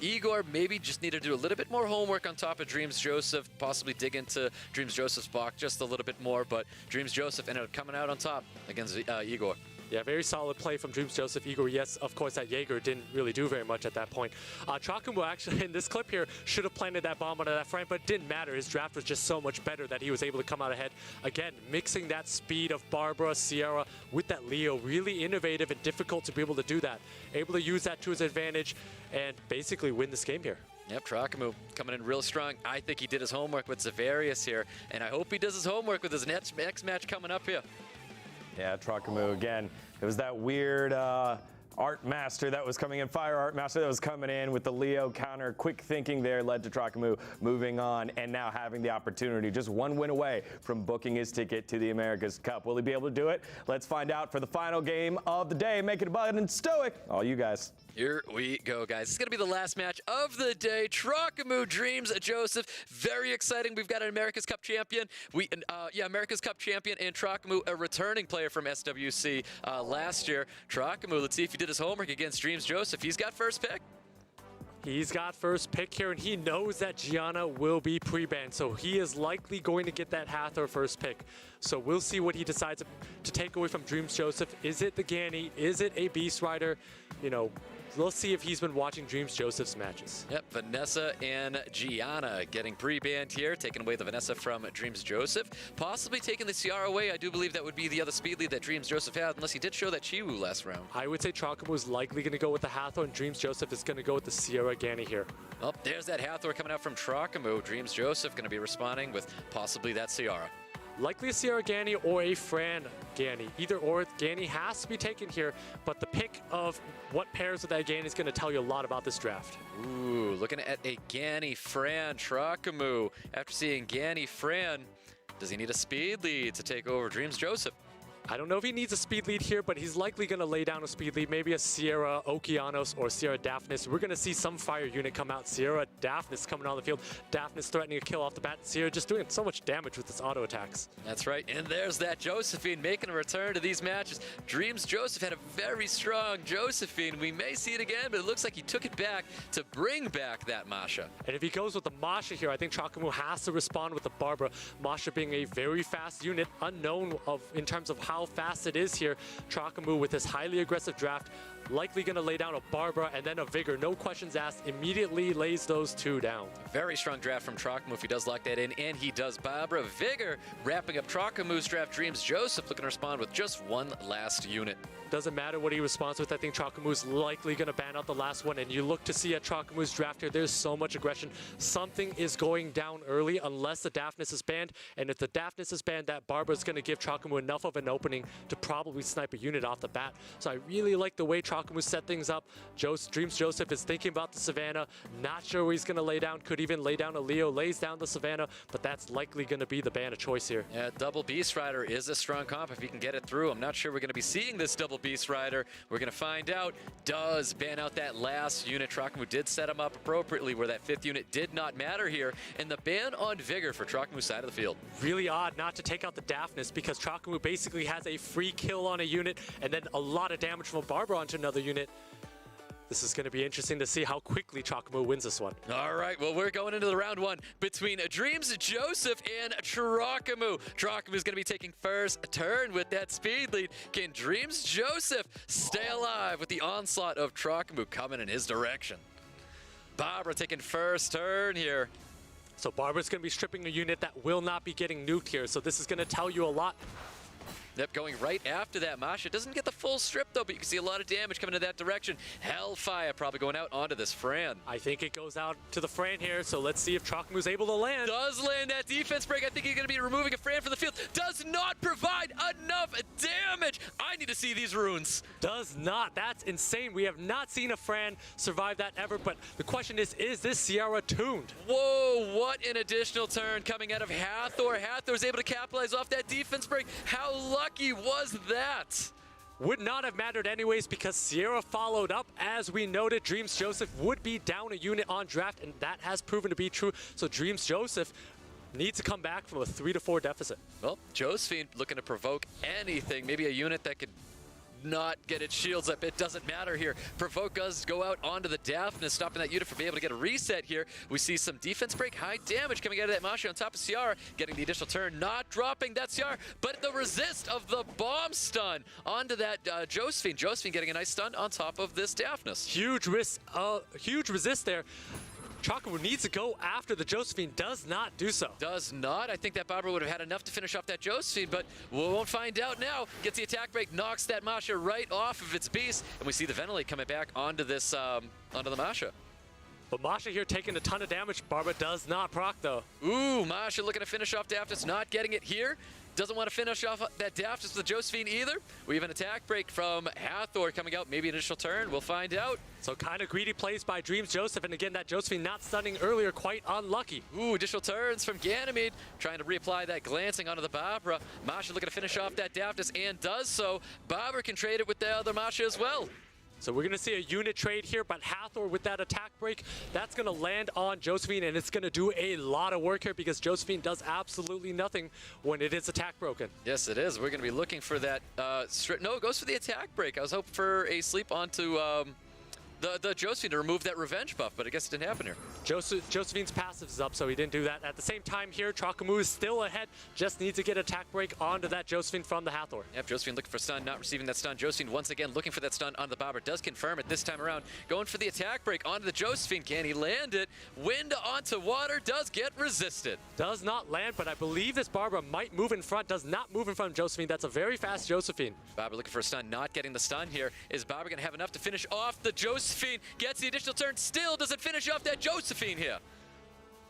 Igor maybe just needed to do a little bit more homework on top of DRMZJOSEPH, possibly dig into DRMZJOSEPH's block just a little bit more, but DRMZJOSEPH ended up coming out on top against Igor. Yeah, very solid play from DRMZJOSEPH. Igor, yes, of course, that Jaeger didn't really do very much at that point. TROKAMOO actually, in this clip here, should have planted that bomb onto that front, but it didn't matter. His draft was just so much better that he was able to come out ahead. Again, mixing that speed of Barbara, Sierra with that Leo, really innovative and difficult to be able to do that. Able to use that to his advantage and basically win this game here. Yep, TROKAMOO coming in real strong. I think he did his homework with ZEFARIOUS here, and I hope he does his homework with his next match coming up here. Yeah, TROKAMOO again. It was that weird Art Master that was coming in, Fire Art Master that was coming in with the Leo counter. Quick thinking there led to TROKAMOO moving on and now having the opportunity, just one win away from booking his ticket to the America's Cup. Will he be able to do it? Let's find out for the final game of the day. Make it abundant stoic. All you guys. Here we go, guys. It's going to be the last match of the day. TROKAMOO DRMZJOSEPH. Very exciting. We've got an America's Cup champion. America's Cup champion and TROKAMOO, a returning player from SWC last year. TROKAMOO, let's see if he did his homework against DRMZJOSEPH. He's got first pick. He's got first pick here, and he knows that Gianna will be pre-banned, so he is likely going to get that Hathor first pick. So we'll see what he decides to take away from DRMZJOSEPH. Is it the Ganny? Is it a Beast Rider? You know, let's see if he's been watching DRMZJOSEPH's matches. Yep, Vanessa and Gianna getting pre-banned here, taking away the Vanessa from DRMZJOSEPH. Possibly taking the Ciara away. I do believe that would be the other speed lead that DRMZJOSEPH had, unless he did show that Chiwu last round. I would say TROKAMOO is likely going to go with the Hathor, and DRMZJOSEPH is going to go with the Sierra Ganny here. Oh, there's that Hathor coming out from TROKAMOO. DRMZJOSEPH going to be responding with possibly that Ciara. Likely a Sierra Ganny or a Fran Ganny. Either or, Ganny has to be taken here, but the pick of what pairs with that Ganny is going to tell you a lot about this draft. Ooh, looking at a Ganny Fran TROKAMOO. After seeing Ganny Fran, does he need a speed lead to take over DRMZJOSEPH? I don't know if he needs a speed lead here, but he's likely going to lay down a speed lead. Maybe a Sierra Okeanos or Sierra Daphnis. We're going to see some fire unit come out. Sierra Daphnis coming on the field. Daphnis threatening a kill off the bat. Sierra just doing so much damage with his auto attacks. That's right. And there's that Josephine making a return to these matches. DRMZJOSEPH had a very strong Josephine. We may see it again, but it looks like he took it back to bring back that Masha. And if he goes with the Masha here, I think TROKAMOO has to respond with the Barbara. Masha being a very fast unit, unknown in terms of how fast it is here. TROKAMOO with his highly aggressive draft, likely going to lay down a Barbara and then a Vigor. No questions asked. Immediately lays those two down. Very strong draft from TROKAMOO if he does lock that in, and he does. Barbara Vigor wrapping up TROKAMOO's draft. DRMZJOSEPH looking to respond with just one last unit. Doesn't matter what he responds with. I think TROKAMOO's likely going to ban out the last one, and you look to see at TROKAMOO's draft here, there's so much aggression. Something is going down early unless the Daphnis is banned, and if the Daphnis is banned, that Barbara is going to give TROKAMOO enough of an opening to probably snipe a unit off the bat. So I really like the way TROKAMOO set things up. DRMZJOSEPH is thinking about the Savannah, not sure where he's going to lay down, could even lay down a Leo, lays down the Savannah, but that's likely going to be the ban of choice here. Yeah, double Beast Rider is a strong comp if he can get it through. I'm not sure we're going to be seeing this double Beast Rider. We're going to find out. Does ban out that last unit. TROKAMOO did set him up appropriately where that 5th unit did not matter here. And the ban on Vigor for TROKAMOO's side of the field. Really odd not to take out the Daphnis because TROKAMOO basically has a free kill on a unit and then a lot of damage from Barbara onto another unit. This is going to be interesting to see how quickly TROKAMOO wins this one. All right, well, we're going into the round 1 between DRMZJOSEPH and TROKAMOO. TROKAMOO is going to be taking first turn with that speed lead. Can DRMZJOSEPH stay alive with the onslaught of TROKAMOO coming in his direction? Barbara taking first turn here. So Barbara's going to be stripping a unit that will not be getting nuked here. So this is going to tell you a lot. Yep, going right after that. Masha doesn't get the full strip, though, but you can see a lot of damage coming in that direction. Hellfire probably going out onto this Fran. I think it goes out to the Fran here, so let's see if TROKAMOO's able to land. Does land that defense break. I think he's going to be removing a Fran from the field. Does not provide enough damage. I need to see these runes. Does not. That's insane. We have not seen a Fran survive that ever, but the question is this Sierra tuned? Whoa, what an additional turn coming out of Hathor. Hathor's able to capitalize off that defense break. How lucky was that? Would not have mattered anyways because Sierra followed up. As we noted, DRMZJOSEPH would be down a unit on draft, and that has proven to be true. So DRMZJOSEPH needs to come back from a 3-4 deficit. Well, Josephine looking to provoke anything. Maybe a unit that could not get its shields up. It doesn't matter here. Provoke does go out onto the Daphnis, stopping that unit from being able to get a reset here. We see some defense break, high damage coming out of that Masha on top of Ciara, getting the additional turn, not dropping that Ciara, but the resist of the bomb stun onto that Josephine. Josephine getting a nice stun on top of this Daphnis. Huge resist there. TROKAMOO needs to go after the Josephine, does not do so. Does not. I think that Barbara would have had enough to finish off that Josephine, but we won't find out now. Gets the attack break, knocks that Masha right off of its beast, and we see the Ventilate coming back onto this, onto the Masha. But Masha here taking a ton of damage. Barbara does not proc though. Ooh, Masha looking to finish off Daphnis, not getting it here. Doesn't want to finish off that Daphnis with the Josephine either. We have an attack break from Hathor coming out, maybe an initial turn, we'll find out. So kind of greedy plays by DRMZJOSEPH, and again, that Josephine not stunning earlier, quite unlucky. Ooh, additional turns from Ganymede, trying to reapply that glancing onto the Barbara. Masha looking to finish off that Daphnis, and does so. Barbara can trade it with the other Masha as well. So we're going to see a unit trade here, but Hathor with that attack break, that's going to land on Josephine, and it's going to do a lot of work here because Josephine does absolutely nothing when it is attack broken. Yes, it is. We're going to be looking for that strip. No, it goes for the attack break. I was hoping for a sleep onto the Josephine to remove that revenge buff, but I guess it didn't happen here. Josephine's passive is up, so he didn't do that. At the same time here, TROKAMOO is still ahead, just needs to get attack break onto that Josephine from the Hathor. Yep, Josephine looking for stun, not receiving that stun. Josephine once again looking for that stun on the Barbara, does confirm it this time around. Going for the attack break onto the Josephine. Can he land it? Wind onto water, does get resisted. Does not land, but I believe this Barbara might move in front, does not move in front of Josephine. That's a very fast Josephine. Barbara looking for a stun, not getting the stun here. Is Barbara gonna have enough to finish off the Josephine? Gets the additional turn, still doesn't finish off that Josephine here.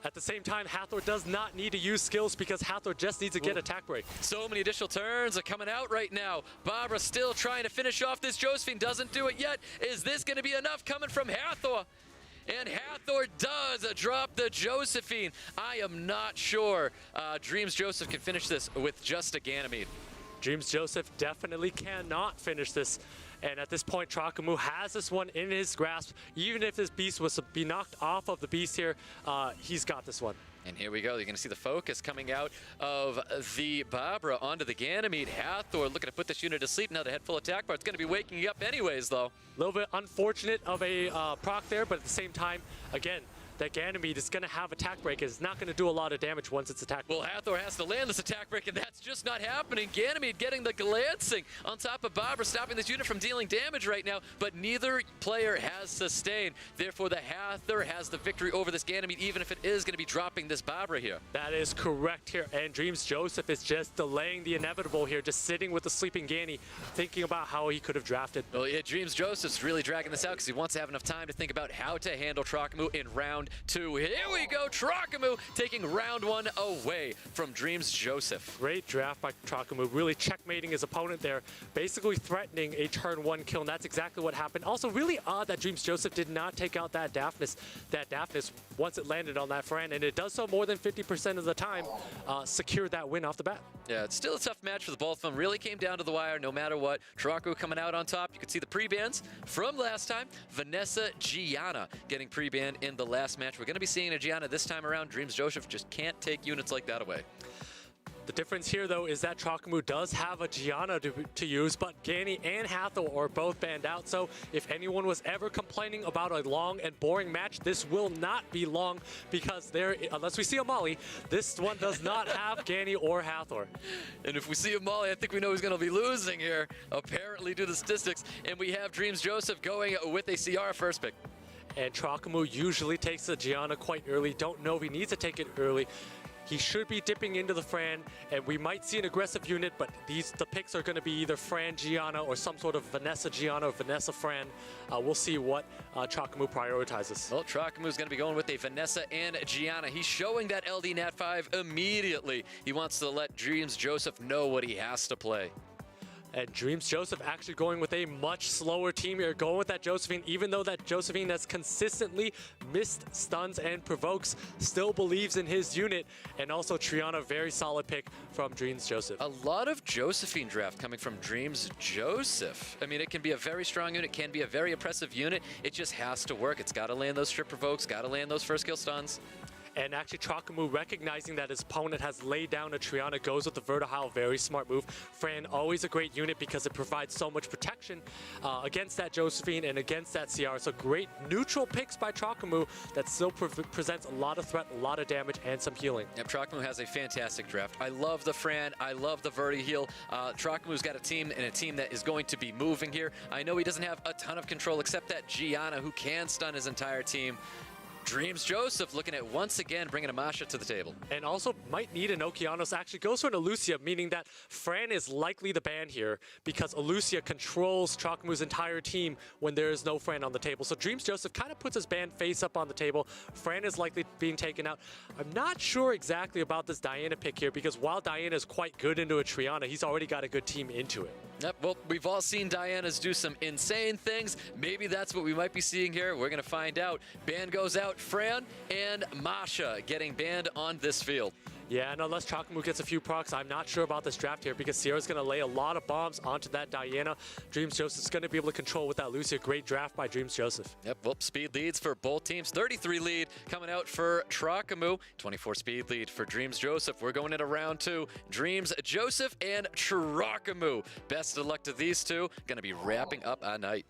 At the same time, Hathor does not need to use skills because Hathor just needs to get attack break. So many additional turns are coming out right now. Barbara still trying to finish off this Josephine, doesn't do it yet. Is this gonna be enough coming from Hathor? And Hathor does drop the Josephine. I am not sure DRMZJOSEPH can finish this with just a Ganymede. DRMZJOSEPH definitely cannot finish this. And at this point, TROKAMOO has this one in his grasp. Even if this beast was to be knocked off of the beast here, he's got this one. And here we go. You're going to see the focus coming out of the Barbara onto the Ganymede. Hathor looking to put this unit to sleep now. The head full attack bar. It's going to be waking up anyways, though. A little bit unfortunate of a proc there, but at the same time, again, that Ganymede is going to have attack break. It's not going to do a lot of damage once it's attacked. Well, Hathor has to land this attack break, and that's just not happening. Ganymede getting the glancing on top of Barbara, stopping this unit from dealing damage right now, but neither player has sustained. Therefore, the Hathor has the victory over this Ganymede, even if it is going to be dropping this Barbara here. That is correct here, and DRMZJOSEPH is just delaying the inevitable here, just sitting with the sleeping Ganny, thinking about how he could have drafted. Well, yeah, DRMZJOSEPH's really dragging this out because he wants to have enough time to think about how to handle TROKAMOO in round 2. Here we go. TROKAMOO taking round 1 away from DRMZJOSEPH. Great draft by TROKAMOO, really checkmating his opponent there, basically threatening a turn 1 kill, and that's exactly what happened. Also, really odd that DRMZJOSEPH did not take out that Daphnis once it landed on that Fran, and it does so more than 50% of the time, secure that win off the bat. Yeah, it's still a tough match for the both of them. Really came down to the wire no matter what. TROKAMOO coming out on top. You can see the pre-bans from last time. Vanessa Gianna getting pre-banned in the last match. We're going to be seeing a Gianna this time around. DRMZJOSEPH just can't take units like that away. The difference here, though, is that TROKAMOO does have a Gianna to use, but Gani and Hathor are both banned out. So if anyone was ever complaining about a long and boring match, this will not be long because unless we see a Molly, this one does not have Gani or Hathor. And if we see a Molly, I think we know who's going to be losing here, apparently due to statistics. And we have DRMZJOSEPH going with a Ciara first pick. And TROKAMOO usually takes the Gianna quite early. Don't know if he needs to take it early. He should be dipping into the Fran, and we might see an aggressive unit, but the picks are going to be either Fran Gianna or some sort of Vanessa Gianna or Vanessa Fran. We'll see what TROKAMOO prioritizes. Well, TROKAMOO is going to be going with a Vanessa and Gianna. He's showing that LD Nat 5 immediately. He wants to let DRMZJOSEPH know what he has to play. And DRMZJOSEPH actually going with a much slower team here, going with that Josephine, even though that Josephine has consistently missed stuns and provokes, still believes in his unit. And also Triana, very solid pick from DRMZJOSEPH. A lot of Josephine draft coming from DRMZJOSEPH. I mean, it can be a very strong unit, can be a very oppressive unit. It just has to work. It's got to land those strip provokes, got to land those first kill stuns. And actually TROKAMOO, recognizing that his opponent has laid down a Triana, goes with the Vertihile, very smart move. Fran, always a great unit because it provides so much protection against that Josephine and against that Ciara. So great neutral picks by TROKAMOO that still presents a lot of threat, a lot of damage, and some healing. Yep, TROKAMOO has a fantastic draft. I love the Fran, I love the Vertihile. TROKAMOO's got a team that is going to be moving here. I know he doesn't have a ton of control except that Gianna, who can stun his entire team. DRMZJOSEPH looking at once again bringing Amasha to the table. And also might need an Okeanos. Actually goes for an Alucia, meaning that Fran is likely the ban here because Alucia controls TROKAMOO's entire team when there is no Fran on the table. So DRMZJOSEPH kind of puts his ban face up on the table. Fran is likely being taken out. I'm not sure exactly about this Diana pick here because while Diana is quite good into a Triana, he's already got a good team into it. Yep, well, we've all seen Dianas do some insane things. Maybe that's what we might be seeing here. We're going to find out. Ban goes out. Fran and Masha getting banned on this field. Yeah, and unless TROKAMOO gets a few procs, I'm not sure about this draft here because Sierra's going to lay a lot of bombs onto that Diana. DRMZJOSEPH's going to be able to control with that Lucia. Great draft by DRMZJOSEPH. Yep, well, speed leads for both teams. 33 lead coming out for TROKAMOO. 24 speed lead for DRMZJOSEPH. We're going into round 2. DRMZJOSEPH and TROKAMOO. Best of luck to these two. Going to be wrapping up a night.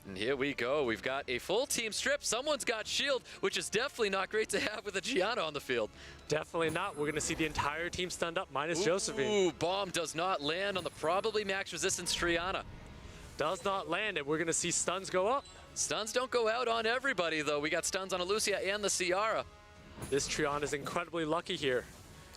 And here we go. We've got a full team strip. Someone's got shield, which is definitely not great to have with a Gianna on the field. Definitely not. We're going to see the entire team stunned up, minus Josephine. Ooh, bomb does not land on the probably max resistance Triana. Does not land, and we're going to see stuns go up. Stuns don't go out on everybody, though. We got stuns on Alucia and the Ciara. This Triana is incredibly lucky here.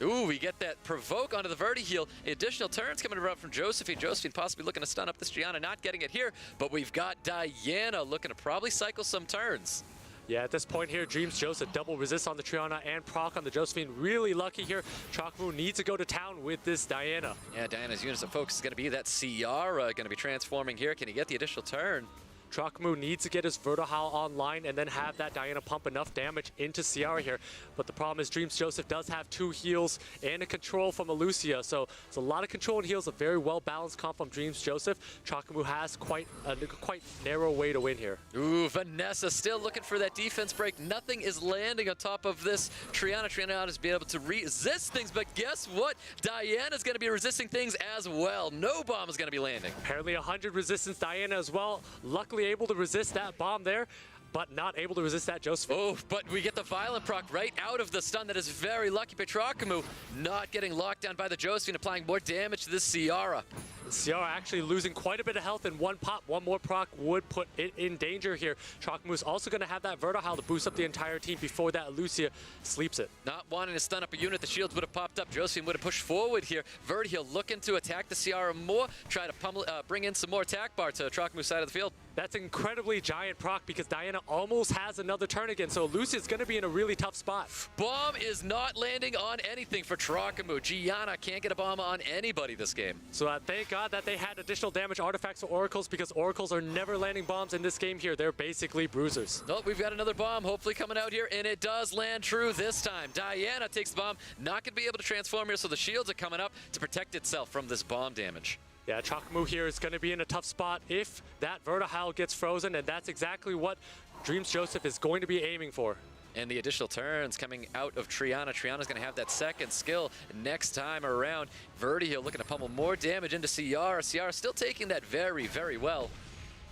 Ooh, we get that provoke onto the Vertihile. Additional turns coming around from Josephine. Josephine possibly looking to stun up this Gianna, not getting it here. But we've got Diana looking to probably cycle some turns. Yeah, at this point here, DRMZJOSEPH double resist on the Triana and proc on the Josephine. Really lucky here. TROKAMOO needs to go to town with this Diana. Yeah, Diana's units of focus is going to be that Ciara going to be transforming here. Can he get the additional turn? TROKAMOO needs to get his Vertihile online and then have that Diana pump enough damage into Ciara here. But the problem is DRMZJOSEPH does have 2 heals and a control from Alucia. So it's a lot of control and heals, a very well-balanced comp from DRMZJOSEPH. TROKAMOO has quite narrow way to win here. Ooh, Vanessa still looking for that defense break. Nothing is landing on top of this Triana. Triana is being able to resist things, but guess what? Diana's going to be resisting things as well. No bomb is going to be landing. Apparently 100 resistance Diana as well. Luckily able to resist that bomb there, but not able to resist that Josephine. Oh, but we get the violent proc right out of the stun. That is very lucky. TROKAMOO not getting locked down by the Josephine, applying more damage to this Ciara. Ciara actually losing quite a bit of health in one pop. One more proc would put it in danger here. TROKAMOO's also going to have that Vertihile to boost up the entire team before that Lucia sleeps it. Not wanting to stun up a unit, the shields would have popped up. Josephine would have pushed forward here. Vertihile looking to attack the Ciara more, try to pummel, bring in some more attack bar to TROKAMOO's side of the field. That's incredibly giant proc because Diana almost has another turn again, so Lucia's going to be in a really tough spot. Bomb is not landing on anything for TROKAMOO. Gianna can't get a bomb on anybody this game. So thank God that they had additional damage artifacts for Oracles because Oracles are never landing bombs in this game here. They're basically bruisers. Oh, we've got another bomb hopefully coming out here, and it does land true this time. Diana takes the bomb, not going to be able to transform here, so the shields are coming up to protect itself from this bomb damage. Yeah, TROKAMOO here is going to be in a tough spot if that Vertihile gets frozen, and that's exactly what DRMZJOSEPH is going to be aiming for. And the additional turns coming out of Triana. Triana's going to have that second skill next time around. Vertihile looking to pummel more damage into Ciara. Ciara still taking that very, very well.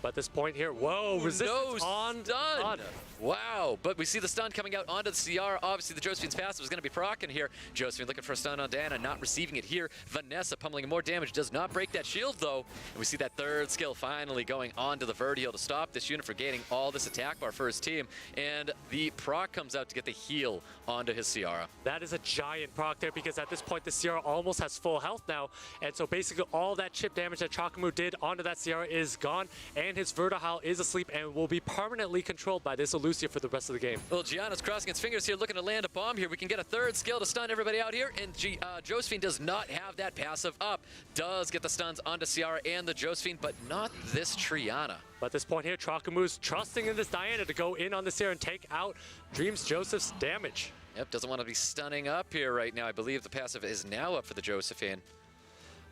But at this point here, whoa, resistance on stun. Wow, but we see the stun coming out onto the Ciara. Obviously, the Josephine's passive is going to be proccing here. Josephine looking for a stun on Diana, not receiving it here. Vanessa pummeling more damage, does not break that shield, though. And we see that third skill finally going onto the Vertihile to stop this unit for gaining all this attack bar for his team. And the proc comes out to get the heal onto his Ciara. That is a giant proc there because at this point, the Ciara almost has full health now. And so basically all that chip damage that TROKAMOO did onto that Ciara is gone. And his Vertihile is asleep and will be permanently controlled by this Lucia for the rest of the game. Well, Gianna's crossing its fingers here, looking to land a bomb here. We can get a third skill to stun everybody out here, and Josephine does not have that passive up. Does get the stuns onto Ciara and the Josephine, but not this Triana. But at this point here, TROKAMOO's trusting in this Diana to go in on this here and take out DRMZJOSEPH's damage. Yep, doesn't want to be stunning up here right now. I believe the passive is now up for the Josephine.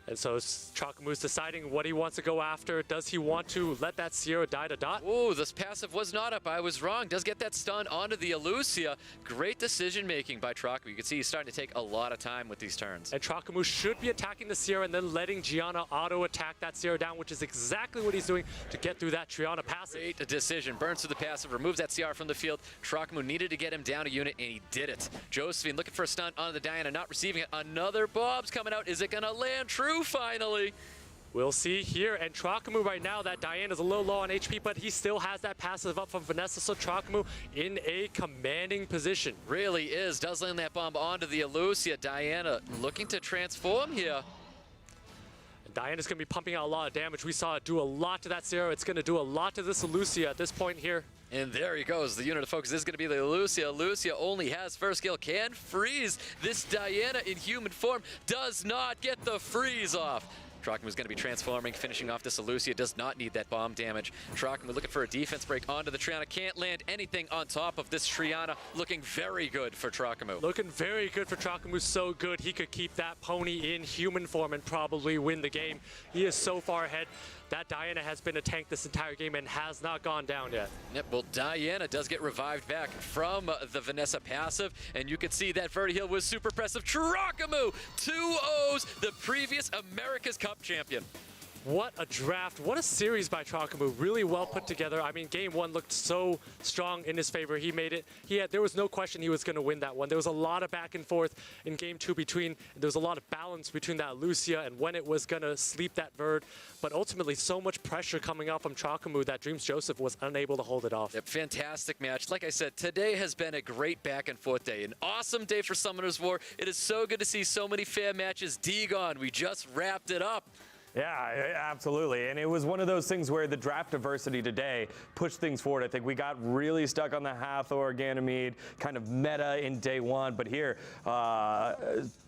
And so TROKAMOO's deciding what he wants to go after. Does he want to let that Ciara die to dot? Oh, this passive was not up. I was wrong. Does get that stun onto the Lucia. Great decision making by TROKAMOO. You can see he's starting to take a lot of time with these turns. And TROKAMOO should be attacking the Ciara and then letting Gianna auto-attack that Ciara down, which is exactly what he's doing to get through that Triana passive. Great decision. Burns through the passive, removes that Ciara from the field. TROKAMOO needed to get him down a unit, and he did it. Josephine looking for a stun onto the Diana, not receiving it. Another bomb's coming out. Is it going to land true finally? We'll see here, and TROKAMOO right now, that Diana's a little low on HP, but he still has that passive up from Vanessa, so TROKAMOO in a commanding position. Really is. Does land that bomb onto the Lucia. Diana looking to transform here. Diana's going to be pumping out a lot of damage. We saw it do a lot to that Ciara. It's going to do a lot to this Lucia at this point here. And there he goes. The unit of focus is going to be the Lucia. Lucia only has first skill, can freeze. This Diana in human form does not get the freeze off. TROKAMOO is going to be transforming, finishing off this Lucia. Does not need that bomb damage. TROKAMOO looking for a defense break onto the Triana. Can't land anything on top of this Triana. Looking very good for TROKAMOO. Looking very good for TROKAMOO. So good. He could keep that pony in human form and probably win the game. He is so far ahead. That Diana has been a tank this entire game and has not gone down yet. Yep, well, Diana does get revived back from the Vanessa passive, and you can see that Vertihile was super impressive. TROKAMOO, 2-0s, the previous America's Cup champion. What a draft. What a series by TROKAMOO. Really well put together. I mean, game one looked so strong in his favor. He made it. There was no question he was going to win that one. There was a lot of back and forth in game two there was a lot of balance between that Lucia and when it was going to sleep that Verd. But ultimately, so much pressure coming up from TROKAMOO that DRMZJOSEPH was unable to hold it off. Yep, fantastic match. Like I said, today has been a great back and forth day. An awesome day for Summoners War. It is so good to see so many fair matches. Dagon, we just wrapped it up. Yeah, absolutely. And it was one of those things where the draft diversity today pushed things forward. I think we got really stuck on the Hathor, Ganymede, kind of meta in day one. But here,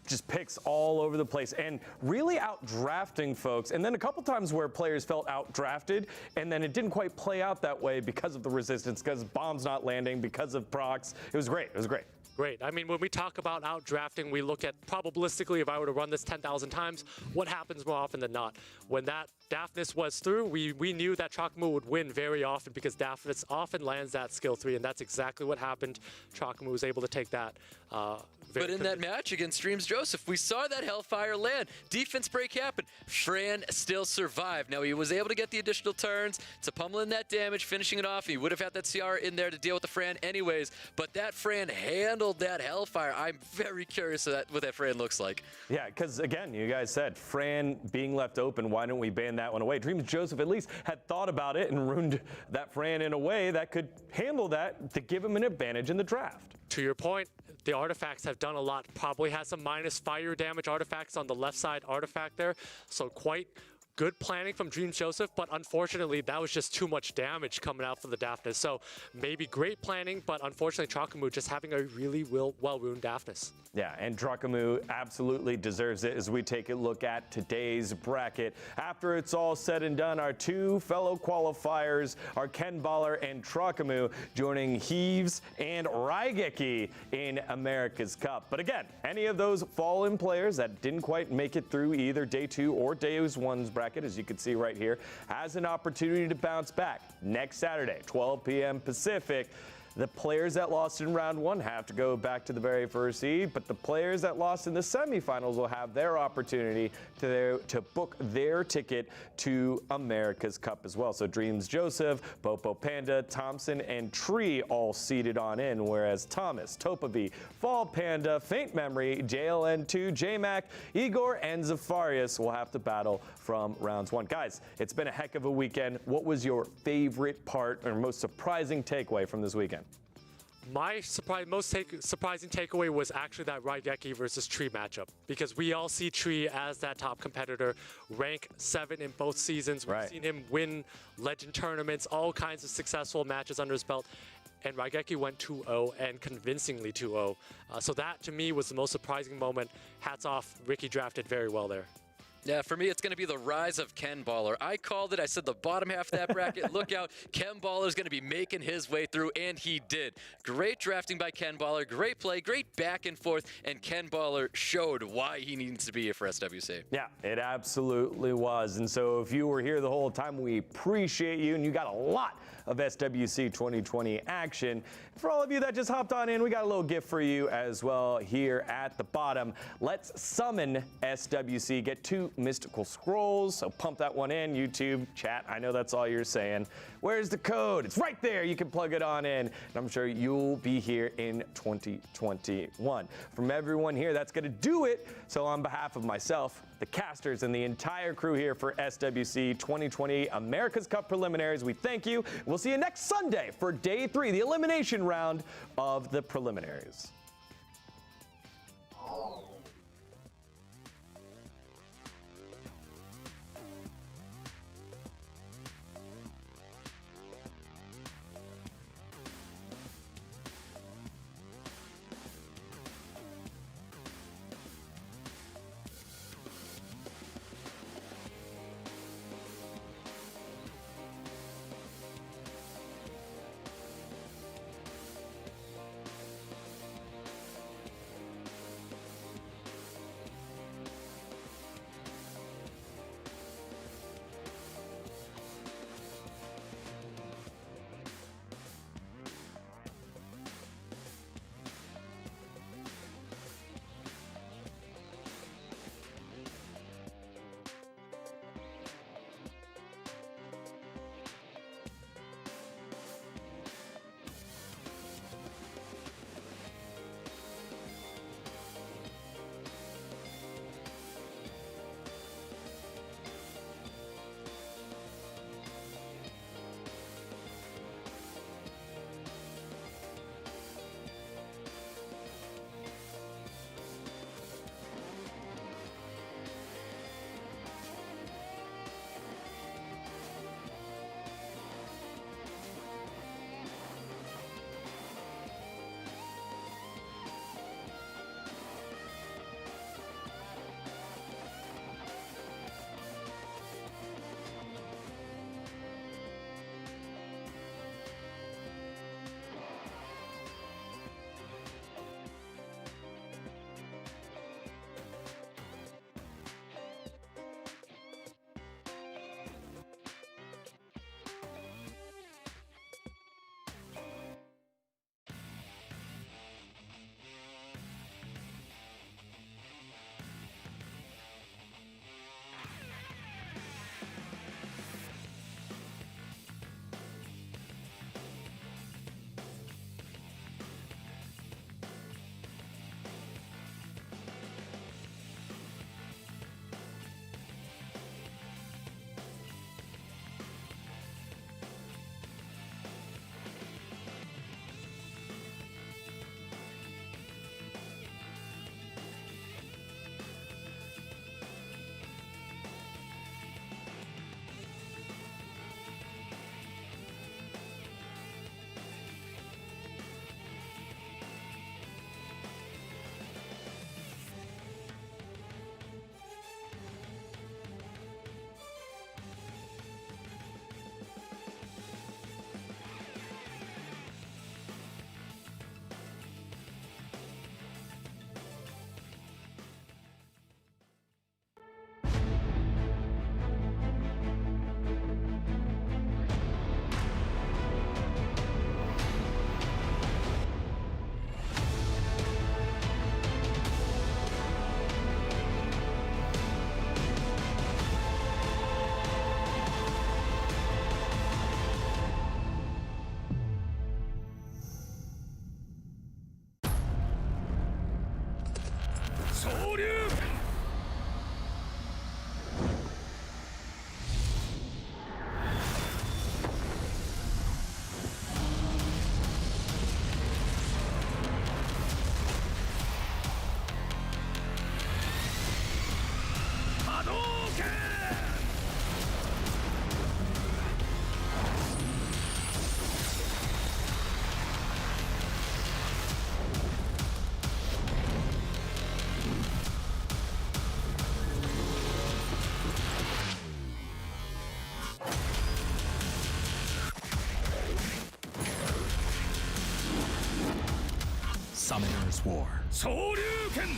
just picks all over the place and really out-drafting folks. And then a couple times where players felt out-drafted, and then it didn't quite play out that way because of the resistance, because bombs not landing, because of procs. It was great. It was great. Great. I mean, when we talk about out-drafting, we look at probabilistically, if I were to run this 10,000 times, what happens more often than not? When that Daphnis was through, we knew that TROKAMOO would win very often because Daphnis often lands that skill 3, and that's exactly what happened. TROKAMOO was able to take that. But in that match against DRMZJOSEPH, we saw that Hellfire land. Defense break happened. Fran still survived. Now, he was able to get the additional turns to pummel in that damage, finishing it off. He would have had that CR in there to deal with the Fran anyways, but that Fran handled that Hellfire. I'm very curious what that Fran looks like. Yeah, because again, you guys said Fran being left open, why don't we ban that one away? DRMZJOSEPH at least had thought about it and ruined that Fran in a way that could handle that to give him an advantage in the draft. To your point, the artifacts have done a lot. Probably has some minus fire damage artifacts on the left side artifact there. So quite good planning from DRMZJOSEPH, but unfortunately that was just too much damage coming out for the Daphnis. So maybe great planning, but unfortunately TROKAMOO just having a really well-ruined Daphnis. Yeah, and TROKAMOO absolutely deserves it as we take a look at today's bracket. After it's all said and done, our two fellow qualifiers are KENBALLER and TROKAMOO joining Heaves and Raigeki in America's Cup. But again, any of those fallen players that didn't quite make it through either Day 2 or Day 1's bracket, as you can see right here, has an opportunity to bounce back next Saturday, 12 p.m. Pacific. The players that lost in round 1 have to go back to the very first seed, but the players that lost in the semifinals will have their opportunity to book their ticket to America's Cup as well. So DRMZJOSEPH, POPOPANDA, Thompson, and Tree all seeded on in, whereas Thomas, Topavi, Fall Panda, Faint Memory, JLN2, JMAK, Igor, and ZEFARIOUS will have to battle from rounds 1. Guys, it's been a heck of a weekend. What was your favorite part or most surprising takeaway from this weekend? My most surprising takeaway was actually that Raigeki versus Tree matchup, because we all see Tree as that top competitor, rank 7 in both seasons. We've seen him win legend tournaments, all kinds of successful matches under his belt. And Raigeki went 2-0 and convincingly 2-0. So that to me was the most surprising moment. Hats off, Ricky drafted very well there. Yeah, for me, it's going to be the rise of KENBALLER. I called it. I said the bottom half of that bracket, look out, KENBALLER is going to be making his way through, and he did. Great drafting by KENBALLER, great play, great back and forth, and KENBALLER showed why he needs to be here for SWC. Yeah, it absolutely was. And so if you were here the whole time, we appreciate you, and you got a lot of SWC 2020 action. For all of you that just hopped on in, we got a little gift for you as well here at the bottom. Let's summon SWC, get 2 mystical scrolls, so pump that one in. YouTube, chat, I know that's all you're saying. Where's the code? It's right there. You can plug it on in, and I'm sure you'll be here in 2021. From everyone here, that's going to do it. So on behalf of myself, the casters, and the entire crew here for SWC 2020 America's Cup Preliminaries, we thank you. We'll see you next Sunday for Day 3, the elimination round of the preliminaries. Summoner's War. 昇竜拳